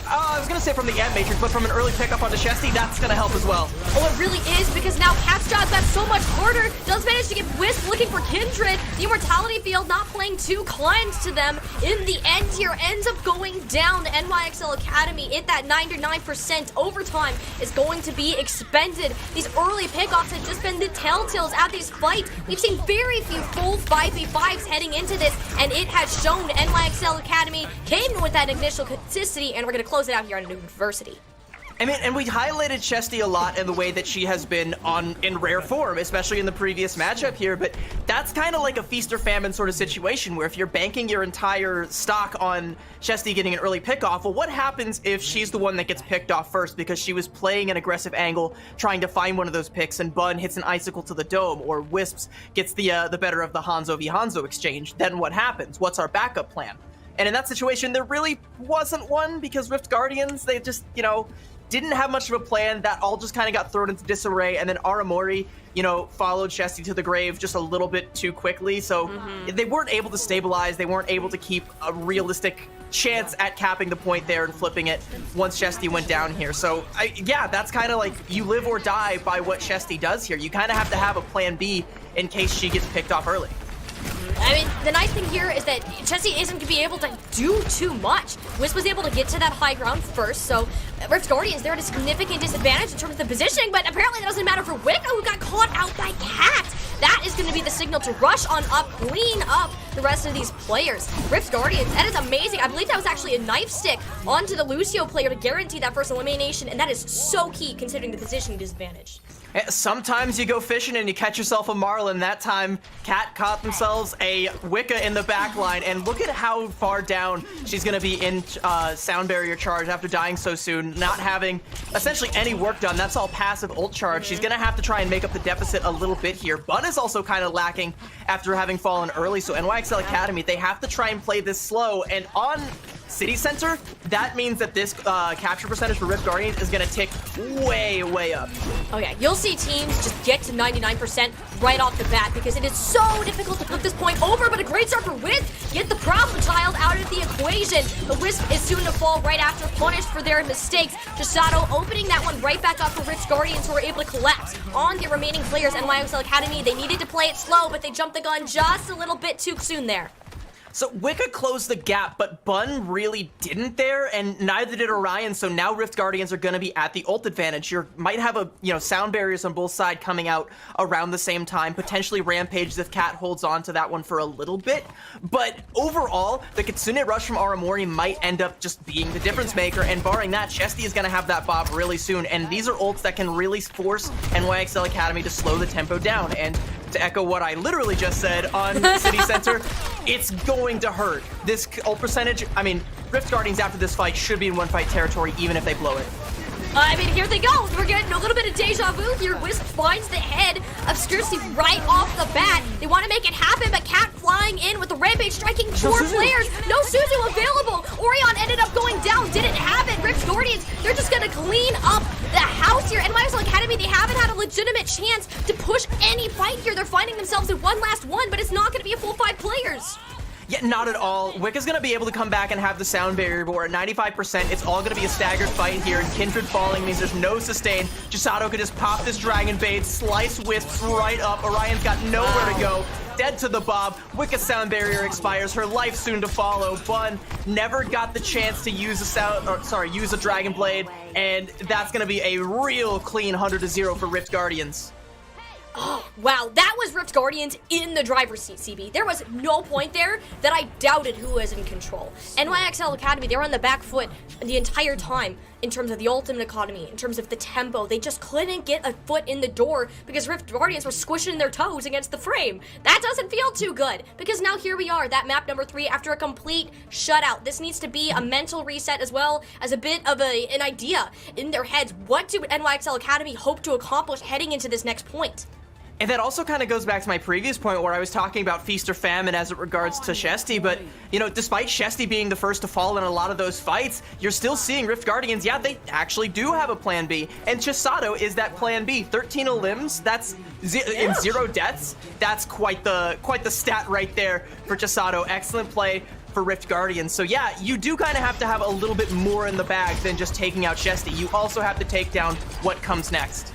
I was going to say from the Ant Matrix, but from an early pickup onto Shesti, that's going to help as well. Oh, it really is, because now Cat's job got so much harder. Does manage to get Wisp looking for Kindred. The Immortality Field not playing too kind to them. In the end here, ends up going down. The NYXL Academy at that 99% overtime is going to be expended. These early pickoffs have just been the telltales at these fights. We've seen very few full 5v5s heading into this, and it has shown NYXL Academy came with that initial consistency, and we're going to close it out here on University. I mean, and we highlighted Shesti a lot in the way that she has been in rare form, especially in the previous matchup here, but that's kind of like a feast or famine sort of situation where if you're banking your entire stock on Shesti getting an early pickoff, well, what happens if she's the one that gets picked off first because she was playing an aggressive angle, trying to find one of those picks, and Bun hits an icicle to the dome, or Wisps gets the better of the Hanzo v Hanzo exchange? Then what happens? What's our backup plan? And in that situation, there really wasn't one, because Rift Guardians, they just, didn't have much of a plan. That all just kind of got thrown into disarray, and then Aramori, you know, followed Shesty to the grave just a little bit too quickly, so they weren't able to stabilize, they weren't able to keep a realistic chance at capping the point there and flipping it once Shesty went down here. So, yeah, that's kind of like you live or die by what Shesty does here. You kind of have to have a plan B in case she gets picked off early. I mean, the nice thing here is that Chessie isn't going to be able to do too much. Wisp was able to get to that high ground first, so Rift Guardians, they're at a significant disadvantage in terms of the positioning, but apparently that doesn't matter for Wicca, who got caught out by Cat. That is going to be the signal to rush on up, clean up the rest of these players. Rift Guardians, that is amazing. I believe that was actually a knife stick onto the Lucio player to guarantee that first elimination, and that is so key considering the positioning disadvantage. Sometimes you go fishing and you catch yourself a marlin. That time, Cat caught themselves a Wicca in the back line, and look at how far down she's going to be in sound barrier charge after dying so soon, not having essentially any work done. That's all passive ult charge. She's going to have to try and make up the deficit a little bit here. Bun is also kind of lacking after having fallen early, so NYXL Academy, they have to try and play this slow, and on City Center, that means that this capture percentage for Rift Guardians is going to tick way, way up. Oh yeah, you'll see teams just get to 99% right off the bat because it is so difficult to put this point over, but a great start for Wisp. Get the problem child out of the equation. The Wisp is soon to fall right after, punished for their mistakes. Chisato opening that one right back up for Rift Guardians, who are able to collapse on the remaining players. NYXL Academy, they needed to play it slow, but they jumped the gun just a little bit too soon there. So Wicca closed the gap, but Bun really didn't there, and neither did Orion, so now Rift Guardians are going to be at the ult advantage. You might have sound barriers on both sides coming out around the same time, potentially Rampage if Cat holds on to that one for a little bit, but overall, the Kitsune Rush from Aramori might end up just being the difference maker, and barring that, Chesty is going to have that Bob really soon, and these are ults that can really force NYXL Academy to slow the tempo down, and to echo what I literally just said on City Center, it's going to hurt. This ult percentage, I mean, Rift Guardians after this fight should be in one fight territory even if they blow it. I mean, here they go. We're getting a little bit of deja vu here. Wisp finds the head of Scursy right off the bat. They want to make it happen, but Cat flying in with the Rampage striking 4 players. No Suzu available. Orion ended up going down. Didn't have it. Rift Guardians, they're just going to clean up the house here. NYXL Academy, they haven't had a legitimate chance to push any fight here. They're finding themselves in one last one, but it's not going to be a full 5 players. Yeah, not at all. Wicca's going to be able to come back and have the sound barrier, but we're at 95%. It's all going to be a staggered fight here, and Kindred falling means there's no sustain. Chisato could just pop this Dragon Bait, slice Wisps right up. Orion's got nowhere to go. Dead to the Bob. Wicca's sound barrier expires. Her life soon to follow. Bun never got the chance to use use a Dragon Blade, and that's going to be a real clean 100-0 for Rift Guardians. Oh, wow, that was Rift Guardians in the driver's seat, CB. There was no point there that I doubted who was in control. NYXL Academy, they were on the back foot the entire time in terms of the ultimate economy, in terms of the tempo. They just couldn't get a foot in the door because Rift Guardians were squishing their toes against the frame. That doesn't feel too good because now here we are, that map number 3 after a complete shutout. This needs to be a mental reset as well as a bit of an idea in their heads. What do NYXL Academy hope to accomplish heading into this next point? And that also kind of goes back to my previous point where I was talking about feast or famine as it regards to Shesty, but, you know, despite Shesty being the first to fall in a lot of those fights, you're still seeing Rift Guardians, yeah, they actually do have a plan B, and Chisato is that plan B. 13 limbs, that's in 0 deaths, that's quite the stat right there for Chisato. Excellent play for Rift Guardians. So yeah, you do kind of have to have a little bit more in the bag than just taking out Shesty. You also have to take down what comes next.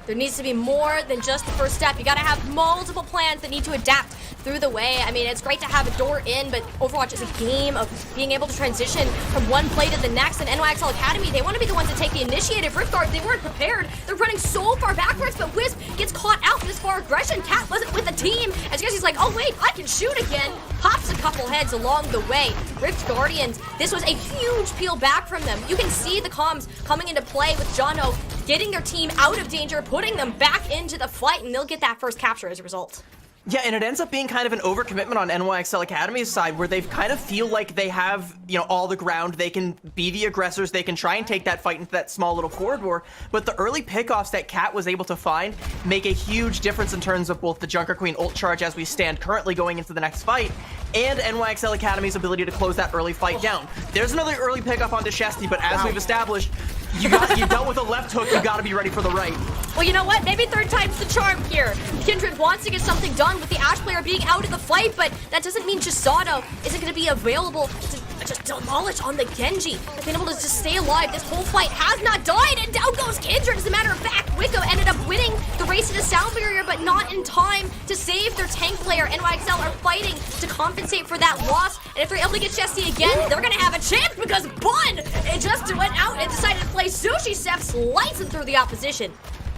There needs to be more than just the first step. You gotta have multiple plans that need to adapt through the way. I mean, it's great to have a door in, but Overwatch is a game of being able to transition from one play to the next. And NYXL Academy, they want to be the ones to take the initiative. Rift Guard, they weren't prepared. They're running so far backwards, but Wisp gets caught out in this far aggression. Cat wasn't with the team. As he's like, oh wait, I can shoot again. Pops a couple heads along the way. Rift Guardians, this was a huge peel back from them. You can see the comms coming into play with Jono, getting their team out of danger, putting them back into the fight, and they'll get that first capture as a result. Yeah, and it ends up being kind of an overcommitment on NYXL Academy's side where they kind of feel like they have, you know, all the ground. They can be the aggressors. They can try and take that fight into that small little corridor. But the early pickoffs that Cat was able to find make a huge difference in terms of both the Junker Queen ult charge as we stand currently going into the next fight and NYXL Academy's ability to close that early fight down. There's another early pickoff onto Shesty, but as we've established, You dealt with a left hook, you gotta be ready for the right. Well, you know what? Maybe third time's the charm here. Kindred wants to get something done with the Ash player being out of the fight, but that doesn't mean Chisato isn't going to be available to just demolish on the Genji. They've been able to just stay alive. This whole fight has not died, and down goes Kindred. As a matter of fact, Wicco ended up winning the race to the sound barrier, but not in time to save their tank player. NYXL are fighting to compensate for that loss, and if they're able to get Chesty again, they're going to have a chance because Bun just went out and decided to play Sushi Chef, slicing through the opposition.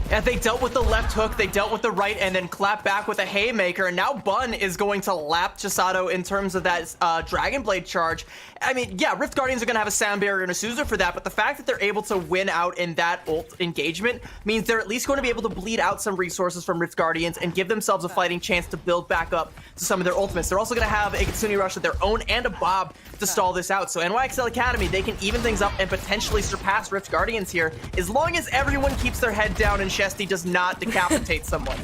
Yeah, they dealt with the left hook, they dealt with the right, and then clapped back with a haymaker. And now Bun is going to lap Chisato in terms of that Dragon Blade charge. I mean, yeah, Rift Guardians are going to have a sound barrier and a Suzu for that, but the fact that they're able to win out in that ult engagement means they're at least going to be able to bleed out some resources from Rift Guardians and give themselves a fighting chance to build back up to some of their ultimates. They're also going to have a Kitsune Rush of their own and a Bob to stall this out. So NYXL Academy, they can even things up and potentially surpass Rift Guardians here, as long as everyone keeps their head down and Chesty does not decapitate someone.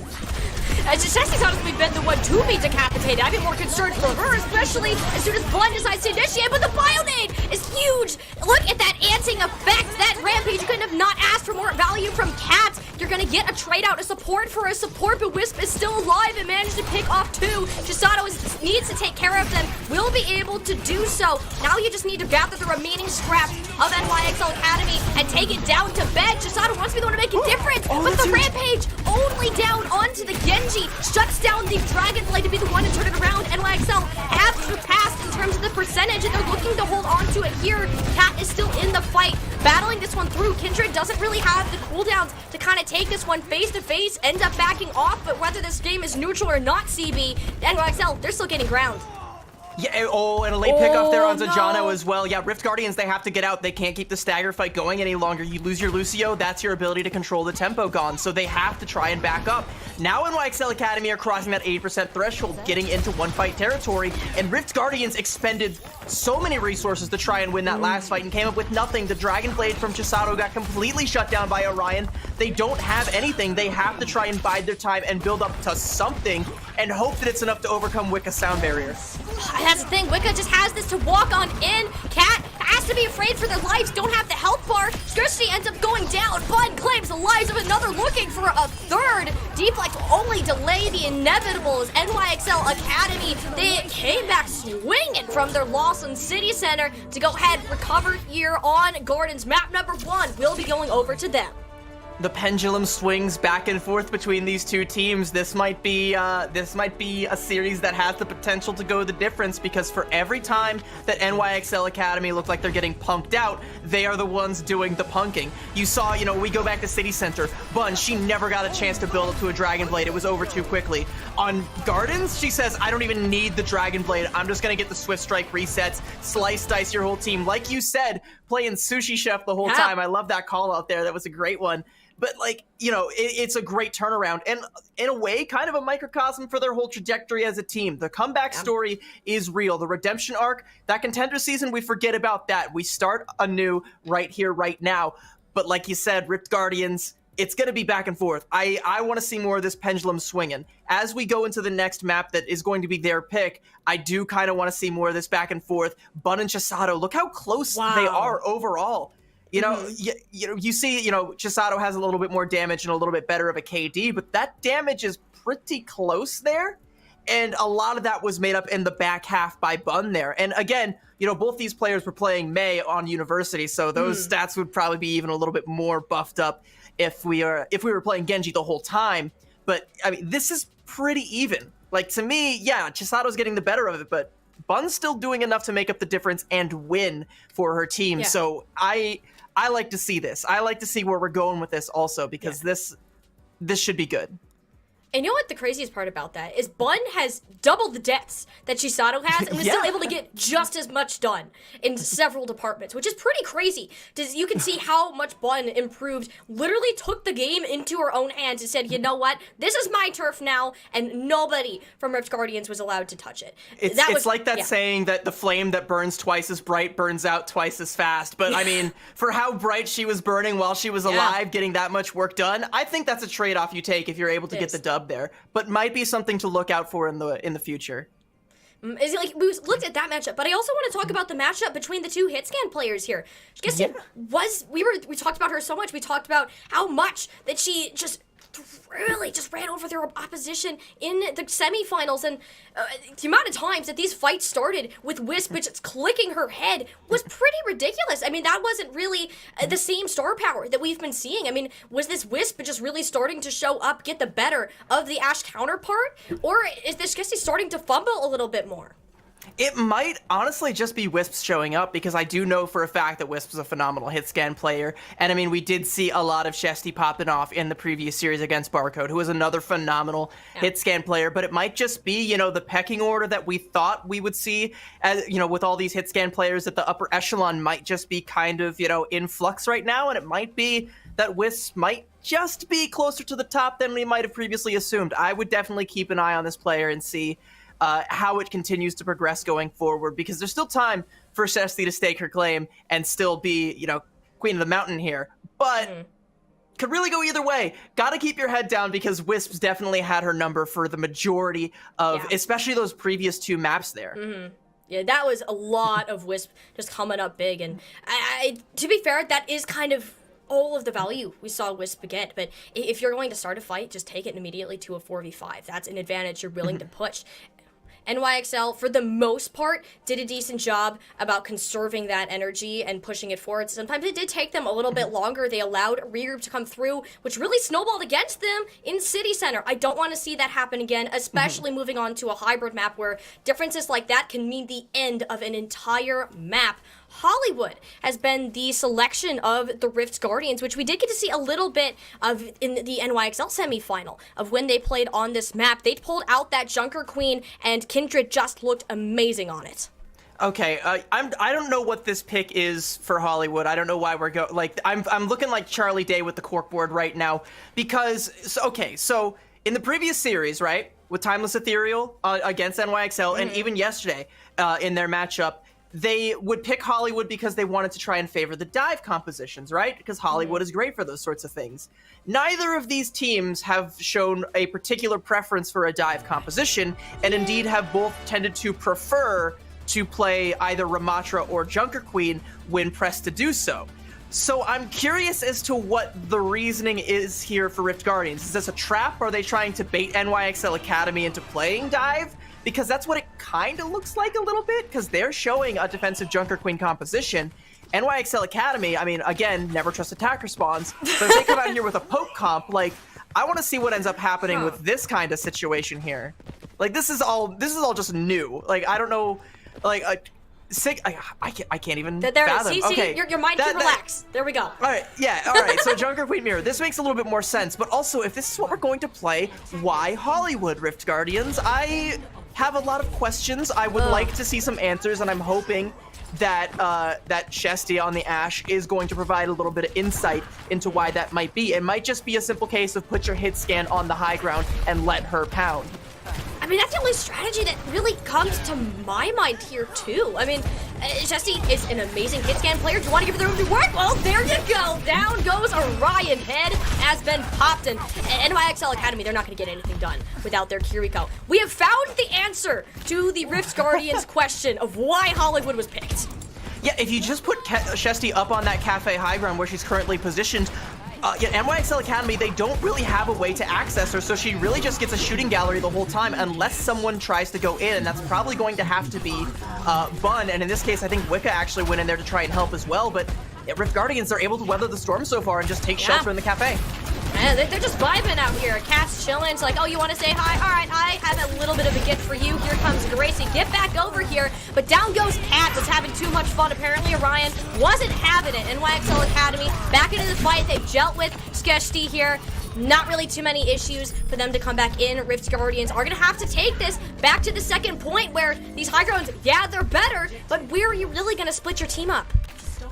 Chesty's honestly been the one to be decapitated. I'd be more concerned for her, especially as soon as Bun decides to initiate, but the Bionade is huge! Look at that anting effect! That Rampage couldn't have not asked for more value from Cat. You're gonna get a trade out, a support for a support, but Wisp is still alive and managed to pick off two. Chisato needs to take care of them, will be able to do so. Now you just need to gather the remaining scraps of NYXL Academy and take it down to bed. Chisato wants to be the one to make a difference, but the Rampage only down onto the Genji, shuts down the Dragon Blade to be the one to turn it around. NYXL have surpassed in terms of the percentage, and they're looking to hold on to it here. Cat is still in the fight, battling this one through. Kindred doesn't really have the cooldowns to kind of take this one face to face, ends up backing off, but whether this game is neutral or not, CB, NYXL, they're still getting ground. Yeah, oh, and a late pickoff there on Zajano as well. Yeah, Rift Guardians, they have to get out. They can't keep the stagger fight going any longer. You lose your Lucio, that's your ability to control the tempo gone. So they have to try and back up. Now NYXL Academy are crossing that 80% threshold, getting into one fight territory. And Rift Guardians expended so many resources to try and win that last fight and came up with nothing. The Dragon Blade from Chisato got completely shut down by Orion. They don't have anything. They have to try and bide their time and build up to something and hope that it's enough to overcome Wicca's sound barrier. That's the thing, Wicca just has this to walk on in. Cat has to be afraid for their lives, don't have the health bar. Scarcity ends up going down. Bud claims the lives of another, looking for a third. Deflex will only delay the inevitable as NYXL Academy, they came back swinging from their loss in City Center to go ahead, recover here on Gordon's map number 1. Will be going over to them. The pendulum swings back and forth between these two teams. This might be a series that has the potential to go the difference, because for every time that NYXL Academy look like they're getting punked out, they are the ones doing the punking. You saw, we go back to City Center. Bun, she never got a chance to build up to a Dragon Blade. It was over too quickly. On Gardens, she says, I don't even need the Dragon Blade. I'm just gonna get the Swift Strike resets, slice dice your whole team. Like you said, playing Sushi Chef the whole time. I love that call out there. That was a great one. But, it's a great turnaround, and in a way, kind of a microcosm for their whole trajectory as a team. The comeback story is real. The redemption arc, that contender season, we forget about that. We start anew right here, right now. But like you said, Rift Guardians, it's going to be back and forth. I want to see more of this pendulum swinging. As we go into the next map that is going to be their pick, I do kind of want to see more of this back and forth. Bun and Chisato, look how close they are overall. You see, Chisato has a little bit more damage and a little bit better of a KD, but that damage is pretty close there. And a lot of that was made up in the back half by Bun there. And again, both these players were playing Mei on University, so those stats would probably be even a little bit more buffed up if we were playing Genji the whole time. But, I mean, this is pretty even. Like, to me, yeah, Chisato's getting the better of it, but Bun's still doing enough to make up the difference and win for her team. Yeah. So I like to see this. I like to see where we're going with this also, because this should be good. And you know what the craziest part about that is? Bun has double the deaths that Chisato has, and was still able to get just as much done in several departments, which is pretty crazy. You can see how much Bun improved, literally took the game into her own hands and said, you know what, this is my turf now, and nobody from Rift Guardians was allowed to touch it. It's like that saying that the flame that burns twice as bright burns out twice as fast. But I mean, for how bright she was burning while she was alive, getting that much work done, I think that's a trade-off you take if you're able to get the dub there, but might be something to look out for in the future. Is like we looked at that matchup, but I also want to talk about the matchup between the two hitscan players here. Shesty we talked about her so much. We talked about how much that she just really just ran over their opposition in the semifinals, and the amount of times that these fights started with Wisp just clicking her head was pretty ridiculous. I mean, that wasn't really the same star power that we've been seeing. I mean, was this Wisp just really starting to show up, get the better of the Ashe counterpart, or is this Shesty starting to fumble a little bit more? It might honestly just be Wisp showing up, because I do know for a fact that Wisp is a phenomenal hit scan player. And I mean, we did see a lot of Shesty popping off in the previous series against Barcode, who is another phenomenal hit scan player. But it might just be, you know, the pecking order that we thought we would see, as, you know, with all these hit scan players, that the upper echelon might just be kind of, you know, in flux right now. And it might be that Wisp might just be closer to the top than we might have previously assumed. I would definitely keep an eye on this player and see how it continues to progress going forward, because there's still time for Shesty to stake her claim and still be, you know, queen of the mountain here. But could really go either way. Gotta keep your head down, because Wisp's definitely had her number for the majority of, especially those previous two maps there. Yeah, that was a lot of Wisp just coming up big, and to be fair, that is kind of all of the value we saw Wisp get. But if you're going to start a fight, just take it immediately to a 4v5. That's an advantage you're willing to push. NYXL, for the most part, did a decent job about conserving that energy and pushing it forward. Sometimes it did take them a little bit longer. They allowed a regroup to come through, which really snowballed against them in City Center. I don't want to see that happen again, especially moving on to a hybrid map where differences like that can mean the end of an entire map. Hollywood has been the selection of the Rift Guardians, which we did get to see a little bit of in the NYXL semifinal of when they played on this map. They pulled out that Junker Queen, and Kindred just looked amazing on it. Okay, I don't know what this pick is for Hollywood. I don't know why we're I'm looking like Charlie Day with the corkboard right now, because so in the previous series, right, with Timeless Ethereal against NYXL, and even yesterday in their matchup, they would pick Hollywood because they wanted to try and favor the dive compositions, right? Because Hollywood is great for those sorts of things. Neither of these teams have shown a particular preference for a dive composition, and indeed have both tended to prefer to play either Ramatra or Junker Queen when pressed to do so. So I'm curious as to what the reasoning is here for Rift Guardians. Is this a trap? Are they trying to bait NYXL Academy into playing dive? Because that's what it kind of looks like a little bit, because they're showing a defensive Junker Queen composition. NYXL Academy, I mean, again, never trust attack response, but if they come out here with a poke comp, like, I want to see what ends up happening with this kind of situation here. Like, this is all just new. Like, I don't know, like, I can't even fathom. See, okay, your mind can relax. There we go. All right, yeah, all right. So Junker Queen Mirror, this makes a little bit more sense. But also, if this is what we're going to play, why Hollywood Rift Guardians? I have a lot of questions. I would like to see some answers, and I'm hoping that that Shesty on the Ashe is going to provide a little bit of insight into why that might be. It might just be a simple case of put your hit scan on the high ground and let her pound. I mean, that's the only strategy that really comes to my mind here, too. I mean, Shesty is an amazing hit scan player. Do you want to give her the room to work? Well, there you go. Down goes Orion. Head has been popped. And NYXL Academy, they're not going to get anything done without their Kiriko. We have found the answer to the Rift Guardians question of why Hollywood was picked. Yeah, if you just put Shesty up on that cafe high ground where she's currently positioned, NYXL Academy, they don't really have a way to access her, so she really just gets a shooting gallery the whole time unless someone tries to go in, and that's probably going to have to be Bun, and in this case, I think Wicca actually went in there to try and help as well, but Rift Guardians are able to weather the storm so far and just take shelter in the cafe. Man, they're just vibing out here. Cat's chilling. It's like, oh, you want to say hi? All right, I have a little bit of a gift for you. Here comes Gracie. Get back over here. But down goes Cat. Was having too much fun. Apparently, Orion wasn't having it. NYXL Academy back into the fight. They've dealt with Skeshti here. Not really too many issues for them to come back in. Rift Guardians are going to have to take this back to the second point where these high grounds, yeah, they're better, but where are you really going to split your team up?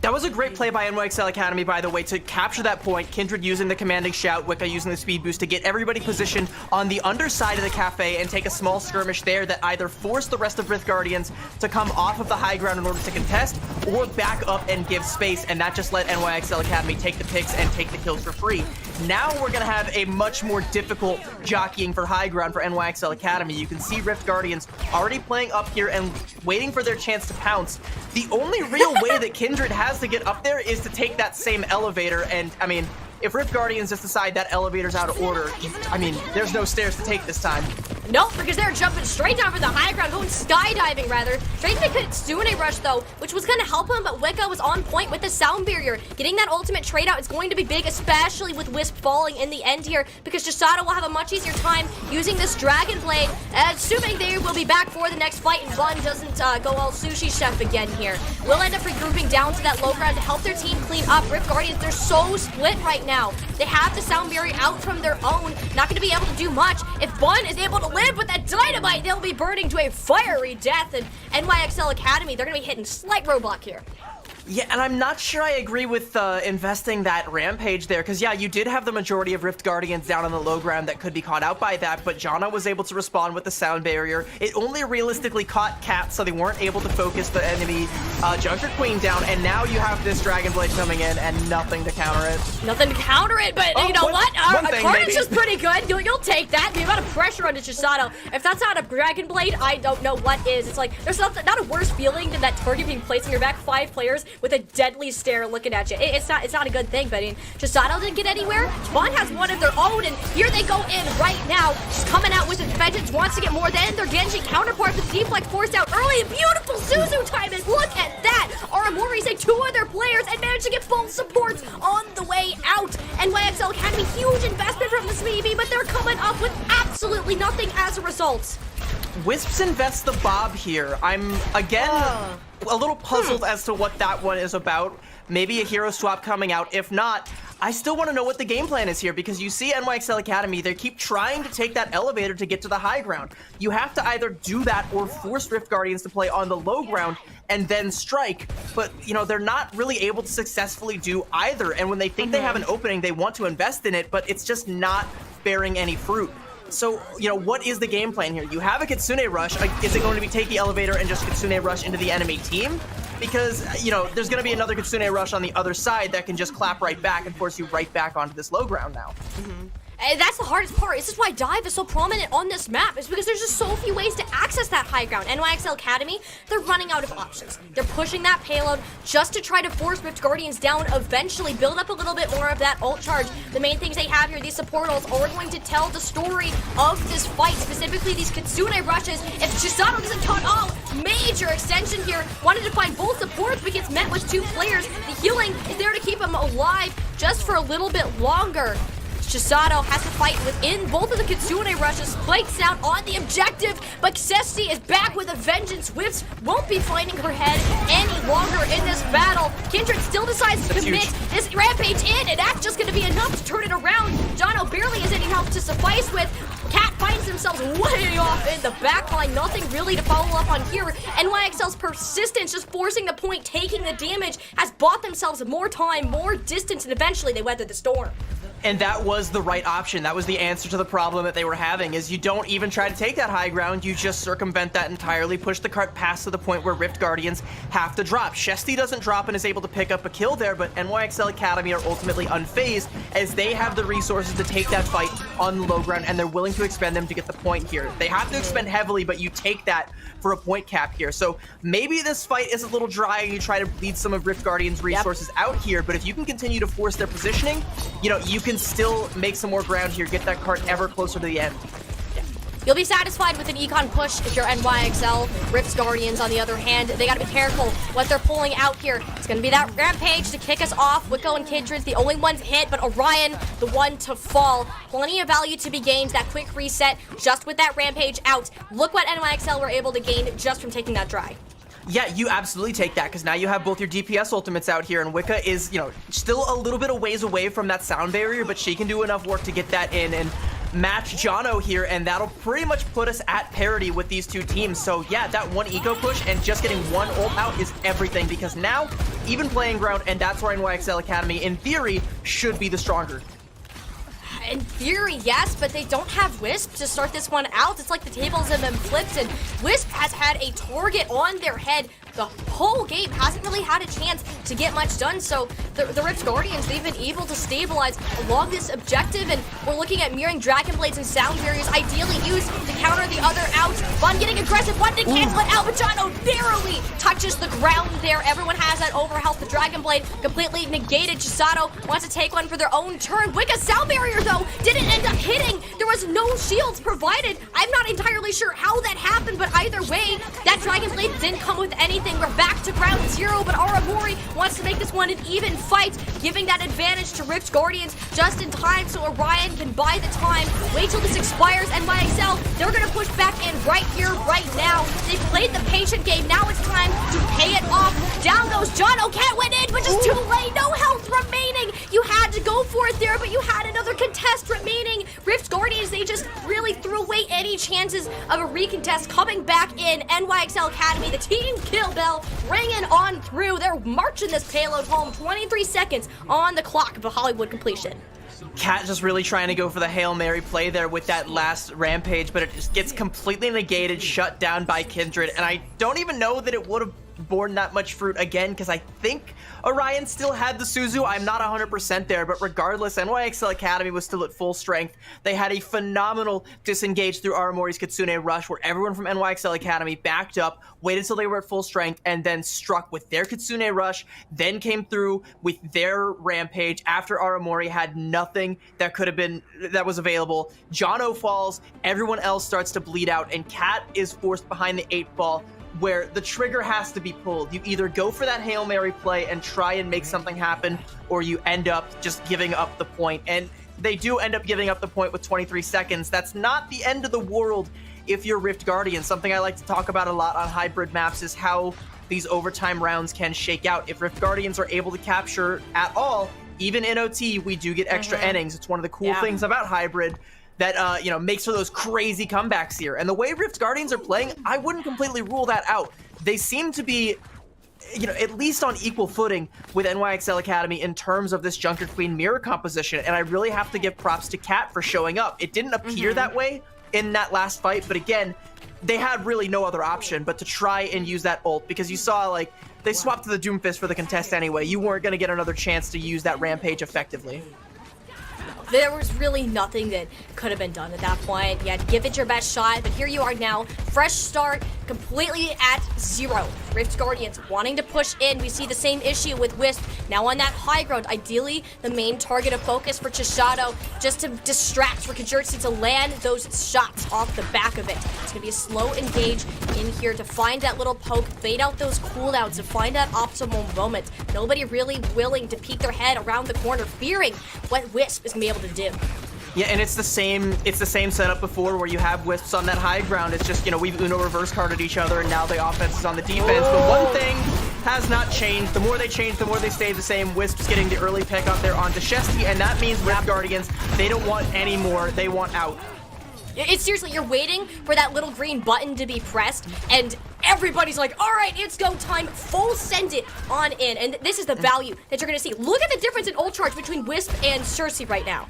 That was a great play by NYXL Academy, by the way, to capture that point. Kindred using the commanding shout, Wicca using the speed boost to get everybody positioned on the underside of the cafe and take a small skirmish there that either forced the rest of Rift Guardians to come off of the high ground in order to contest or back up and give space, and that just let NYXL Academy take the picks and take the kills for free. Now we're gonna have a much more difficult jockeying for high ground for NYXL Academy. You can see Rift Guardians already playing up here and waiting for their chance to pounce. The only real way that Kindred has to get up there is to take that same elevator, and I mean, if Rift Guardians just decide that elevator's out of order, I mean, there's no stairs to take this time. Nope, because they're jumping straight down for the high ground, going skydiving rather. Straight into Kitsune Rush though, which was gonna help him, but Wicca was on point with the sound barrier. Getting that ultimate trade out is going to be big, especially with Wisp falling in the end here, because Chisato will have a much easier time using this Dragon Blade, assuming they will be back for the next fight and Bun doesn't go all sushi chef again here. We'll end up regrouping down to that low ground to help their team clean up. Rift Guardians, they're so split right now. They have the sound barrier out from their own, not gonna be able to do much. If Bun is able to live with that dynamite, they'll be burning to a fiery death, and NYXL Academy, they're gonna be hitting slight roadblock here. Yeah, and I'm not sure I agree with investing that Rampage there, because yeah, you did have the majority of Rift Guardians down on the low ground that could be caught out by that, but Janna was able to respond with the sound barrier. It only realistically caught Cat, so they weren't able to focus the enemy Junker Queen down, and now you have this Dragon Blade coming in and nothing to counter it. Nothing to counter it, but you know what? Carnage is pretty good. You'll take that. The amount of pressure onto Chisato. If that's not a Dragon Blade, I don't know what is. It's like, there's not a worse feeling than that target being placed on your back, 5 players with a deadly stare looking at you. It's not a good thing, but I mean, Chisato didn't get anywhere. Bond has one of their own, and here they go in right now. She's coming out with his vengeance, wants to get more than their Genji counterpart with deflect forced out early. Beautiful Suzu timing. Look at that. Aramori saved 2 of their players and managed to get both supports on the way out. NYXL Academy, huge investment from the Smeevy, but they're coming up with absolutely nothing as a result. Wisps invests the Bob here. I'm, again, a little puzzled as to what that one is about. Maybe a hero swap coming out. If not, I still want to know what the game plan is here, because you see NYXL Academy, they keep trying to take that elevator to get to the high ground. You have to either do that or force Rift Guardians to play on the low ground and then strike, but you know, they're not really able to successfully do either, and when they think they have an opening, they want to invest in it, but it's just not bearing any fruit. So, you know, what is the game plan here? You have a Kitsune Rush. Is it going to be take the elevator and just Kitsune Rush into the enemy team? Because, you know, there's going to be another Kitsune Rush on the other side that can just clap right back and force you right back onto this low ground now. And that's the hardest part. This is why dive is so prominent on this map. It's because there's just so few ways to access that high ground. NYXL Academy, they're running out of options. They're pushing that payload just to try to force Rift Guardians down, eventually build up a little bit more of that ult charge. The main things they have here, these support ults, are going to tell the story of this fight, specifically these Kitsune rushes. If Chisato doesn't cut off, major extension here. Wanted to find both supports, but gets met with 2 players. The healing is there to keep him alive just for a little bit longer. Chisato has to fight within both of the Kitsune rushes, spikes down on the objective, but Cesti is back with a vengeance. Wisps won't be finding her head any longer in this battle. Kindred still decides to commit this Rampage in, and that's just going to be enough to turn it around. Jono barely has any help to suffice with. Cat finds themselves way off in the backline. Nothing really to follow up on here. NYXL's persistence, just forcing the point, taking the damage, has bought themselves more time, more distance, and eventually they weather the storm. And that was the right option. That was the answer to the problem that they were having, is you don't even try to take that high ground, you just circumvent that entirely, push the cart past to the point where Rift Guardians have to drop. Shesti doesn't drop and is able to pick up a kill there, but NYXL Academy are ultimately unfazed as they have the resources to take that fight on the low ground, and they're willing to expend them to get the point here. They have to expend heavily, but you take that for a point cap here. So maybe this fight is a little dry and you try to bleed some of Rift Guardians' resources out here, but if you can continue to force their positioning, you know, you can still make some more ground here, get that cart ever closer to the end. You'll be satisfied with an econ push if you're NYXL. Rift Guardians, on the other hand, they gotta be careful what they're pulling out here. It's gonna be that Rampage to kick us off. Wicco and Kindred's the only ones hit, but Orion, the one to fall. Plenty of value to be gained, that quick reset just with that Rampage out. Look what NYXL were able to gain just from taking that dry. Yeah, you absolutely take that, because now you have both your DPS ultimates out here, and Wicca is, you know, still a little bit of ways away from that sound barrier, but she can do enough work to get that in and match Jono here, and that'll pretty much put us at parity with these 2 teams. So yeah, that one eco push and just getting one ult out is everything, because now, even playing ground, and that's where NYXL Academy, in theory, should be the stronger. In theory, yes, but they don't have Wisp to start this one out. It's like the tables have been flipped, and Wisp has had a target on their head the whole game, hasn't really had a chance to get much done. So the Rift Guardians, they've been able to stabilize along this objective, and we're looking at mirroring Dragon Blades and Sound Barriers, ideally used to counter the other out. Bun getting aggressive, Bun to cancel it out, but Jono barely touches the ground there. Everyone has that overhealth. The Dragon Blade completely negated. Chisato wants to take one for their own turn. Wicca Sound Barrier, though, didn't end up hitting. There was no shields provided. I'm not entirely sure how that happened, but either way, that Dragon Blade didn't come with anything. We're back to ground zero, but Aramori wants to make this one an even fight, giving that advantage to Rift Guardians just in time so Orion can buy the time. Wait till this expires, and YXL, they're gonna push back in right here, right now. They've played the patient game. Now it's time to pay it off. Down goes Jono, can't win in, but just too late. No health remaining. You had to go for it there, but you had another contest remaining. Rift Guardians, they just really threw away any chances of a recontest. Coming back in, NYXL Academy, the team kill bell ringing on through. They're marching this payload home. 23 seconds on the clock of a Hollywood completion. Cat just really trying to go for the Hail Mary play there with that last rampage, but it just gets completely negated, shut down by Kindred, and I don't even know that it would have borne that much fruit again, because I think Orion still had the Suzu. I'm not 100% there, but regardless, NYXL Academy was still at full strength. They had a phenomenal disengage through Aramori's Kitsune Rush, where everyone from NYXL Academy backed up, waited till they were at full strength, and then struck with their Kitsune Rush, then came through with their Rampage after Aramori had nothing that could have been, that was available. Jono falls, everyone else starts to bleed out, and Cat is forced behind the 8-ball, where the trigger has to be pulled. You either go for that Hail Mary play and try and make something happen, or you end up just giving up the point. And they do end up giving up the point with 23 seconds. That's not the end of the world if you're Rift Guardian. Something I like to talk about a lot on hybrid maps is how these overtime rounds can shake out. If Rift Guardians are able to capture at all, even in OT, we do get extra innings. It's one of the cool things about hybrid that, makes for those crazy comebacks here. And the way Rift Guardians are playing, I wouldn't completely rule that out. They seem to be, at least on equal footing with NYXL Academy in terms of this Junker Queen mirror composition. And I really have to give props to Cat for showing up. It didn't appear that way in that last fight, but again, they had really no other option but to try and use that ult, because you saw, they swapped to the Doomfist for the contest anyway. You weren't going to get another chance to use that Rampage effectively. There was really nothing that could have been done at that point. You had to give it your best shot, but here you are now. Fresh start, completely at zero. Rift Guardians wanting to push in. We see the same issue with Wisp. Now on that high ground, ideally the main target of focus for Chisato, just to distract for Kajurtsi to land those shots off the back of it. It's gonna be a slow engage in here to find that little poke, bait out those cooldowns, to find that optimal moment. Nobody really willing to peek their head around the corner, fearing what Wisp is gonna be able to do. Yeah, and it's the same setup before, where you have Wisps on that high ground. It's just, we've Uno reverse carded each other, and now the offense is on the defense. But one thing has not changed. The more they change, the more they stay the same. Wisps getting the early pick up there onto Shesty, and that means Rift Guardians, they don't want any more. They want out. It's seriously, you're waiting for that little green button to be pressed, and everybody's like, all right, it's go time, full send it on in. And this is the value that you're gonna see. Look at the difference in ult charge between Wisp and Cersei right now.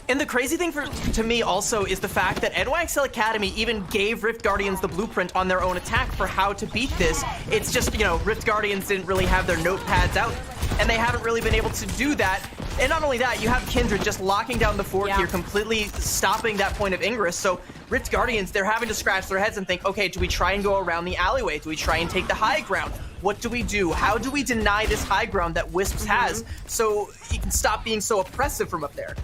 And the crazy thing to me also is the fact that NYXL Academy even gave Rift Guardians the blueprint on their own attack for how to beat this. It's just, Rift Guardians didn't really have their notepads out, and they haven't really been able to do that. And not only that, you have Kindred just locking down the fort here, completely stopping that point of Ingress. So Rift Guardians, they're having to scratch their heads and think, okay, do we try and go around the alleyway? Do we try and take the high ground? What do we do? How do we deny this high ground that Wisps has so you can stop being so oppressive from up there?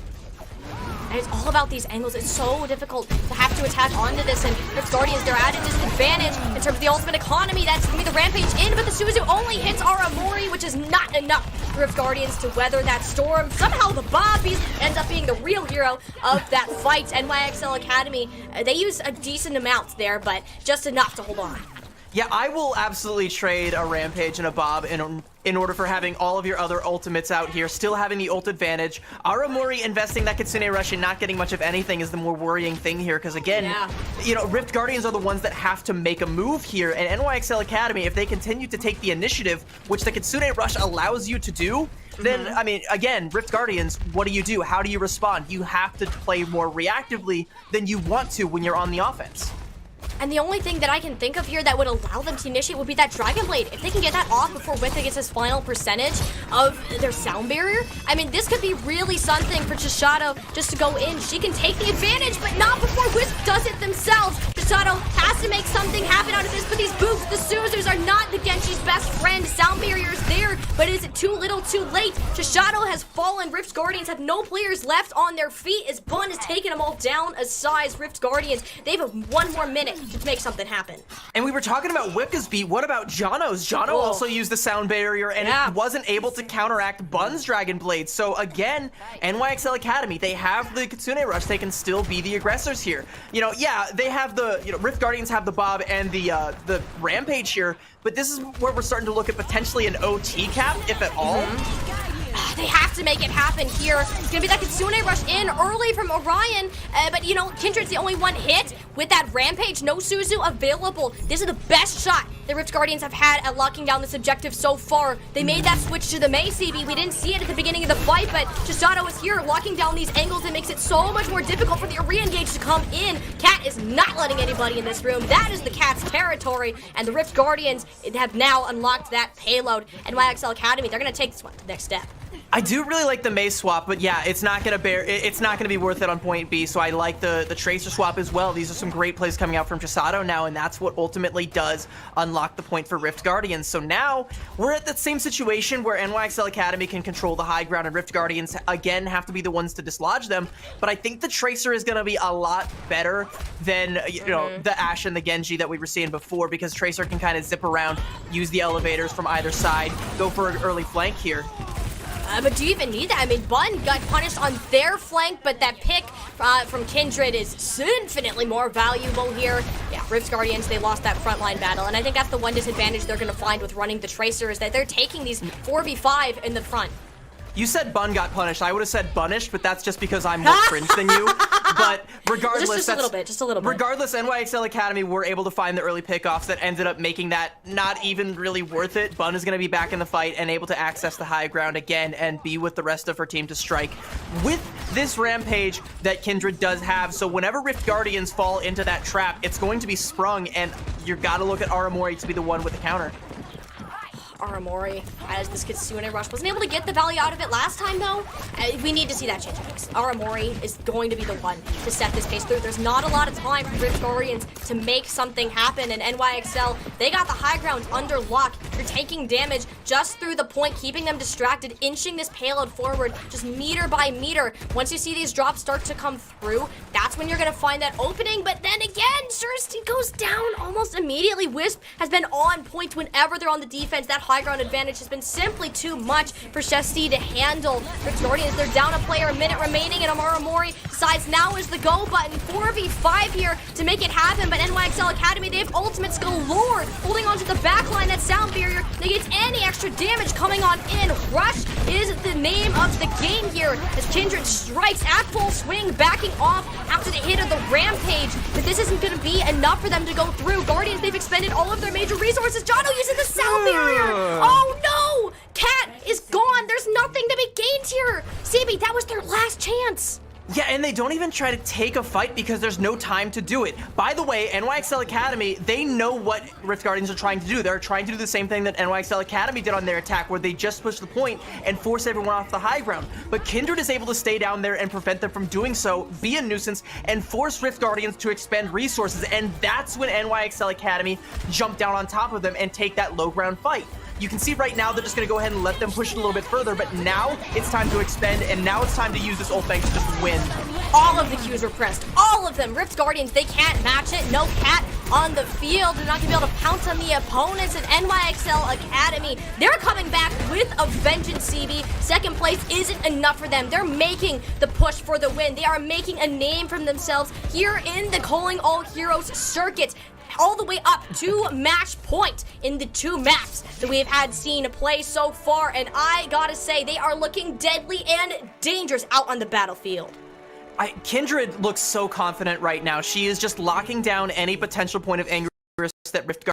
And it's all about these angles. It's so difficult to have to attack onto this, and Rift Guardians, they're at a disadvantage in terms of the ultimate economy. That's gonna be the Rampage in, but the Suzu only hits Aramori, which is not enough for Rift Guardians to weather that storm. Somehow the Bobbies ends up being the real hero of that fight. NYXL Academy, they use a decent amount there, but just enough to hold on. Yeah, I will absolutely trade a Rampage and a Bob in order for having all of your other ultimates out here, still having the ult advantage. Aramori investing that Kitsune Rush and not getting much of anything is the more worrying thing here, because again, Rift Guardians are the ones that have to make a move here, and NYXL Academy, if they continue to take the initiative, which the Kitsune Rush allows you to do, then, I mean, again, Rift Guardians, what do? How do you respond? You have to play more reactively than you want to when you're on the offense. And the only thing that I can think of here that would allow them to initiate would be that Dragon Blade. If they can get that off before Whip gets his final percentage of their sound barrier, I mean, this could be really something for Chishato just to go in. She can take the advantage, but not before Wisp does it themselves. Chishato has to make something happen out of this, but these boots, the Suzus, are not the Genji's best friend. Sound barrier is there, but is it too little too late? Chishato has fallen. Rift Guardians have no players left on their feet as Bun has taken them all down a size. Rift Guardians, they have 1 more minute to make something happen. And we were talking about Wipka's beat. What about Jono's? Jono also used the sound barrier and it wasn't able to counteract Bun's Dragon Blade. So again, NYXL Academy, they have the Kitsune Rush. They can still be the aggressors here. You know, yeah, they have the, Rift Guardians have the Bob and the Rampage here, but this is where we're starting to look at potentially an OT cap, if at all. They have to make it happen here. It's gonna be that Kitsune Rush in early from Orion, but Kindred's the only one hit with that Rampage. No Suzu available. This is the best shot the Rift Guardians have had at locking down this objective so far. They made that switch to the Mei CB. We didn't see it at the beginning of the fight, but Chisato is here locking down these angles. It makes it so much more difficult for the re-engage to come in. Cat is not letting anybody in this room. That is the Cat's territory, and the Rift Guardians have now unlocked that payload. NYXL Academy, they're gonna take this one to the next step. I do really like the Mei swap, but yeah, it's not gonna be worth it on point B. So I like the Tracer swap as well. These are some great plays coming out from Chisato now, and that's what ultimately does unlock the point for Rift Guardians. So now we're at that same situation where NYXL Academy can control the high ground, and Rift Guardians again have to be the ones to dislodge them. But I think the Tracer is gonna be a lot better than the Ashe and the Genji that we were seeing before, because Tracer can kind of zip around, use the elevators from either side, go for an early flank here. But do you even need that? I mean, Bun got punished on their flank, but that pick from Kindred is infinitely more valuable here. Yeah, Rift Guardians, they lost that frontline battle, and I think that's the one disadvantage they're going to find with running the Tracer, is that they're taking these 4v5 in the front. You said Bun got punished. I would have said Bunished, but that's just because I'm more cringe than you. But regardless, just a little bit. Regardless, NYXL Academy were able to find the early pickoffs that ended up making that not even really worth it. Bun is going to be back in the fight and able to access the high ground again and be with the rest of her team to strike with this Rampage that Kindred does have. So whenever Rift Guardians fall into that trap, it's going to be sprung, and you got to look at Aramori to be the one with the counter. Aramori, as this Kitsune Rush wasn't able to get the value out of it last time, though. We need to see that change next. Aramori is going to be the one to set this pace through. There's not a lot of time for Rift Guardians to make something happen, and NYXL, they got the high ground under lock. You're taking damage just through the point, keeping them distracted, inching this payload forward, just meter by meter. Once you see these drops start to come through, that's when you're going to find that opening, but then again, Sursti goes down almost immediately. Wisp has been on point whenever they're on the defense. That high ground advantage has been simply too much for Shesti to handle. Rift Guardians, they're down a player, a minute remaining, and Amara Mori decides now is the go button. 4v5 here to make it happen, but NYXL Academy, they have ultimates galore, holding onto the back line. That sound barrier negates any extra damage coming on in. Rush is the name of the game here as Kindred strikes at full swing, backing off after the hit of the Rampage, but this isn't going to be enough for them to go through. Guardians, they've expended all of their major resources. Jono using the sound barrier. Oh no! Cat is gone. There's nothing to be gained here. CB, that was their last chance. Yeah, and they don't even try to take a fight because there's no time to do it. By the way, NYXL Academy, they know what Rift Guardians are trying to do. They're trying to do the same thing that NYXL Academy did on their attack, where they just push the point and force everyone off the high ground. But Kindred is able to stay down there and prevent them from doing so, be a nuisance, and force Rift Guardians to expend resources. And that's when NYXL Academy jump down on top of them and take that low ground fight. You can see right now they're just going to go ahead and let them push it a little bit further, but now it's time to expend, and now it's time to use this ult bank to just win. All of the Qs were pressed. All of them. Rift Guardians, they can't match it. No Cat on the field. They're not going to be able to pounce on the opponents. And NYXL Academy, they're coming back with a vengeance, CB. Second place isn't enough for them. They're making the push for the win. They are making a name for themselves here in the Calling All Heroes circuit, all the way up to match point in the 2 maps that we have had seen play so far. And I gotta say, they are looking deadly and dangerous out on the battlefield. Kindred looks so confident right now. She is just locking down any potential point of anger that Rift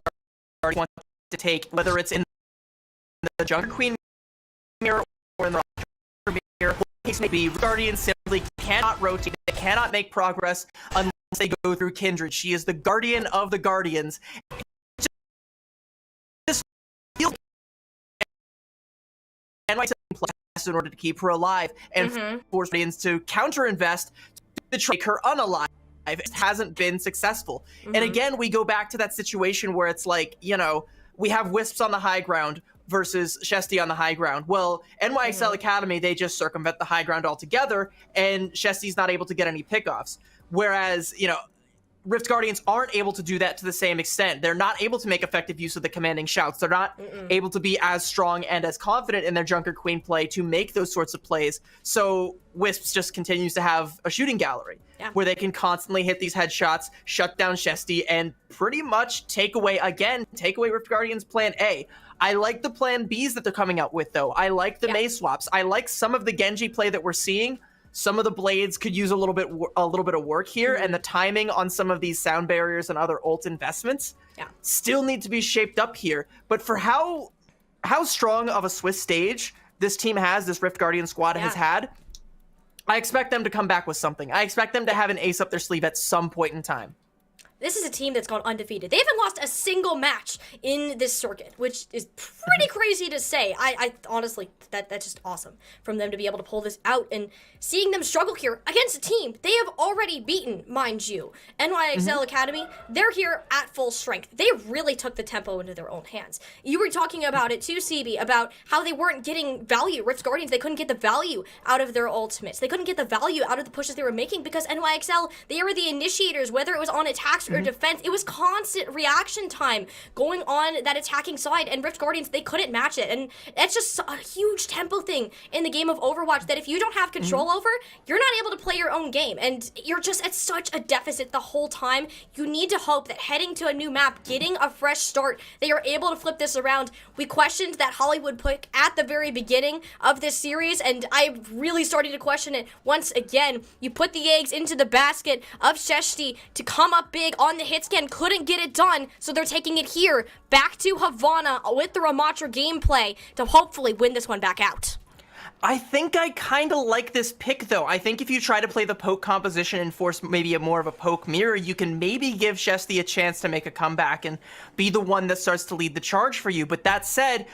Guard wants to take, whether it's in the Junker Queen mirror or in the mirror. Case may be, Guardian simply League cannot rotate, they cannot make progress unless they go through Kindred. She is the guardian of the Guardians. Just feel in order to keep her alive and force Guardians to counter-invest to make her unalive. It hasn't been successful. And again, we go back to that situation where it's like, you know, we have Wisps on the high ground versus Shesty on the high ground. Well, NYXL Academy, they just circumvent the high ground altogether, and Shesty's not able to get any pickoffs. Whereas, you know, Rift Guardians aren't able to do that to the same extent. They're not able to make effective use of the commanding shouts. They're not able to be as strong and as confident in their Junker Queen play to make those sorts of plays. So Wisps just continues to have a shooting gallery where they can constantly hit these headshots, shut down Shesty, and pretty much take away Rift Guardians' plan A. I like the plan Bs that they're coming out with, though. I like the Mei swaps. I like some of the Genji play that we're seeing. Some of the blades could use a little bit of work here, and the timing on some of these sound barriers and other ult investments still need to be shaped up here. But for how strong of a Swiss stage this team has, this Rift Guardian squad has had, I expect them to come back with something. I expect them to have an ace up their sleeve at some point in time. This is a team that's gone undefeated. They haven't lost a single match in this circuit, which is pretty crazy to say. I honestly, that's just awesome from them to be able to pull this out, and seeing them struggle here against a team they have already beaten, mind you. NYXL Academy, they're here at full strength. They really took the tempo into their own hands. You were talking about it too, CB, about how they weren't getting value. Rift Guardians, they couldn't get the value out of their ultimates. They couldn't get the value out of the pushes they were making because NYXL, they were the initiators, whether it was on attacks or defense. It was constant reaction time going on that attacking side, and Rift Guardians, they couldn't match it. And that's just a huge tempo thing in the game of Overwatch that if you don't have control over, you're not able to play your own game, and you're just at such a deficit the whole time. You need to hope that heading to a new map, getting a fresh start, they are able to flip this around. We questioned that Hollywood pick at the very beginning of this series, and I'm really starting to question it once again. You put the eggs into the basket of Shesty to come up big on the hit scan, couldn't get it done, so they're taking it here back to Havana with the Ramatra gameplay to hopefully win this one back out. I think I kind of like this pick, though. I think if you try to play the poke composition and force maybe more of a poke mirror, you can maybe give Shesty a chance to make a comeback and be the one that starts to lead the charge for you. But that said,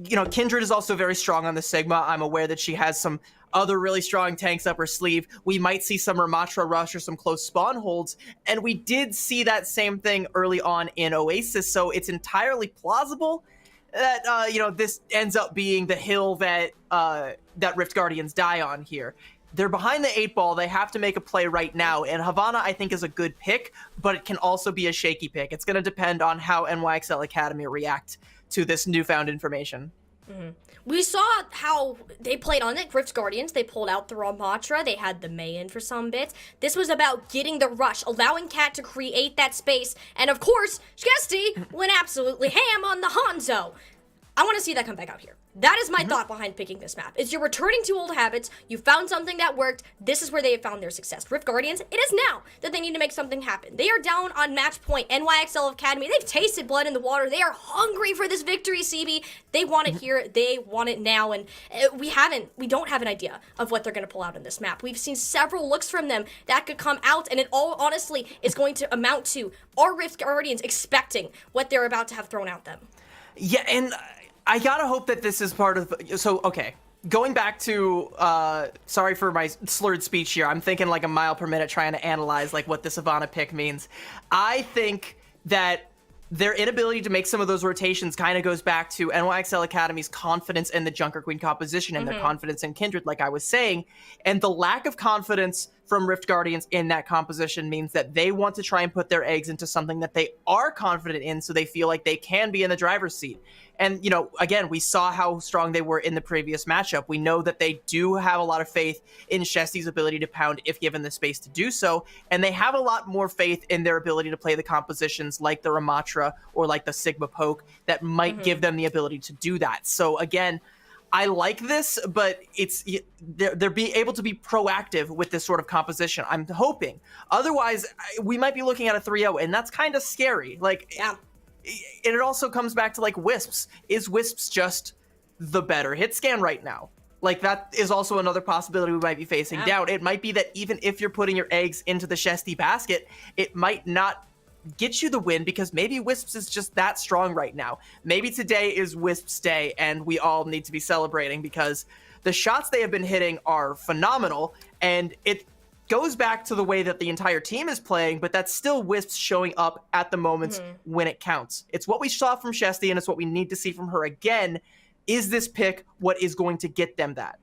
you know, Kindred is also very strong on the Sigma. I'm aware that she has some other really strong tanks up her sleeve. We might see some Ramatra rush or some close spawn holds, and we did see that same thing early on in Oasis, so it's entirely plausible that, you know, this ends up being the hill that that Rift Guardians die on here. They're behind the 8-ball. They have to make a play right now, and Havana, I think, is a good pick, but it can also be a shaky pick. It's going to depend on how NYXL Academy react to this newfound information. We saw how they played on it. Rift Guardians, they pulled out the Ramatra. They had the Mei in for some bits. This was about getting the rush, allowing Cat to create that space. And of course, Shesty went absolutely ham on the Hanzo. I want to see that come back out here. That is my thought behind picking this map. Is you're returning to old habits. You found something that worked. This is where they have found their success. Rift Guardians, it is now that they need to make something happen. They are down on match point. NYXL Academy, they've tasted blood in the water. They are hungry for this victory, CB. They want it here. They want it now. And we don't have an idea of what they're going to pull out in this map. We've seen several looks from them that could come out, and it all honestly is going to amount to our Rift Guardians expecting what they're about to have thrown at them. Yeah, and I gotta hope that this is part of... So, okay. Going back to... sorry for my slurred speech here. I'm thinking like a mile per minute trying to analyze like what this Havana pick means. I think that their inability to make some of those rotations kind of goes back to NYXL Academy's confidence in the Junker Queen composition and their confidence in Kindred, like I was saying. And the lack of confidence from Rift Guardians in that composition means that they want to try and put their eggs into something that they are confident in so they feel like they can be in the driver's seat. And, you know, again, we saw how strong they were in the previous matchup. We know that they do have a lot of faith in Shesty's ability to pound if given the space to do so. And they have a lot more faith in their ability to play the compositions like the Ramatra or like the Sigma Poke that might give them the ability to do that. So, again, I like this, but they're being able to be proactive with this sort of composition. I'm hoping. Otherwise, we might be looking at a 3-0, and that's kind of scary. Like, yeah. And it also comes back to, like, Wisps. Is Wisps just the better hit scan right now? Like, that is also another possibility we might be facing down. It might be that even if you're putting your eggs into the Shesty basket, it might not get you the win because maybe Wisps is just that strong right now. Maybe today is Wisps Day, and we all need to be celebrating because the shots they have been hitting are phenomenal, and it goes back to the way that the entire team is playing, but that's still Wisps showing up at the moments when it counts. It's what we saw from Shesty, and it's what we need to see from her again. Is this pick what is going to get them that?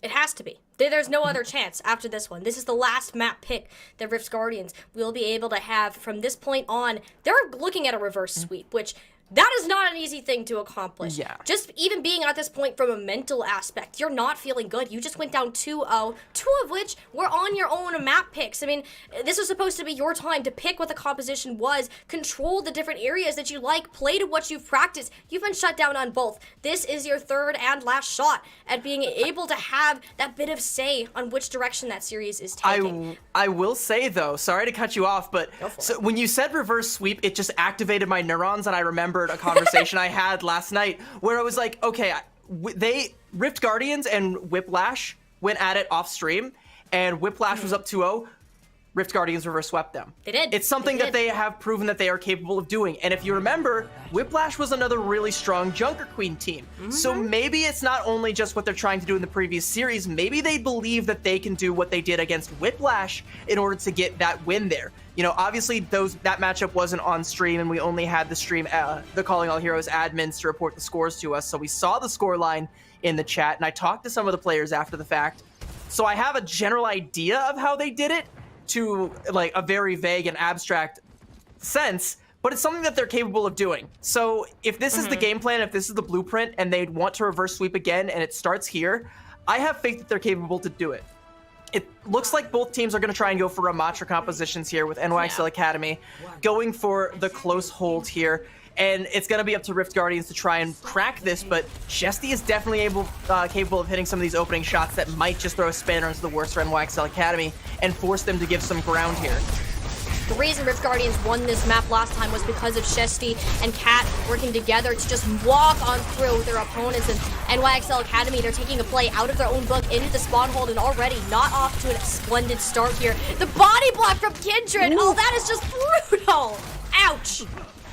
It has to be. There's no other chance after this one. This is the last map pick that Rift's Guardians will be able to have from this point on. They're looking at a reverse sweep, which that is not an easy thing to accomplish. Yeah. Just even being at this point from a mental aspect, you're not feeling good. You just went down 2-0, two of which were on your own map picks. I mean, this was supposed to be your time to pick what the composition was, control the different areas that you like, play to what you've practiced. You've been shut down on both. This is your third and last shot at being able to have that bit of say on which direction that series is taking. I will say, though, sorry to cut you off, but so when you said reverse sweep, it just activated my neurons, and I remembered a conversation I had last night where I was like, okay, Rift Guardians and Whiplash went at it off stream, and Whiplash was up 2-0. Rift Guardians reverse swept them. They did. It's something that they have proven that they are capable of doing. And if you remember, Whiplash was another really strong Junker Queen team. So maybe it's not only just what they're trying to do in the previous series, maybe they believe that they can do what they did against Whiplash in order to get that win there. You know, obviously that matchup wasn't on stream, and we only had the stream, the Calling All Heroes admins to report the scores to us. So we saw the score line in the chat, and I talked to some of the players after the fact. So I have a general idea of how they did it, to like a very vague and abstract sense, but it's something that they're capable of doing. So if this is the game plan, if this is the blueprint, and they want to reverse sweep again, and it starts here, I have faith that they're capable to do it. It looks like both teams are going to try and go for Ramatra compositions here with NYXL Academy, going for the close hold here. And it's going to be up to Rift Guardians to try and crack this, but Shesty is definitely capable of hitting some of these opening shots that might just throw a spanner into the works for NYXL Academy and force them to give some ground here. The reason Rift Guardians won this map last time was because of Shesty and Kat working together to just walk on through their opponents. And NYXL Academy, they're taking a play out of their own book into the spawn hold and already not off to a splendid start here. The body block from Kindred, oh, that is just brutal. Ouch.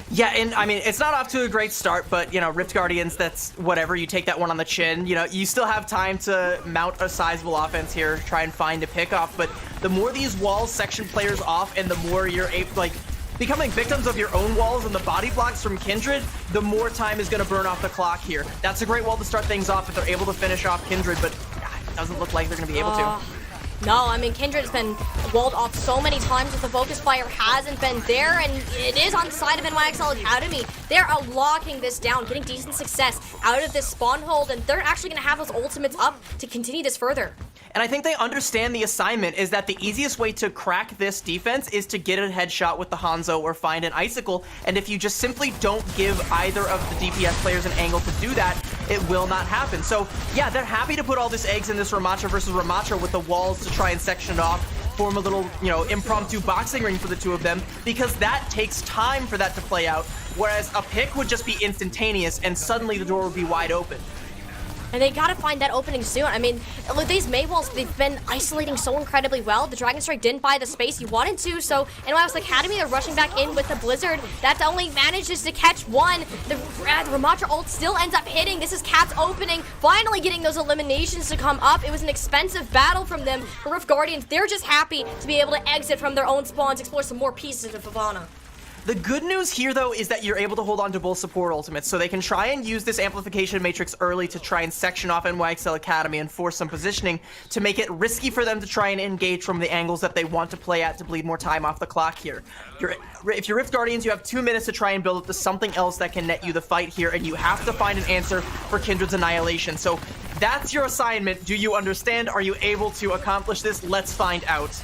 Yeah, and I mean, it's not off to a great start, but, you know, Rift Guardians, that's whatever. You take that one on the chin. You know, you still have time to mount a sizable offense here, try and find a pickoff, but the more these walls section players off and the more you're becoming victims of your own walls and the body blocks from Kindred, the more time is going to burn off the clock here. That's a great wall to start things off if they're able to finish off Kindred, but it doesn't look like they're going to be able to. No, I mean, Kindred has been walled off so many times that the focus fire hasn't been there, and it is on the side of NYXL Academy. They're locking this down, getting decent success out of this spawn hold, and they're actually going to have those ultimates up to continue this further. And I think they understand the assignment is that the easiest way to crack this defense is to get a headshot with the Hanzo or find an Icicle. And if you just simply don't give either of the DPS players an angle to do that, it will not happen. So yeah, they're happy to put all this eggs in this Ramatra versus Ramatra with the walls to try and section it off, form a little, you know, impromptu boxing ring for the two of them, because that takes time for that to play out. Whereas a pick would just be instantaneous and suddenly the door would be wide open. And they gotta find that opening soon. I mean, with these Mei walls, they've been isolating so incredibly well. The Dragon Strike didn't buy the space you wanted to, so NYXL Academy, they're rushing back in with the Blizzard. That only manages to catch one. The Ramatra ult still ends up hitting. This is Kat's opening, finally getting those eliminations to come up. It was an expensive battle from them. The Rift Guardians, they're just happy to be able to exit from their own spawns, explore some more pieces of Havana. The good news here, though, is that you're able to hold on to both support ultimates, so they can try and use this amplification matrix early to try and section off NYXL Academy and force some positioning to make it risky for them to try and engage from the angles that they want to play at to bleed more time off the clock here. If you're Rift Guardians, you have 2 minutes to try and build up to something else that can net you the fight here, and you have to find an answer for Kindred's annihilation. So that's your assignment. Do you understand? Are you able to accomplish this? Let's find out.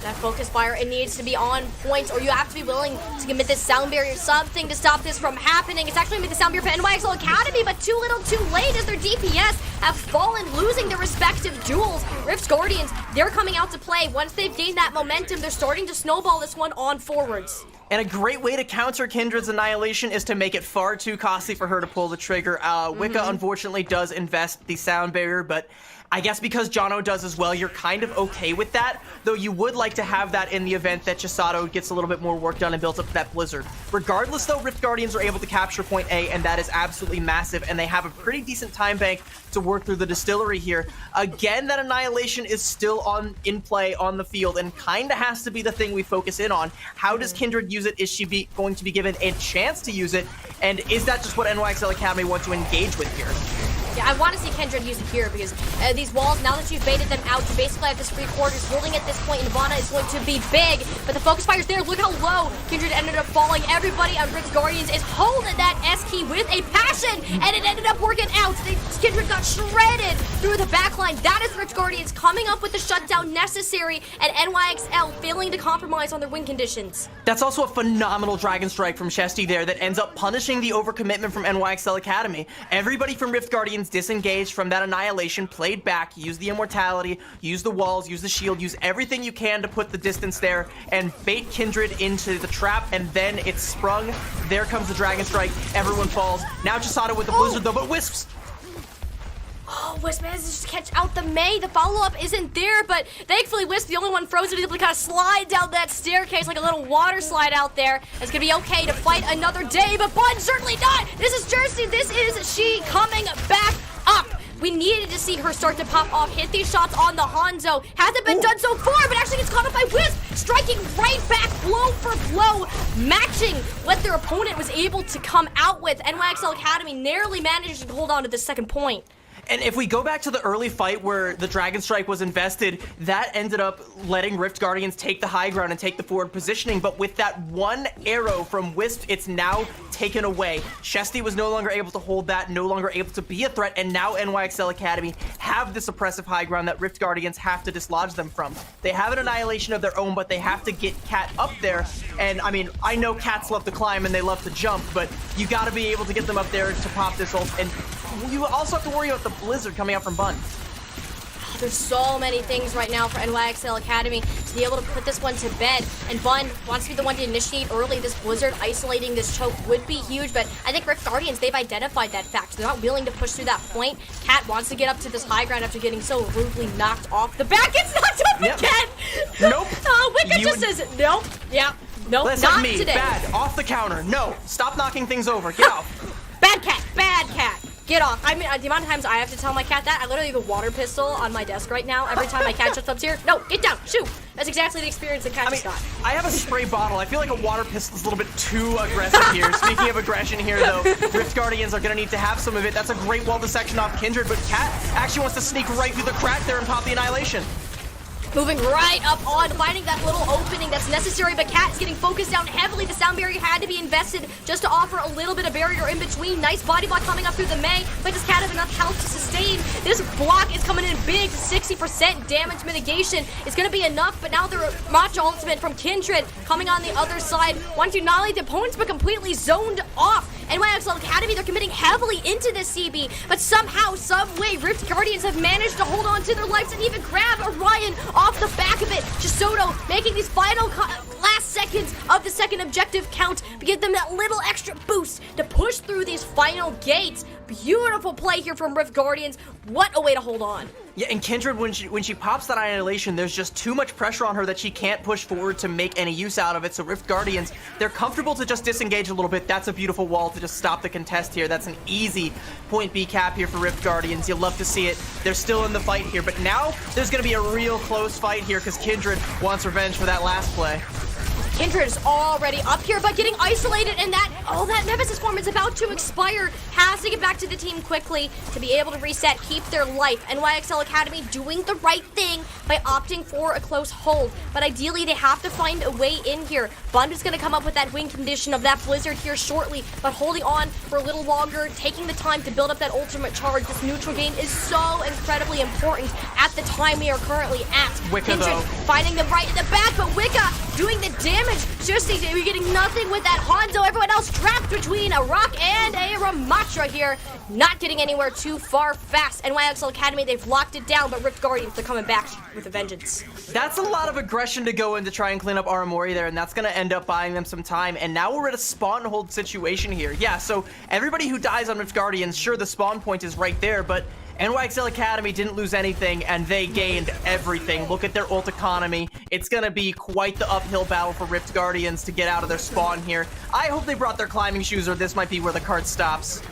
That focus fire, it needs to be on point, or you have to be willing to commit this sound barrier, something to stop this from happening. It's actually made the sound barrier for NYXL Academy, but too little too late as their DPS have fallen, losing their respective duels. Rift Guardians, they're coming out to play. Once they've gained that momentum, they're starting to snowball this one on forwards. And a great way to counter Kindred's Annihilation is to make it far too costly for her to pull the trigger. Wicca, unfortunately, does invest the sound barrier, but I guess because Jono does as well, you're kind of okay with that, though you would like to have that in the event that Chisato gets a little bit more work done and builds up that Blizzard. Regardless, though, Rift Guardians are able to capture point A, and that is absolutely massive, and they have a pretty decent time bank to work through the distillery here. Again, that Annihilation is still in play on the field, and kind of has to be the thing we focus in on. How does Kindred use it? Is she going to be given a chance to use it? And is that just what NYXL Academy want to engage with here? Yeah, I want to see Kindred use it here because these walls, now that you've baited them out, you basically have this free quarters holding at this point. Nirvana is going to be big, but the focus fire's there. Look how low Kindred ended up falling. Everybody on Rift Guardians is holding that S key with a passion, and it ended up working out. Kindred got shredded through the backline. That is Rift Guardians coming up with the shutdown necessary, and NYXL failing to compromise on their win conditions. That's also a phenomenal Dragon Strike from Chesty there that ends up punishing the overcommitment from NYXL Academy. Everybody from Rift Guardians disengaged from that Annihilation, played back, use the Immortality, use the walls, use the shield, use everything you can to put the distance there and bait Kindred into the trap, and then it's sprung. There comes the Dragon Strike, everyone falls. Now Chisato with the Blizzard though, but Wisps! Oh, Wisp manages to catch out the Mei. The follow-up isn't there, but thankfully Wisp, the only one frozen, is able to kind of slide down that staircase like a little water slide out there. It's going to be okay to fight another day, but Bun certainly not! This is Jersey, this is she coming back up! We needed to see her start to pop off, hit these shots on the Hanzo. Hasn't been done so far, but actually gets caught up by Wisp, striking right back, blow for blow, matching what their opponent was able to come out with. NYXL Academy narrowly managed to hold on to the second point. And if we go back to the early fight where the Dragon Strike was invested, that ended up letting Rift Guardians take the high ground and take the forward positioning, but with that one arrow from Wisp, it's now taken away. Chesty was no longer able to hold that, no longer able to be a threat, and now NYXL Academy have this oppressive high ground that Rift Guardians have to dislodge them from. They have an Annihilation of their own, but they have to get Cat up there, and I mean, I know cats love to climb and they love to jump, but you gotta be able to get them up there to pop this ult, and you also have to worry about the Blizzard coming out from Bun. There's so many things right now for NYXL Academy to be able to put this one to bed, and Bun wants to be the one to initiate early. This Blizzard isolating this choke would be huge, but I think Rift Guardians, they've identified that fact. They're not willing to push through that point. Cat wants to get up to this high ground after getting so rudely knocked off the back. It's knocked up again! Nope. Wicca just says, nope, yeah, nope, Listen, not me, today. bad, off the counter, no, stop knocking things over, get off. Bad cat, get off. I mean, the amount of times I have to tell my cat that, I literally have a water pistol on my desk right now. Every time my cat just up here, no, get down, shoot. That's exactly the experience that cat just got. I have a spray bottle. I feel like a water pistol is a little bit too aggressive here. Speaking of aggression here, though, Rift Guardians are going to need to have some of it. That's a great wall to section off Kindred, but Cat actually wants to sneak right through the crack there and pop the Annihilation. Moving right up on, finding that little opening that's necessary, but Cat is getting focused down heavily. The sound barrier had to be invested just to offer a little bit of barrier in between. Nice body block coming up through the Mei, but does Cat have enough health to sustain? This block is coming in big, 60% damage mitigation. It's going to be enough, but now the Macho ultimate from Kindred coming on the other side. Want to annihilate the opponents, but completely zoned off. NYXL Academy, they're committing heavily into this CB, but somehow, some way, Rift Guardians have managed to hold on to their lives and even grab Orion off the back of it. Chisoto making these final last seconds of the second objective count to give them that little extra boost to push through these final gates. Beautiful play here from Rift Guardians. What a way to hold on. Yeah, and Kindred, when she pops that Annihilation, there's just too much pressure on her that she can't push forward to make any use out of it. So Rift Guardians, they're comfortable to just disengage a little bit. That's a beautiful wall to just stop the contest here. That's an easy point B cap here for Rift Guardians. You'll love to see it. They're still in the fight here, but now there's going to be a real close fight here because Kindred wants revenge for that last play. Kindred is already up here, but getting isolated, and that Nemesis form is about to expire. Has to get back to the team quickly to be able to reset, keep their life. NYXL Academy doing the right thing by opting for a close hold, but ideally they have to find a way in here. Bund is going to come up with that win condition of that Blizzard here shortly, but holding on for a little longer, taking the time to build up that ultimate charge. This neutral game is so incredibly important at the time we are currently at. Wicca, Kindred though, finding them right in the back, but Wicca doing the damage. Shesty getting nothing with that Hanzo. Everyone else trapped between a rock and a Ramatra here. Not getting anywhere too far fast. NYXL Academy, they've locked it down, but Rift Guardians, they're coming back with a vengeance. That's a lot of aggression to go in to try and clean up Aramori there, and that's going to end up buying them some time. And now we're at a spawn hold situation here. Yeah, so everybody who dies on Rift Guardians, sure, the spawn point is right there, but NYXL Academy didn't lose anything, and they gained everything. Look at their ult economy. It's going to be quite the uphill battle for Rift Guardians to get out of their spawn here. I hope they brought their climbing shoes, or this might be where the cart stops.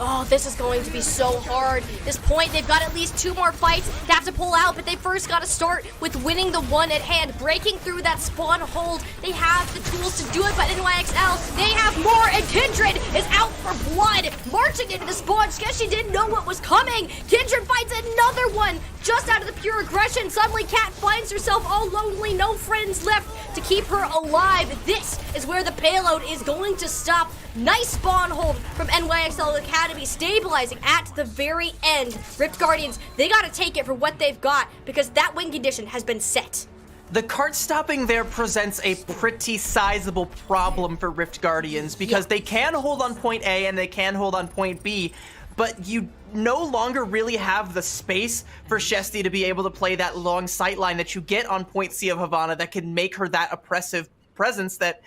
Oh, this is going to be so hard. This point, they've got at least 2 more fights they have to pull out, but they first got to start with winning the one at hand, breaking through that spawn hold. They have the tools to do it, but NYXL, they have more, and Kindred is out for blood, marching into the spawn. Sketchy didn't know what was coming. Kindred fights another one, just out of the pure aggression. Suddenly, Cat finds herself all lonely, no friends left to keep her alive. This is where the payload is going to stop. Nice spawn hold from NYXL Academy, stabilizing at the very end. Rift Guardians, they gotta take it for what they've got, because that win condition has been set. The cart stopping there presents a pretty sizable problem for Rift Guardians, because they can hold on point A and they can hold on point B, but you no longer really have the space for Shesty to be able to play that long sight line that you get on point C of Havana that can make her that oppressive presence that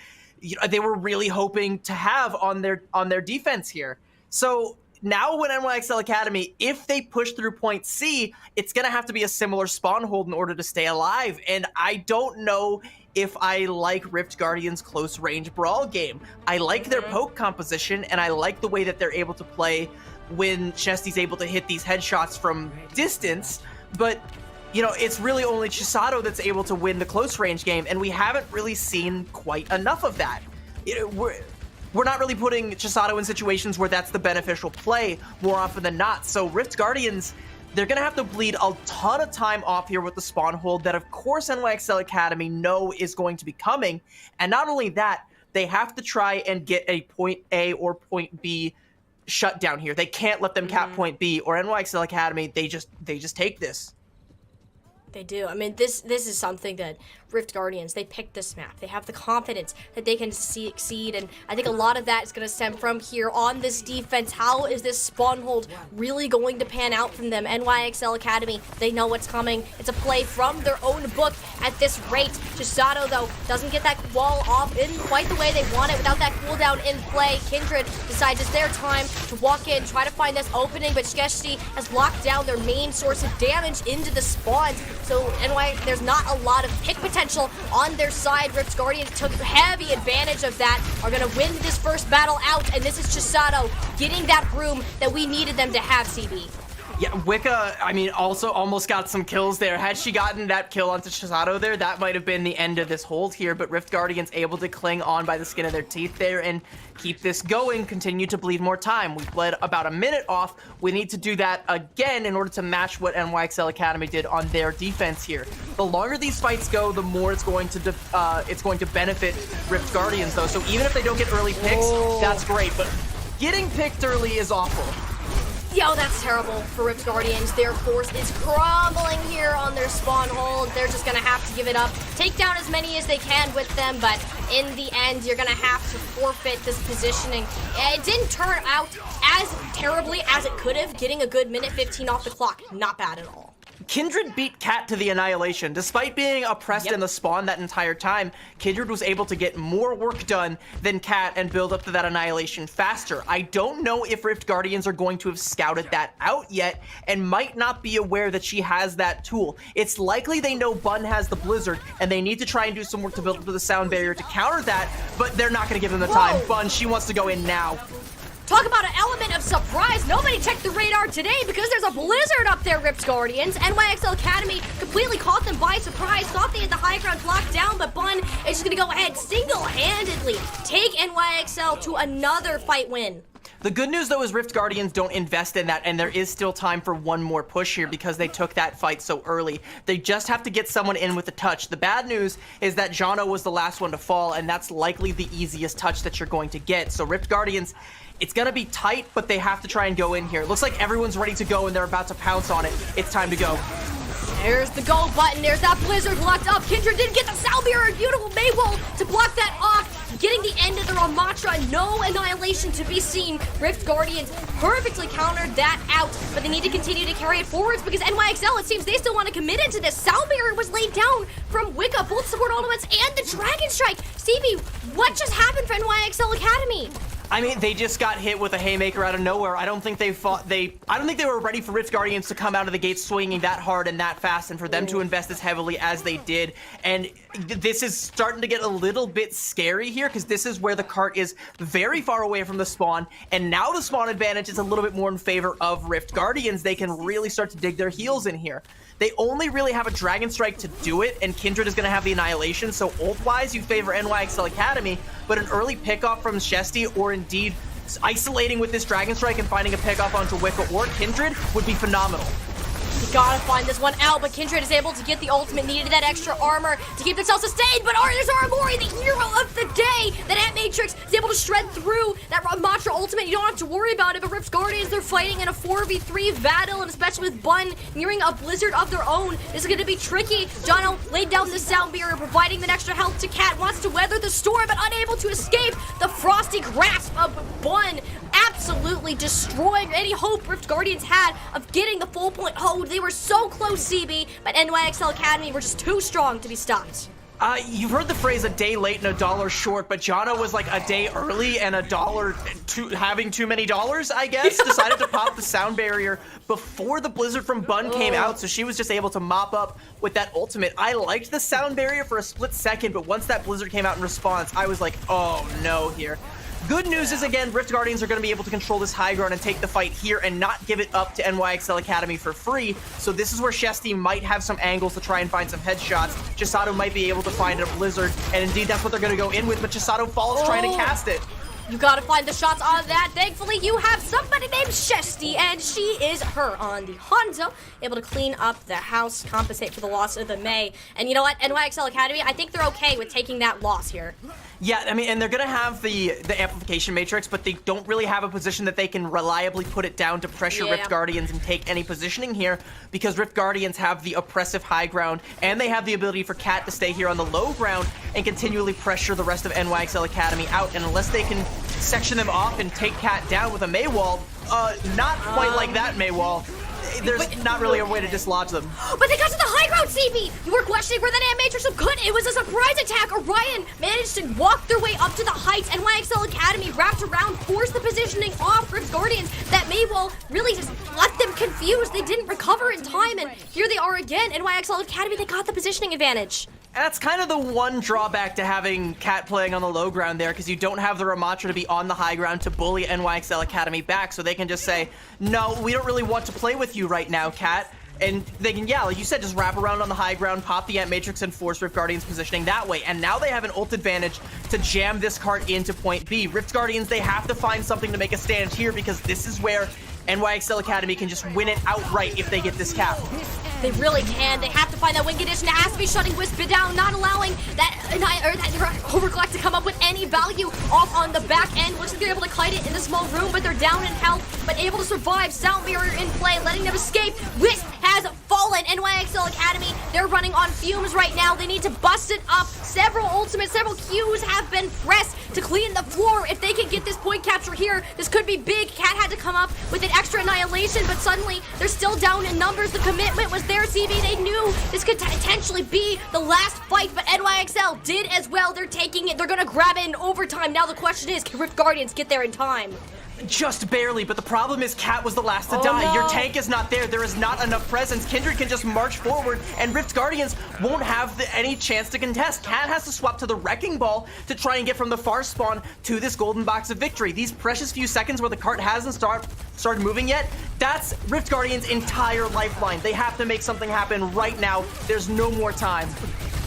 they were really hoping to have on their defense here. So now when NYXL Academy, if they push through point C, it's going to have to be a similar spawn hold in order to stay alive. And I don't know if I like Rift Guardians' close range brawl game. I like their poke composition, and I like the way that they're able to play when Chesty's able to hit these headshots from distance, but you know, it's really only Chisato that's able to win the close range game, and we haven't really seen quite enough of that. We're not really putting Chisato in situations where that's the beneficial play more often than not. So Rift Guardians, they're going to have to bleed a ton of time off here with the spawn hold that, of course, NYXL Academy know is going to be coming. And not only that, they have to try and get a point A or point B shut down here. They can't let them cap point B, or NYXL Academy, they just take this. They do. I mean, this is something that Rift Guardians, they picked this map. They have the confidence that they can succeed, and I think a lot of that is going to stem from here on this defense. How is this spawn hold really going to pan out from them? NYXL Academy, they know what's coming. It's a play from their own book at this rate. Chisato, though, doesn't get that wall off in quite the way they want it without that cooldown in play. Kindred decides it's their time to walk in, try to find this opening, but Skeshti has locked down their main source of damage into the spawns. So there's not a lot of pick potential on their side. Rift Guardians took heavy advantage of that, are going to win this first battle out, and this is Chisato getting that room that we needed them to have, CB. Yeah, Wicca, I mean, also almost got some kills there. Had she gotten that kill onto Chisato there, that might have been the end of this hold here, but Rift Guardians able to cling on by the skin of their teeth there and keep this going, continue to bleed more time. We bled about a minute off. We need to do that again in order to match what NYXL Academy did on their defense here. The longer these fights go, the more it's going to benefit Rift Guardians, though. So even if they don't get early picks, that's great, but getting picked early is awful. Yo, that's terrible for Rift Guardians. Their force is crumbling here on their spawn hold. They're just gonna have to give it up. Take down as many as they can with them, but in the end, you're gonna have to forfeit this positioning. It didn't turn out as terribly as it could have, getting a good minute 15 off the clock. Not bad at all. Kindred beat Cat to the annihilation. Despite being oppressed in the spawn that entire time, Kindred was able to get more work done than Cat and build up to that annihilation faster. I don't know if Rift Guardians are going to have scouted that out yet and might not be aware that she has that tool. It's likely they know Bun has the Blizzard and they need to try and do some work to build up to the sound barrier to counter that, but they're not going to give them the time. Bun, she wants to go in now. Talk about an element of surprise. Nobody checked the radar today because there's a blizzard up there, Rift Guardians. NYXL Academy completely caught them by surprise. Thought they had the high ground locked down, but Bun is just going to go ahead single-handedly take NYXL to another fight win. The good news, though, is Rift Guardians don't invest in that, and there is still time for one more push here because they took that fight so early. They just have to get someone in with a touch. The bad news is that Jano was the last one to fall, and that's likely the easiest touch that you're going to get. So Rift Guardians, it's going to be tight, but they have to try and go in here. It looks like everyone's ready to go, and they're about to pounce on it. It's time to go. There's the go button. There's that blizzard locked up. Kindred didn't get the sound barrier. Beautiful Maywell to blow no annihilation to be seen. Rift Guardians perfectly countered that out, but they need to continue to carry it forwards because NYXL, it seems they still want to commit into this. Sound Barrier was laid down from Wicca, both support ultimates and the Dragon Strike. CB, what just happened for NYXL Academy? I mean, they just got hit with a haymaker out of nowhere. I don't think they were ready for Rift Guardians to come out of the gate swinging that hard and that fast, and for them to invest as heavily as they did. And this is starting to get a little bit scary here, because this is where the cart is very far away from the spawn, and now the spawn advantage is a little bit more in favor of Rift Guardians. They can really start to dig their heels in here. They only really have a Dragon Strike to do it, and Kindred is going to have the Annihilation, so ult-wise, you favor NYXL Academy, but an early pickoff from Shesty, or indeed isolating with this Dragon Strike and finding a pickoff onto Wicca or Kindred would be phenomenal. You gotta find this one out, but Kindred is able to get the ultimate, needed that extra armor to keep themselves sustained, but there's Aramori, the hero of the day! That Ant Matrix is able to shred through that Ramatra ultimate. You don't have to worry about it, but Rift Guardians, they're fighting in a 4v3 battle, and especially with Bun nearing a blizzard of their own, this is gonna be tricky. Jono laid down the Sound Barrier, providing that extra health to Cat, wants to weather the storm, but unable to escape the frosty grasp of Bun, absolutely destroying any hope Rift Guardians had of getting the full point. Oh, they were so close, CB, but NYXL Academy were just too strong to be stopped. You've heard the phrase a day late and a dollar short, but Jono was like a day early and having too many dollars, I guess. Decided to pop the Sound Barrier before the blizzard from Bun came out, so she was just able to mop up with that ultimate. I liked the Sound Barrier for a split second, but once that blizzard came out in response, I was like, oh no here. Good news is, again, Rift Guardians are going to be able to control this high ground and take the fight here and not give it up to NYXL Academy for free. So this is where Shesty might have some angles to try and find some headshots. Chisato might be able to find a blizzard, and indeed that's what they're going to go in with, but Chisato falls trying to cast it. You gotta find the shots on that. Thankfully, you have somebody named Shesty, and she is her on the Hanzo, able to clean up the house, compensate for the loss of the Mei. And you know what, NYXL Academy, I think they're okay with taking that loss here. Yeah, I mean, and they're going to have the amplification matrix, but they don't really have a position that they can reliably put it down to pressure Rift Guardians and take any positioning here, because Rift Guardians have the oppressive high ground, and they have the ability for Cat to stay here on the low ground and continually pressure the rest of NYXL Academy out, and unless they can section them off and take Cat down with a Mei wall, not quite like that Mei wall. There's not really a way to dislodge them. But they got to the high ground, CB! You were questioning where that Ant Matrix could. It was a surprise attack. Orion managed to walk their way up to the heights. NYXL Academy wrapped around, forced the positioning off Rift Guardians. That Maywall really just left them confused. They didn't recover in time, and here they are again. NYXL Academy, they got the positioning advantage. That's kind of the one drawback to having Cat playing on the low ground there, because you don't have the Ramatra to be on the high ground to bully NYXL Academy back, so they can just say, no, we don't really want to play with you right now, Cat. And they can, yeah, like you said, just wrap around on the high ground, pop the Ant Matrix, and force Rift Guardians positioning that way. And now they have an ult advantage to jam this cart into point B. Rift Guardians, they have to find something to make a stand here, because this is where NYXL Academy can just win it outright if they get this cap. They really can. They have to find that win condition. It has to be shutting Wisp down, not allowing that Overclock to come up with any value off on the back end. Looks like they're able to kite it in the small room, but they're down in health, but able to survive. Sound Barrier in play, letting them escape. Wisp has fallen. NYXL Academy, they're running on fumes right now. They need to bust it up. Several ultimates, several Qs have been pressed to clean the floor. If they can get this point capture here, this could be big. Cat had to come up with an extra annihilation, but suddenly they're still down in numbers. The commitment was there, CB. They knew this could potentially be the last fight, but NYXL did as well. They're taking it. They're going to grab it in overtime. Now the question is, can Rift Guardians get there in time? Just barely, but the problem is Cat was the last to die. No. Your tank is not there. There is not enough presence. Kindred can just march forward, and Rift Guardians won't have any chance to contest. Cat has to swap to the Wrecking Ball to try and get from the far spawn to this golden box of victory. These precious few seconds where the cart hasn't started moving yet, that's Rift Guardians' entire lifeline. They have to make something happen right now. There's no more time.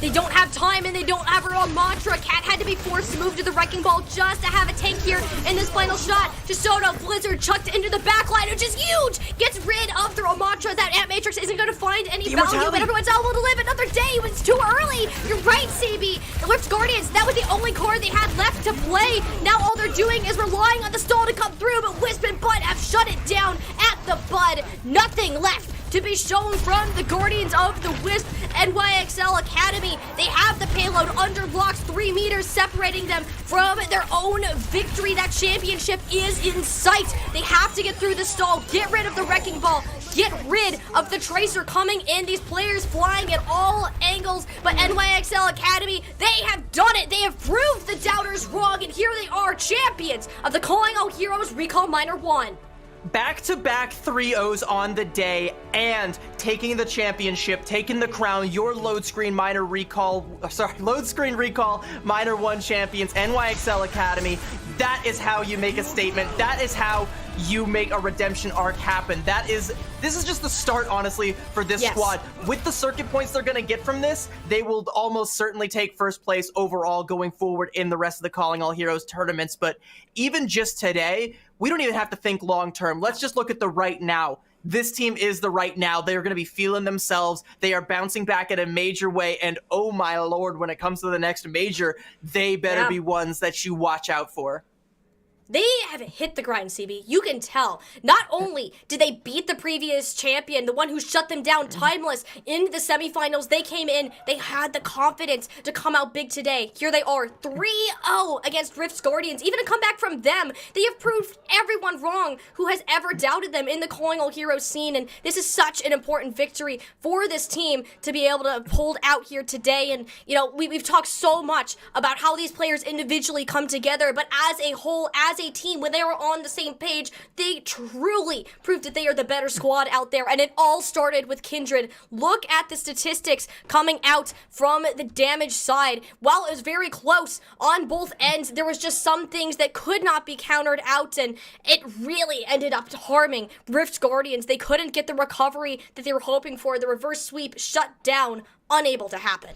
They don't have time, and they don't have her on mantra. Cat had to be forced to move to the Wrecking Ball just to have a tank here in this final shot. Chisato, Blizzard chucked into the backline, which is huge. Gets rid of the mantra. That Ant Matrix isn't going to find any value, but everyone's able to live another day. It's too early. You're right, CB. The Rift Guardians, that was the only card they had left to play. Now all they're doing is relying on the stall to come through, but Wisp and Bud have shut it down at the bud. Nothing left to be shown from the Guardians of the Wisp NYXL Academy. They have the payload under blocks 3 meters separating them from their own victory. That championship is in sight. They have to get through the stall, get rid of the wrecking ball, get rid of the Tracer coming in. These players flying at all angles, but NYXL Academy, they have done it. They have proved the doubters wrong, and here they are, champions of the Calling All Heroes Recall Minor 1. Back-to-back 3-0s on the day and taking the championship, taking the crown, your Loadscreen Recall Minor 1 champions, NYXL Academy. That is how you make a statement. That is how you make a redemption arc happen. This is just the start, honestly, for this squad. With the circuit points they're gonna get from this, they will almost certainly take first place overall going forward in the rest of the Calling All Heroes tournaments. But even just today, we don't even have to think long term. Let's just look at the right now. This team is the right now. They are going to be feeling themselves. They are bouncing back in a major way. And oh my lord, when it comes to the next major, they better be ones that you watch out for. They have hit the grind, CB. You can tell. Not only did they beat the previous champion, the one who shut them down, Timeless, in the semifinals, they came in, they had the confidence to come out big today. Here they are, 3-0 against Rift's Guardians. Even a comeback from them, they have proved everyone wrong who has ever doubted them in the Calling All Heroes scene, and this is such an important victory for this team to be able to hold out here today. And, you know, we've talked so much about how these players individually come together, but as a whole, as a team, when they were on the same page, they truly proved that they are the better squad out there, and it all started with Kindred. Look at the statistics coming out from the damage side. While it was very close on both ends, there was just some things that could not be countered out, and it really ended up harming Rift Guardians. They couldn't get the recovery that they were hoping for. The reverse sweep shut down, unable to happen.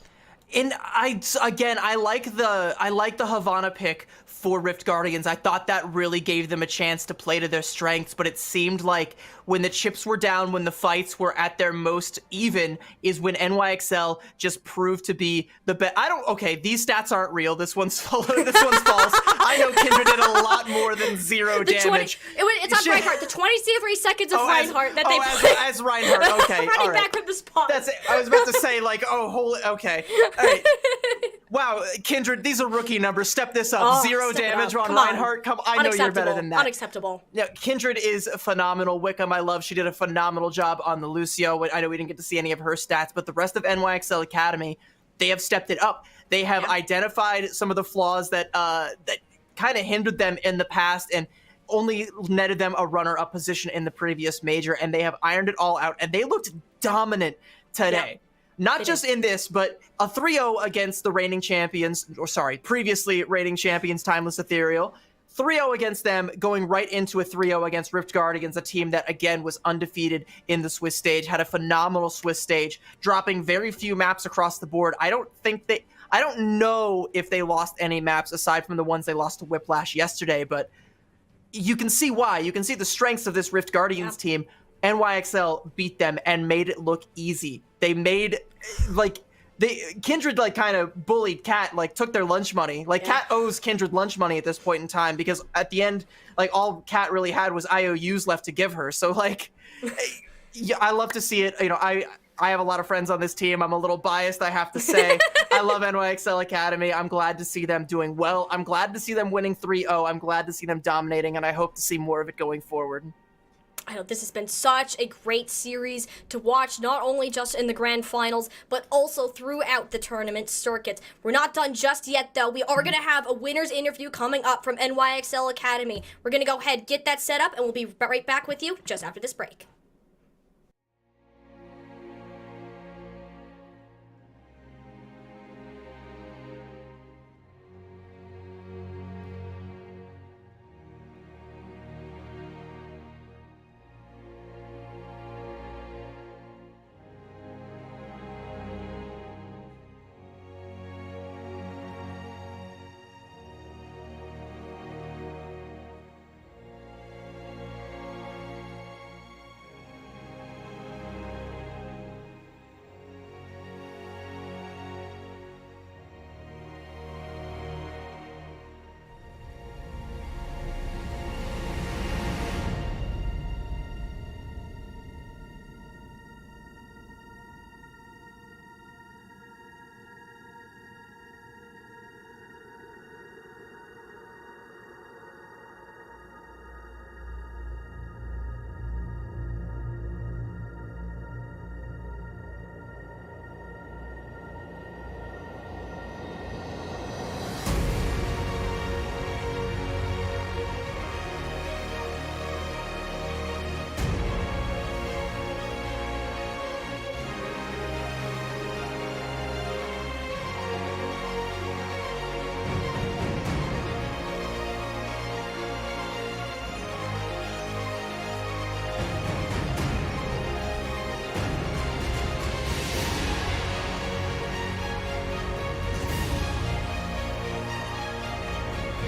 And I like the Havana pick for Rift Guardians. I thought that really gave them a chance to play to their strengths, but it seemed like when the chips were down, when the fights were at their most even, is when NYXL just proved to be the best. Okay, these stats aren't real. This one's false. I know Kindred did a lot more than 0 damage. It's on Reinhardt. The 23 seconds of Reinhardt that they put. As Reinhardt, okay. Running back from the spawn. That's it. I was about to say, like, oh, holy, okay. All right. Wow, Kindred, these are rookie numbers. Step this up. 0 damage on Reinhardt. Come, I know you're better than that. Unacceptable. Yeah, Kindred is phenomenal. Wickham, I love. She did a phenomenal job on the Lucio. I know we didn't get to see any of her stats, but the rest of NYXL Academy, they have stepped it up. They have identified some of the flaws that kind of hindered them in the past and only netted them a runner-up position in the previous major, and they have ironed it all out, and they looked dominant today. Yeah. Not just in this, but a 3-0 against the reigning champions, previously reigning champions, Timeless Ethereal. 3-0 against them, going right into a 3-0 against Rift Guardians, a team that, again, was undefeated in the Swiss stage, had a phenomenal Swiss stage, dropping very few maps across the board. I don't know if they lost any maps aside from the ones they lost to Whiplash yesterday, but you can see why. You can see the strengths of this Rift Guardians team. NYXL beat them and made it look easy. They made, Kindred, kind of bullied Cat, took their lunch money. Cat owes Kindred lunch money at this point in time because at the end, all Cat really had was IOUs left to give her. So, yeah, I love to see it. You know, I have a lot of friends on this team. I'm a little biased, I have to say. I love NYXL Academy. I'm glad to see them doing well. I'm glad to see them winning 3-0. I'm glad to see them dominating, and I hope to see more of it going forward. I know this has been such a great series to watch, not only just in the grand finals, but also throughout the tournament circuit. We're not done just yet, though. We are going to have a winner's interview coming up from NYXL Academy. We're going to go ahead, get that set up, and we'll be right back with you just after this break.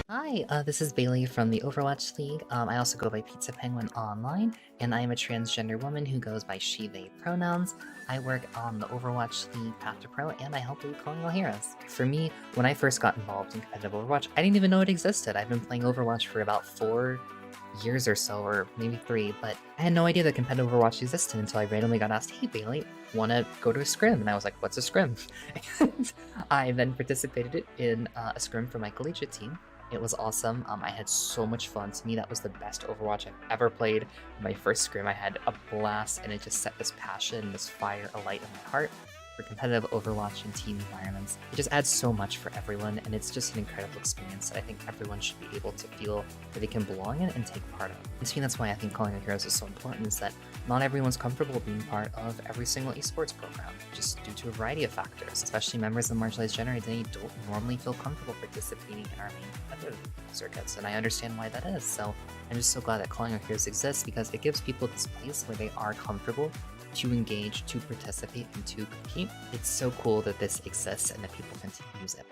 Hi, this is Bailey from the Overwatch League. I also go by Pizza Penguin online, and I am a transgender woman who goes by she, they pronouns. I work on the Overwatch League Path to Pro, and I help lead Colonial Heroes. For me, when I first got involved in competitive Overwatch, I didn't even know it existed. I've been playing Overwatch for about 4 years or so, or maybe 3, but I had no idea that competitive Overwatch existed until I randomly got asked, hey Bailey, wanna go to a scrim? And I was like, what's a scrim? And I then participated in a scrim for my collegiate team. It was awesome. I had so much fun. To me, that was the best Overwatch I've ever played. My first scrim, I had a blast, and it just set this passion, this fire alight in my heart for competitive Overwatch and team environments. It just adds so much for everyone, and it's just an incredible experience that I think everyone should be able to feel that they can belong in and take part of. And to me, that's why I think Colonial Heroes is so important, is that not everyone's comfortable being part of every single esports program, just due to a variety of factors. Especially members of the marginalized gender identity don't normally feel comfortable participating in our main competitive circuits, and I understand why that is. So I'm just so glad that Colonial Heroes exists, because it gives people this place where they are comfortable to engage, to participate, and to compete. It's so cool that this exists and that people continue to use it.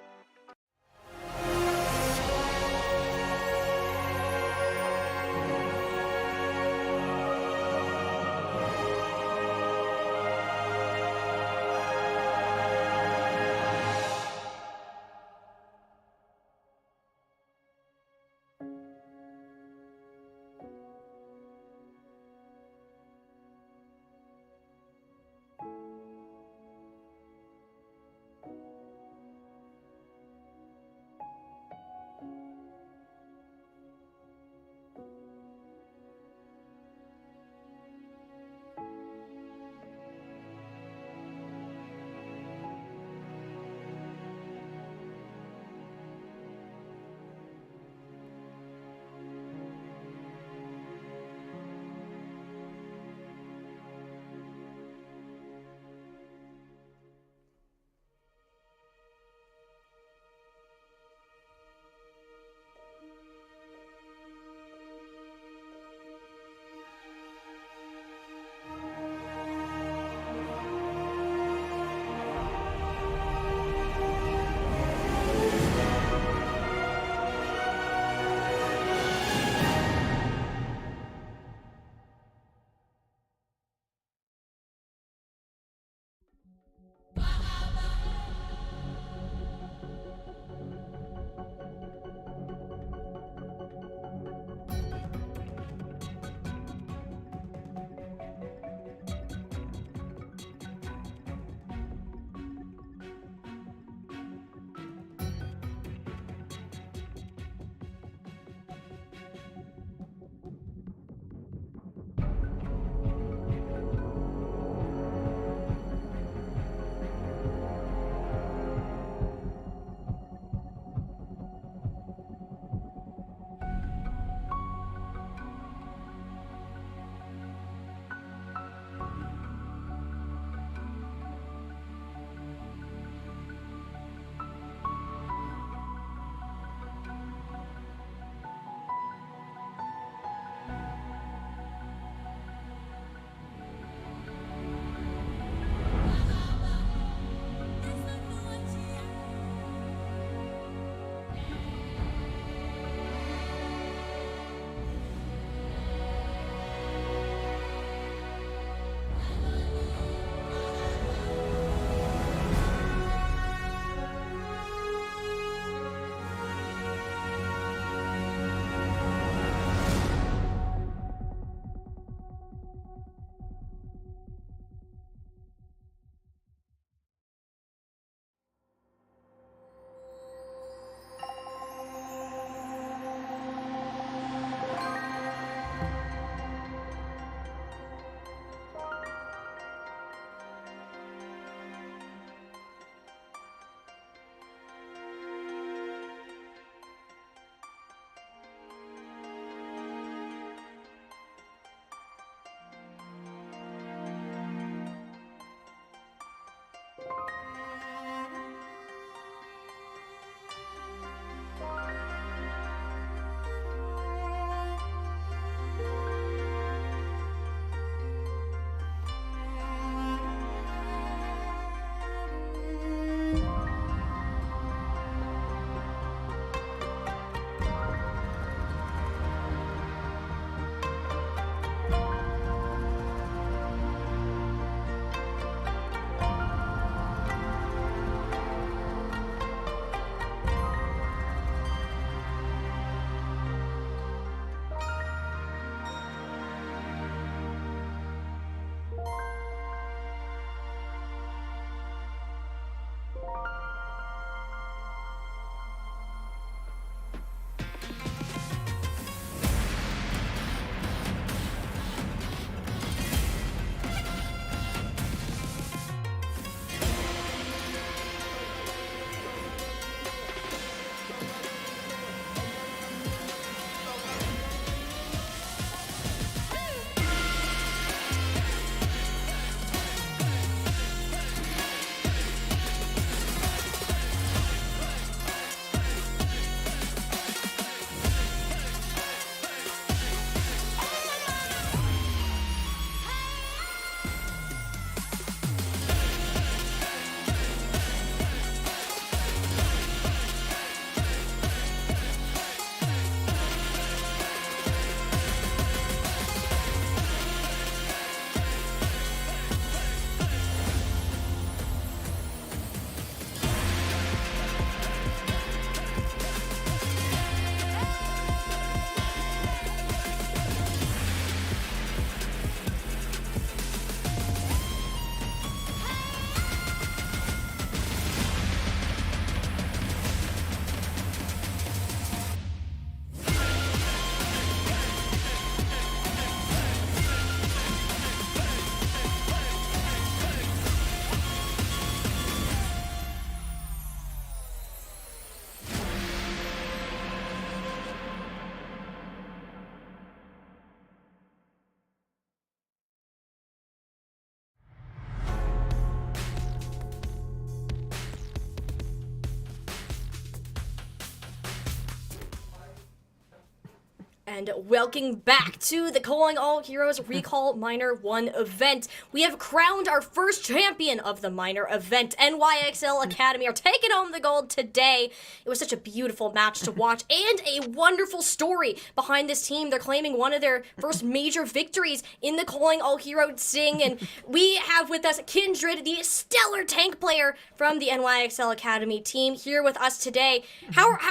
And welcome back to the Calling All Heroes Recall Minor 1 event. We have crowned our first champion of the minor event. NYXL Academy are taking home the gold today. It was such a beautiful match to watch and a wonderful story behind this team. They're claiming one of their first major victories in the Calling All Heroes scene. And we have with us Kindred, the stellar tank player from the NYXL Academy team, here with us today.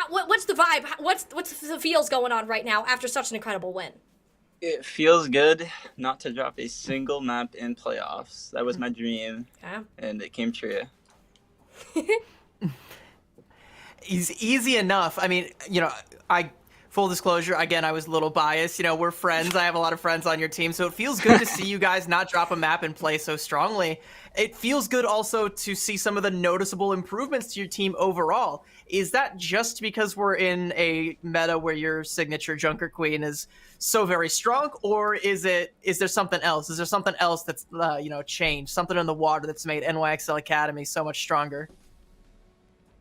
What's the vibe? What's the feels going on right now after such an incredible win? It feels good not to drop a single map in playoffs. That was my dream, and it came true. Easy enough. I mean, full disclosure, again, I was a little biased. We're friends. I have a lot of friends on your team, so it feels good to see you guys not drop a map and play so strongly. It feels good also to see some of the noticeable improvements to your team overall. Is that just because we're in a meta where your signature Junker Queen is so very strong, or is there something else? Is there something else that's changed, something in the water that's made NYXL Academy so much stronger?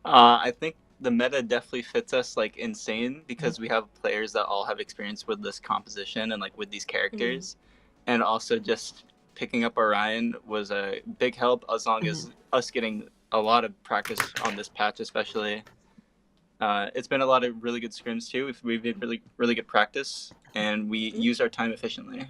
I think the meta definitely fits us like insane because we have players that all have experience with this composition and like with these characters, and also just picking up Orion was a big help as long as us getting a lot of practice on this patch, especially. It's been a lot of really good scrims too. We've made really good practice, and we use our time efficiently.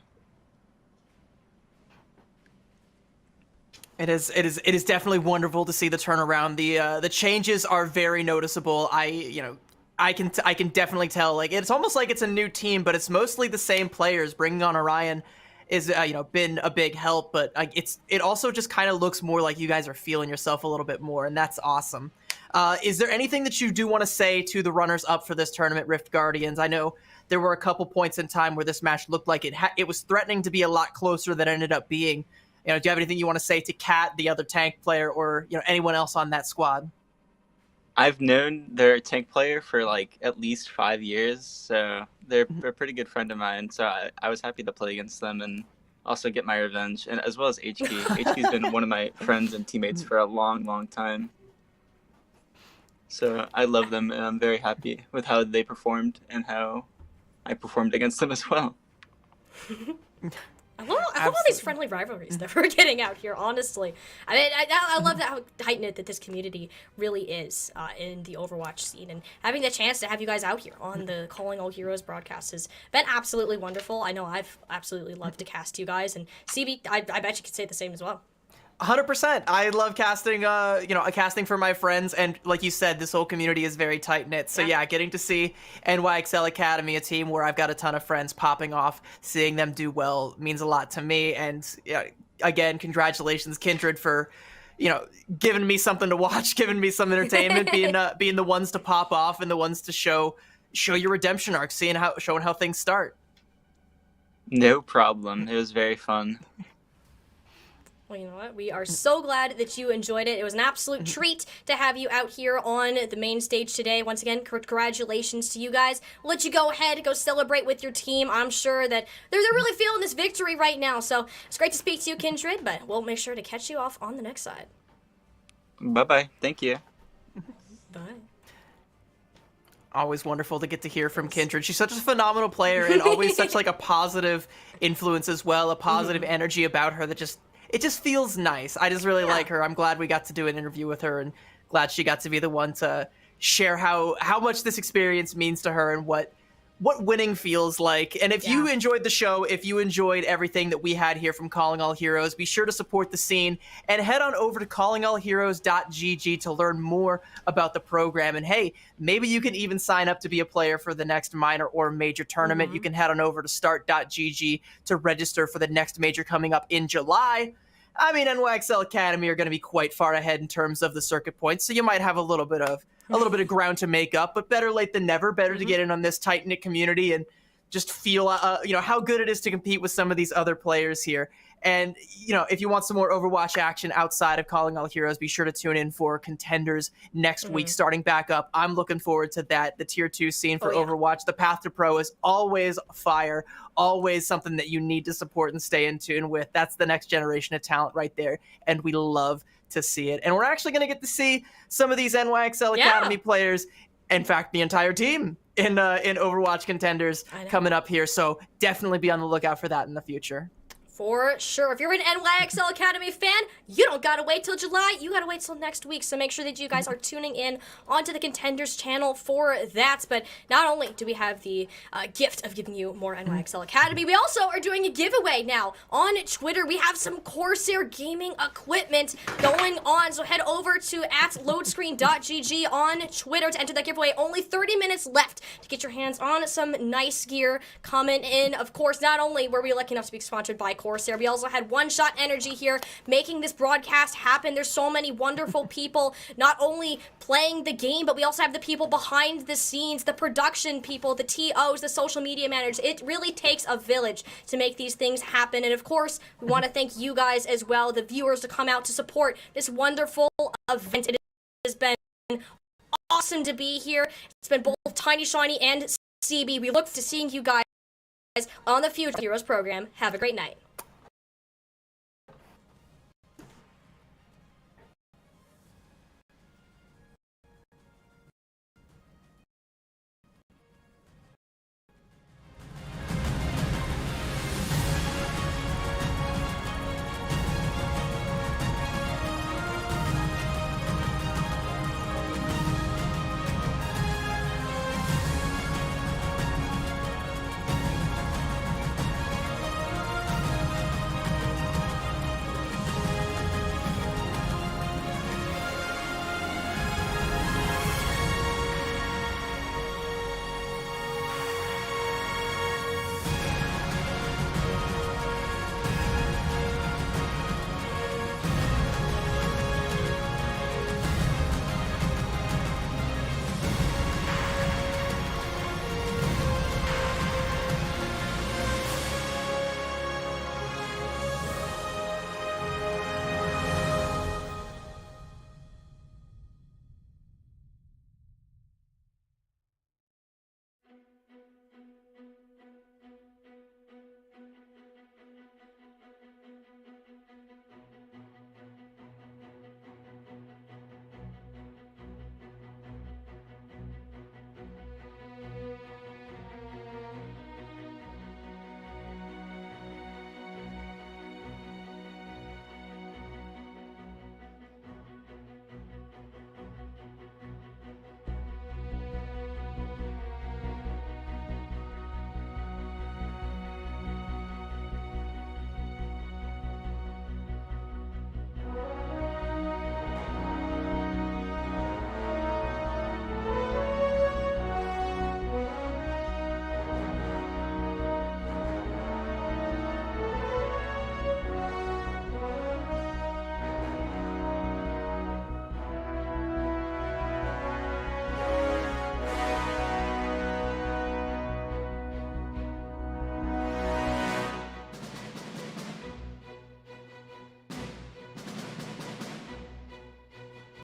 It is definitely wonderful to see the turnaround. The changes are very noticeable. I can definitely tell. Like, it's almost like it's a new team, but it's mostly the same players. Bringing on Orion is been a big help, but it also just kind of looks more like you guys are feeling yourself a little bit more, and that's awesome. Is there anything that you do want to say to the runners up for this tournament, Rift Guardians? I know there were a couple points in time where this match looked like it was threatening to be a lot closer than it ended up being. Do you have anything you want to say to Kat, the other tank player, or anyone else on that squad? I've known their tank player for like at least 5 years, so they're a pretty good friend of mine. So I was happy to play against them and also get my revenge, and as well as HK. HK's been one of my friends and teammates for a long time. So I love them, and I'm very happy with how they performed and how I performed against them as well. I love all these friendly rivalries that we're getting out here, honestly. I mean, I love how tight-knit that this community really is in the Overwatch scene. And having the chance to have you guys out here on the Calling All Heroes broadcast has been absolutely wonderful. I know I've absolutely loved to cast you guys. And CB, I bet you could say the same as well. 100%. I love casting, casting for my friends, and like you said, this whole community is very tight-knit. So yeah, getting to see NYXL Academy, a team where I've got a ton of friends popping off, seeing them do well means a lot to me. And again, congratulations, Kindred, for giving me something to watch, giving me some entertainment, being the ones to pop off and the ones to show your redemption arc, showing how things start. No problem. It was very fun. Well, you know what? We are so glad that you enjoyed it. It was an absolute treat to have you out here on the main stage today. Once again, congratulations to you guys. We'll let you go ahead and go celebrate with your team. I'm sure that they're really feeling this victory right now. So it's great to speak to you, Kindred, but we'll make sure to catch you off on the next side. Bye-bye. Thank you. Bye. Always wonderful to get to hear from Kindred. She's such a phenomenal player and always such like a positive influence as well, a positive energy about her that it just feels nice. I just really like her. I'm glad we got to do an interview with her, and glad she got to be the one to share how much this experience means to her and what winning feels like. And if you enjoyed the show, if you enjoyed everything that we had here from Calling All Heroes, be sure to support the scene and head on over to callingallheroes.gg to learn more about the program. And hey, maybe you can even sign up to be a player for the next minor or major tournament. You can head on over to start.gg to register for the next major coming up in July. I mean, NYXL Academy are going to be quite far ahead in terms of the circuit points, so you might have a little bit of ground to make up, but better late than never. Better to get in on this tight-knit community and just feel how good it is to compete with some of these other players here. And if you want some more Overwatch action outside of Calling All Heroes, be sure to tune in for Contenders next week, starting back up. I'm looking forward to that. The Tier 2 scene for Overwatch, the Path to Pro, is always fire, always something that you need to support and stay in tune with. That's the next generation of talent right there, and we love to see it. And we're actually going to get to see some of these NYXL Academy players in fact, the entire team in Overwatch Contenders coming up here. So definitely be on the lookout for that in the future. For sure. If you're an NYXL Academy fan, you don't gotta wait till July. You gotta wait till next week. So make sure that you guys are tuning in onto the Contenders channel for that. But not only do we have the gift of giving you more NYXL Academy, we also are doing a giveaway now on Twitter. We have some Corsair gaming equipment going on. So head over to @loadscreen.gg on Twitter to enter that giveaway. Only 30 minutes left to get your hands on some nice gear coming in. Of course, not only were we lucky enough to be sponsored by Corsair, we also had One Shot Energy here making this broadcast happen. There's so many wonderful people not only playing the game, but we also have the people behind the scenes, the production people, the TOs, the social media managers. It really takes a village to make these things happen. And of course, we want to thank you guys as well, the viewers, to come out to support this wonderful event. It has been awesome to be here. It's been both Tiny Shiny and CB. We look to seeing you guys on the Future Heroes program. Have a great night.